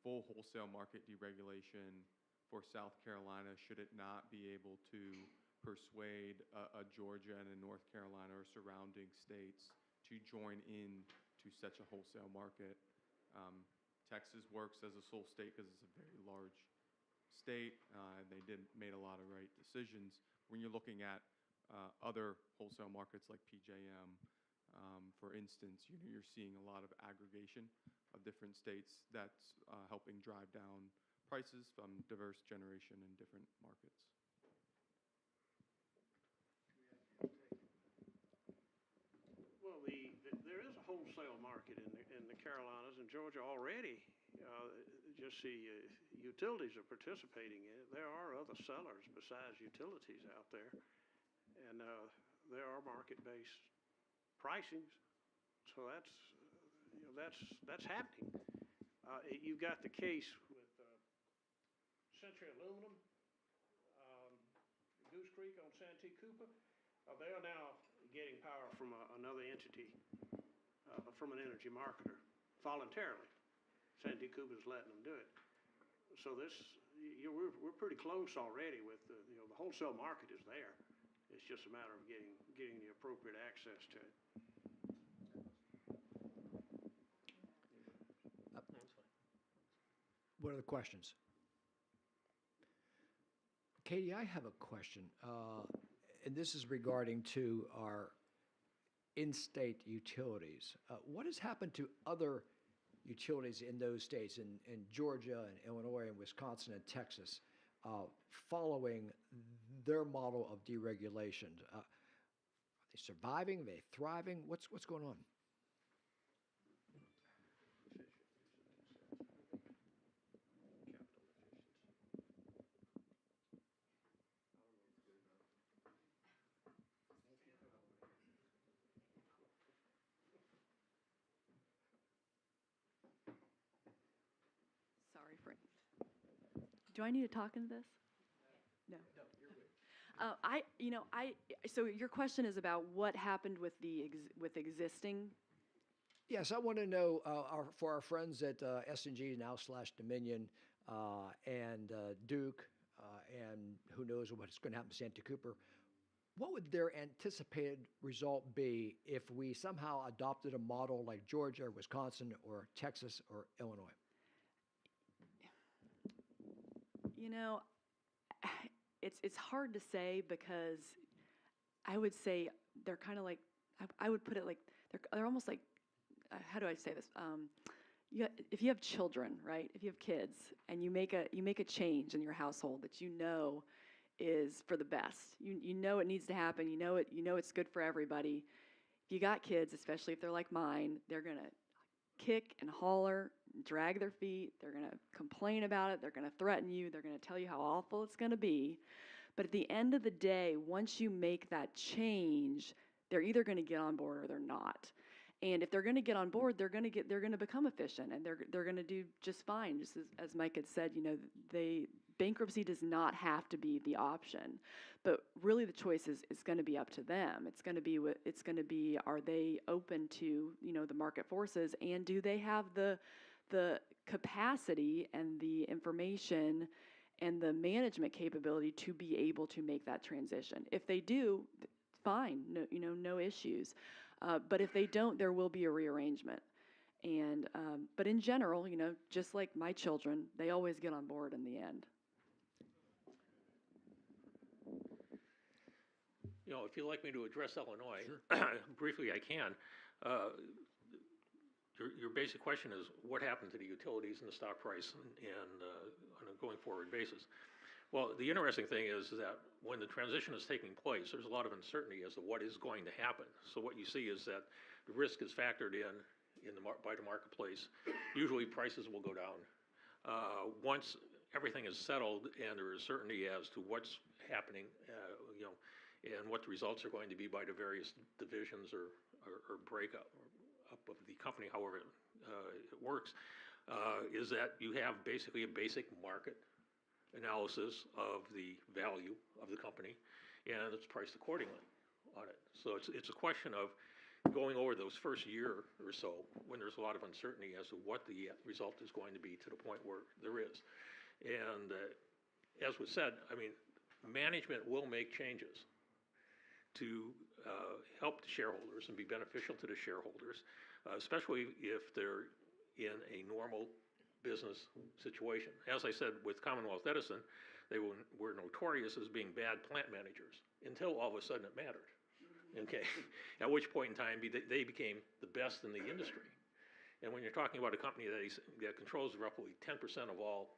full wholesale market deregulation for South Carolina? Should it not be able to persuade a Georgia and a North Carolina or surrounding states to join in to such a wholesale market? Texas works as a sole state because it's a very large state. They made a lot of right decisions. When you're looking at other wholesale markets like PJM, for instance, you're seeing a lot of aggregation of different states that's helping drive down prices from diverse generation in different markets. Well, there is a wholesale market in the Carolinas and Georgia already. Just the utilities are participating in it. There are other sellers besides utilities out there, and there are market-based pricings. So that's happening. You've got the case with Century Aluminum, Goose Creek on Santee Cooper. They are now getting power from another entity, from an energy marketer, voluntarily. Santee Cooper's letting them do it. So we're pretty close already with the wholesale market is there. It's just a matter of getting the appropriate access to it. What are the questions? Katie, I have a question, and this is regarding to our in-state utilities. What has happened to other utilities in those states, in Georgia and Illinois and Wisconsin and Texas, following their model of deregulation? Are they surviving? Are they thriving? What's going on? Sorry, Frank. Do I need to talk into this? No. So your question is about what happened with with existing. Yes, I want to know for our friends at S&G now / Dominion and Duke and who knows what's going to happen to Santee Cooper. What would their anticipated result be if we somehow adopted a model like Georgia, or Wisconsin, or Texas, or Illinois? It's hard to say because I would say they're kind of like, I would put it like they're almost like, how do I say this? If you have children, right? If you have kids and you make a change in your household that is for the best. You know it needs to happen. You know it's good for everybody. If you got kids, especially if they're like mine, they're gonna kick and holler, drag their feet. They're gonna complain about it. They're gonna threaten you. They're gonna tell you how awful it's gonna be. But at the end of the day, once you make that change, they're either gonna get on board or they're not. And if they're going to get on board, they're going to become efficient, and they're going to do just fine. Just as Mike had said, bankruptcy does not have to be the option, but really the choice is going to be up to them. It's going to be are they open to the market forces, and do they have the capacity and the information and the management capability to be able to make that transition? If they do, fine, no issues. But if they don't, there will be a rearrangement. And but in general, just like my children, they always get on board in the end. If you'd like me to address Illinois, Sure. briefly I can. your basic question is what happened to the utilities and the stock price and on a going forward basis. Well, the interesting thing is that when the transition is taking place, there's a lot of uncertainty as to what is going to happen. So what you see is that the risk is factored by the marketplace. Usually prices will go down. Once everything is settled and there is certainty as to what's happening, and what the results are going to be by the various divisions or breakup up of the company, however it works, is that you have basically a basic market analysis of the value of the company, and it's priced accordingly on it. So it's a question of going over those first year or so when there's a lot of uncertainty as to what the result is going to be to the point where there is. And as was said, I mean, management will make changes to help the shareholders and be beneficial to the shareholders, especially if they're in a normal business situation. As I said, with Commonwealth Edison, they were notorious as being bad plant managers until all of a sudden it mattered. Okay, at which point in time they became the best in the industry. And when you're talking about a company that controls roughly 10% of all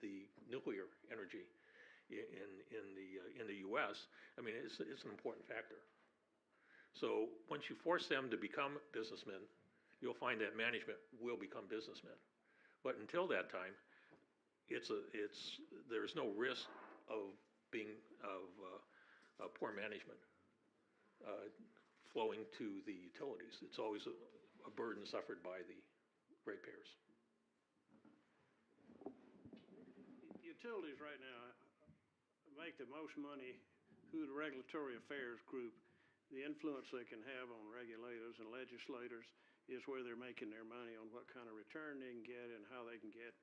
the nuclear energy in the U.S., I mean, it's an important factor. So once you force them to become businessmen, you'll find that management will become businessmen. But until that time, there's no risk of poor management flowing to the utilities. It's always a burden suffered by the ratepayers. Utilities right now make the most money through the regulatory affairs group. The influence they can have on regulators and legislators is where they're making their money, on what kind of return they can get and how they can get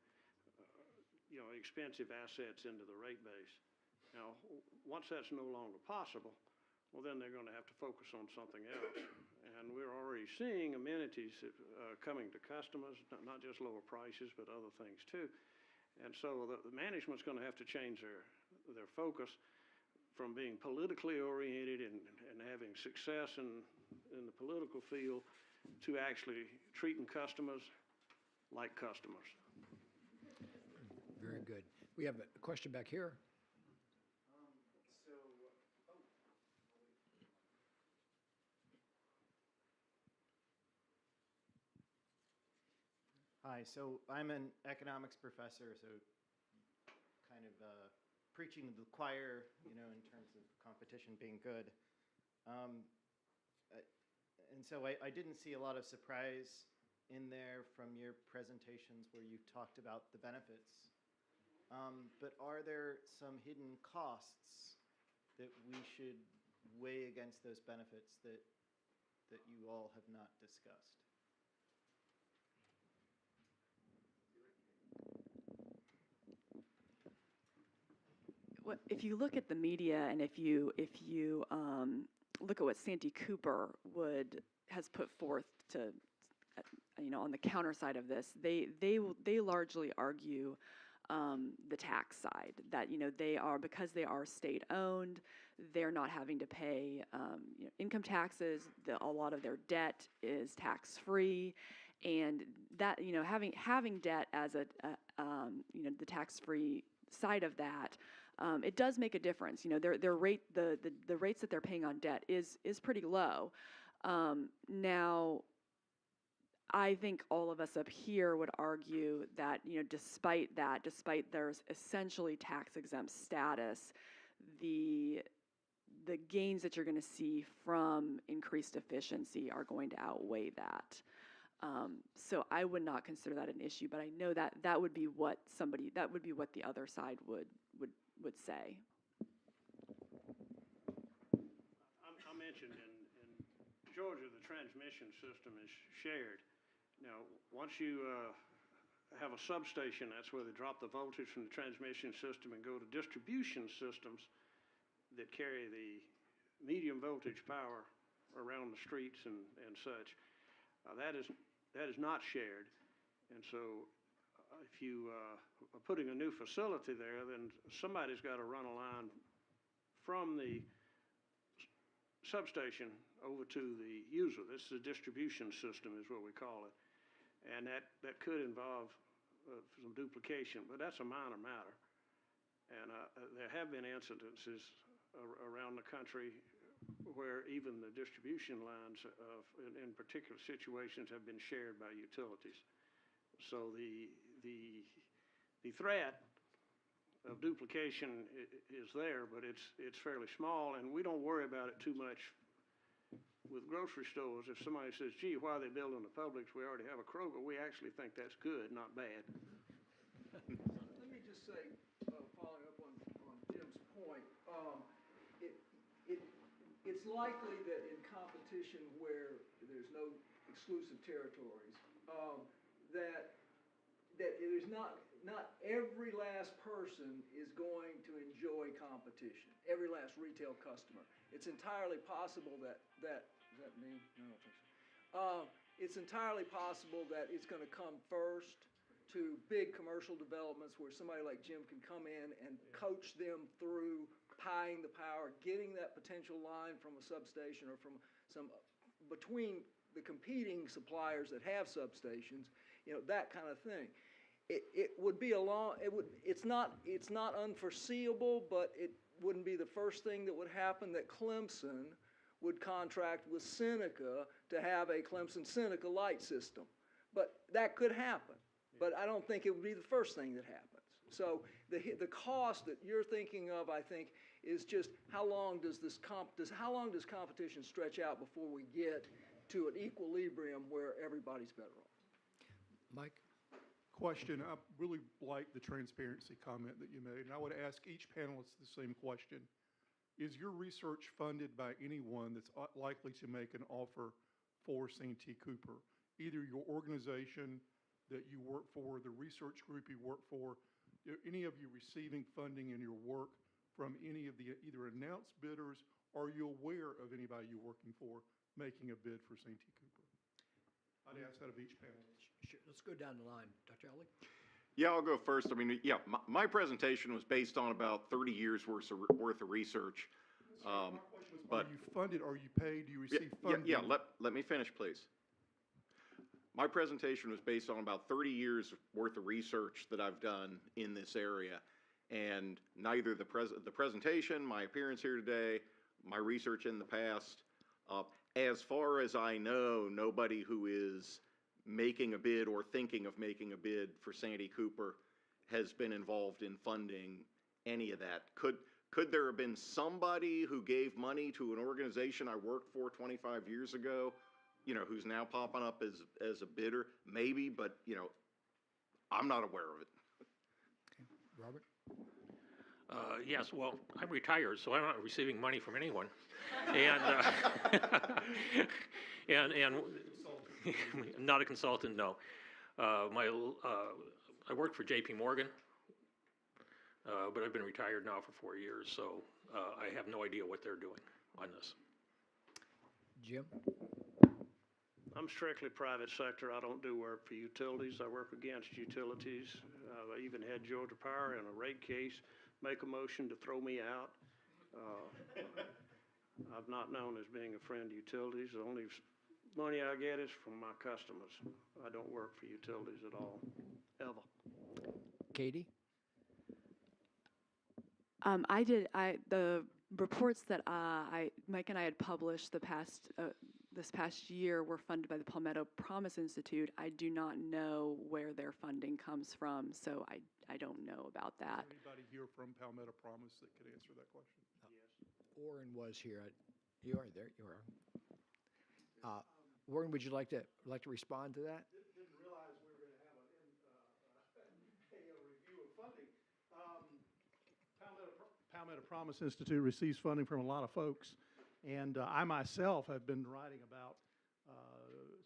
expensive assets into the rate base. Now, once that's no longer possible, well, then they're going to have to focus on something else. And we're already seeing amenities coming to customers, not just lower prices, but other things too. And so the management's going to have to change their focus from being politically oriented and having success in the political field to actually treating customers like customers. Very good. We have a question back here. Hi, so I'm an economics professor, so kind of preaching to the choir, in terms of competition being good. And so I didn't see a lot of surprise in there from your presentations where you talked about the benefits. But are there some hidden costs that we should weigh against those benefits that you all have not discussed? If you look at the media and if you look at what Santee Cooper has put forth to, on the counter side of this, they largely argue the tax side, that because they are state owned, they're not having to pay income taxes. A lot of their debt is tax free, and that having debt as the tax free side of that. It does make a difference. Their rate, the rates that they're paying on debt is pretty low. Now, I think all of us up here would argue that despite their essentially tax exempt status, the gains that you're going to see from increased efficiency are going to outweigh that. So I would not consider that an issue, but I know that would be what the other side would say. I mentioned in Georgia, the transmission system is shared. Now, once you have a substation, that's where they drop the voltage from the transmission system and go to distribution systems that carry the medium voltage power around the streets and such. That is not shared. And so if you are putting a new facility there, then somebody's got to run a line from the substation over to the user. This is a distribution system is what we call it. And that could involve some duplication, but that's a minor matter. And there have been incidences around the country where even the distribution lines in particular situations have been shared by utilities. So the threat of duplication is there, but it's fairly small, and we don't worry about it too much with grocery stores. If somebody says, gee, why are they building a Publix? We already have a Kroger. We actually think that's good, not bad. Let me just say, following up on Jim's point, it's likely that in competition where there's no exclusive territories, that there's not every last person is going to enjoy competition. Every last retail customer. It's entirely possible that is that me? No, I don't think so. It's entirely possible that it's going to come first to big commercial developments where somebody like Jim can come in and coach them through pieing the power, getting that potential line from a substation or from some between the competing suppliers that have substations, that kind of thing. It would be it's not unforeseeable, but it wouldn't be the first thing that would happen that Clemson would contract with Seneca to have a Clemson-Seneca light system. But that could happen. But I don't think it would be the first thing that happens. So the cost that you're thinking of, I think, is just how long does competition stretch out before we get to an equilibrium where everybody's better off? Mike? Question. I really like the transparency comment that you made, and I would ask each panelist the same question. Is your research funded by anyone that's likely to make an offer for Santee Cooper? Either your organization that you work for, the research group you work for, any of you receiving funding in your work from any of the either announced bidders, or are you aware of anybody you're working for making a bid for Santee Cooper? I'd ask that of each panelist. Sure. Let's go down the line. Dr. Ellie? Yeah, I'll go first. I mean, yeah, my presentation was based on about 30 years worth of research. My question was, are you funded? Are you paid? Do you receive funding? Yeah, let me finish, please. My presentation was based on about 30 years worth of research that I've done in this area. And neither the presentation, my appearance here today, my research in the past, as far as I know, nobody who is making a bid or thinking of making a bid for Santee Cooper has been involved in funding any of that. Could there have been somebody who gave money to an organization I worked for 25 years ago, who's now popping up as a bidder? Maybe, but, I'm not aware of it. Okay. Robert? Yes, well, I'm retired, so I'm not receiving money from anyone. And, and not a consultant, no. I worked for J.P. Morgan, but I've been retired now for 4 years, so I have no idea what they're doing on this. Jim? I'm strictly private sector. I don't do work for utilities. I work against utilities. I even had Georgia Power in a rate case make a motion to throw me out. I've not known as being a friend to utilities. The only money I get is from my customers. I don't work for utilities at all, ever. Katie? The reports that Mike and I had published this past year were funded by the Palmetto Promise Institute. I do not know where their funding comes from, so I don't know about that. Is there anybody here from Palmetto Promise that could answer that question? Yes. Warren was here. You are there. You are. Warren, would you like to respond to that? Didn't realize we were going to have a review of funding. Palmetto Promise Institute receives funding from a lot of folks, and I myself have been writing about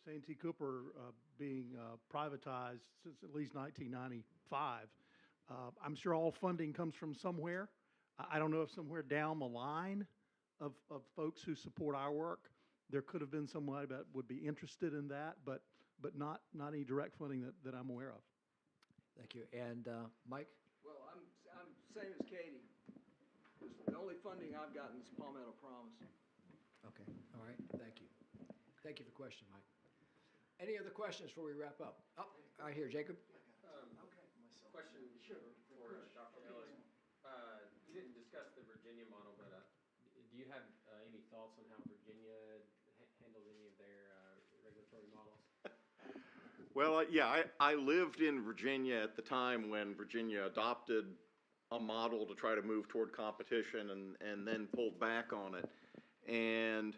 Santee Cooper being privatized since at least 1995. I'm sure all funding comes from somewhere. I don't know if somewhere down the line of folks who support our work, there could have been somebody that would be interested in that, but not any direct funding that I'm aware of. Thank you. And Mike? Well, I'm same as Katie. The only funding I've gotten is Palmetto Promise. Okay. All right. Thank you. Thank you for the question, Mike. Any other questions before we wrap up? Oh, right here, Jacob. Question for Dr. Ellis. You didn't discuss the Virginia model, but do you have any thoughts on how Virginia handles any of their regulatory models? Well, yeah, I lived in Virginia at the time when Virginia adopted a model to try to move toward competition and then pulled back on it. And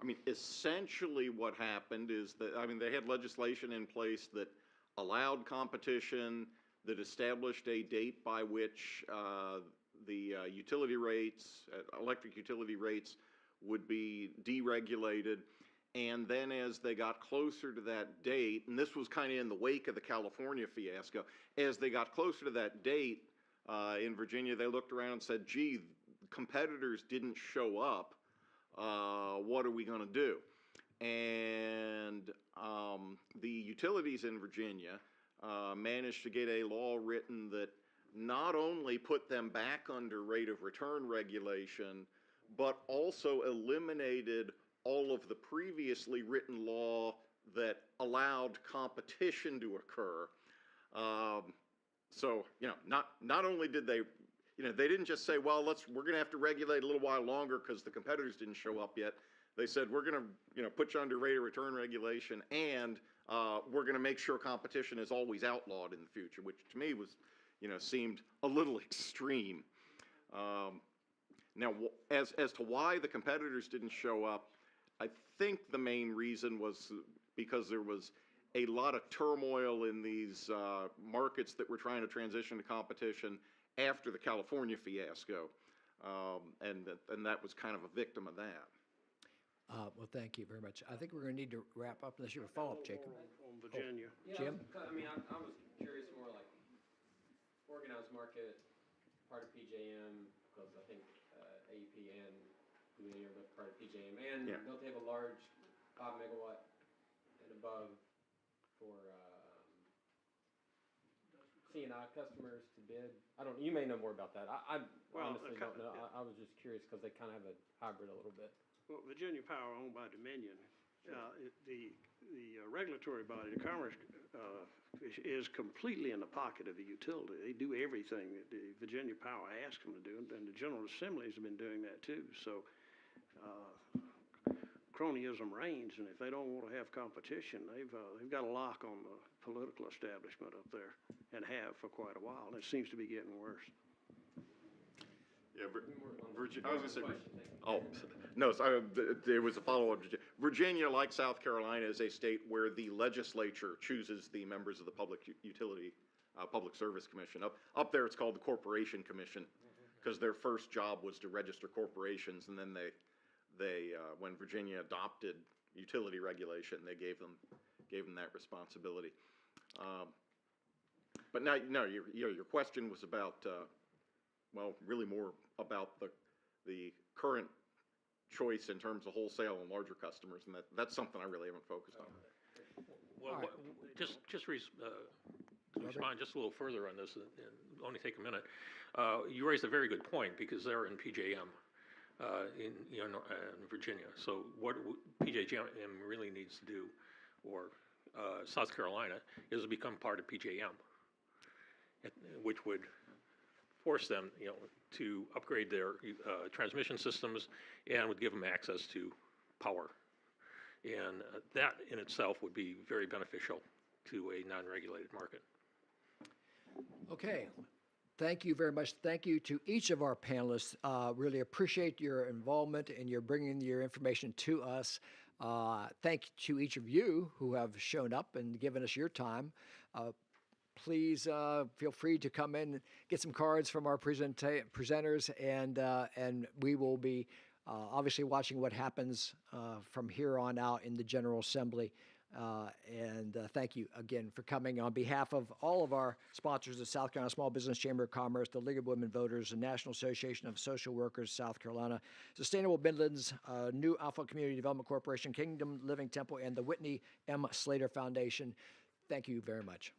I mean, essentially what happened is that, I mean, they had legislation in place that allowed competition, that established a date by which the utility rates, electric utility rates would be deregulated. And then as they got closer to that date, and this was kind of in the wake of the California fiasco, as they got closer to that date in Virginia, they looked around and said, gee, competitors didn't show up. What are we going to do? And the utilities in Virginia managed to get a law written that not only put them back under rate of return regulation, but also eliminated all of the previously written law that allowed competition to occur. So, you know, not only did they, you know, they didn't just say, well, we're going to have to regulate a little while longer because the competitors didn't show up yet. They said, we're going to, you know, put you under rate of return regulation, and we're going to make sure competition is always outlawed in the future, which to me was, you know, seemed a little extreme. Now, as to why the competitors didn't show up, I think the main reason was because there was a lot of turmoil in these markets that were trying to transition to competition after the California fiasco, and that was kind of a victim of that. Well, thank you very much. I think we're going to need to wrap up unless you have a follow-up, Jacob. On Virginia. Jim? I mean, I was curious more like organized market, part of PJM, because I think AEP and Wholesale are both part of PJM, and don't they have a large 5 megawatt and above for C&I customers to bid? I don't. You may know more about that. I honestly don't know. I was just curious because they kind of have a hybrid a little bit. Well, Virginia Power, owned by Dominion, the regulatory body, the Commerce, is completely in the pocket of the utility. They do everything that the Virginia Power asks them to do, and the General Assemblies have been doing that too. So cronyism reigns, and if they don't want to have competition, they've got a lock on the political establishment up there, and have for quite a while. And it seems to be getting worse. Yeah, I was going to say, oh, no, there was a follow-up. Virginia, like South Carolina, is a state where the legislature chooses the members of the Public Service Commission. Up there, it's called the Corporation Commission, because their first job was to register corporations, and then they when Virginia adopted utility regulation, they gave them that responsibility. But now, no, your question was about, well, really more about the current choice in terms of wholesale and larger customers, and that's something I really haven't focused on. Well, just respond just a little further on this, and only take a minute. You raised a very good point, because they're in PJM in Virginia. So what PJM really needs to do, or South Carolina, is to become part of PJM, which would force them, to upgrade their transmission systems, and would give them access to power. And that in itself would be very beneficial to a non-regulated market. Okay. Thank you very much. Thank you to each of our panelists. Really appreciate your involvement and your bringing your information to us. Thank you to each of you who have shown up and given us your time. Please feel free to come in and get some cards from our presenters, and we will be obviously watching what happens from here on out in the General Assembly. Thank you again for coming on behalf of all of our sponsors, the South Carolina Small Business Chamber of Commerce, the League of Women Voters, the National Association of Social Workers, South Carolina, Sustainable Midlands, New Alpha Community Development Corporation, Kingdom Living Temple, and the Whitney M. Slater Foundation. Thank you very much.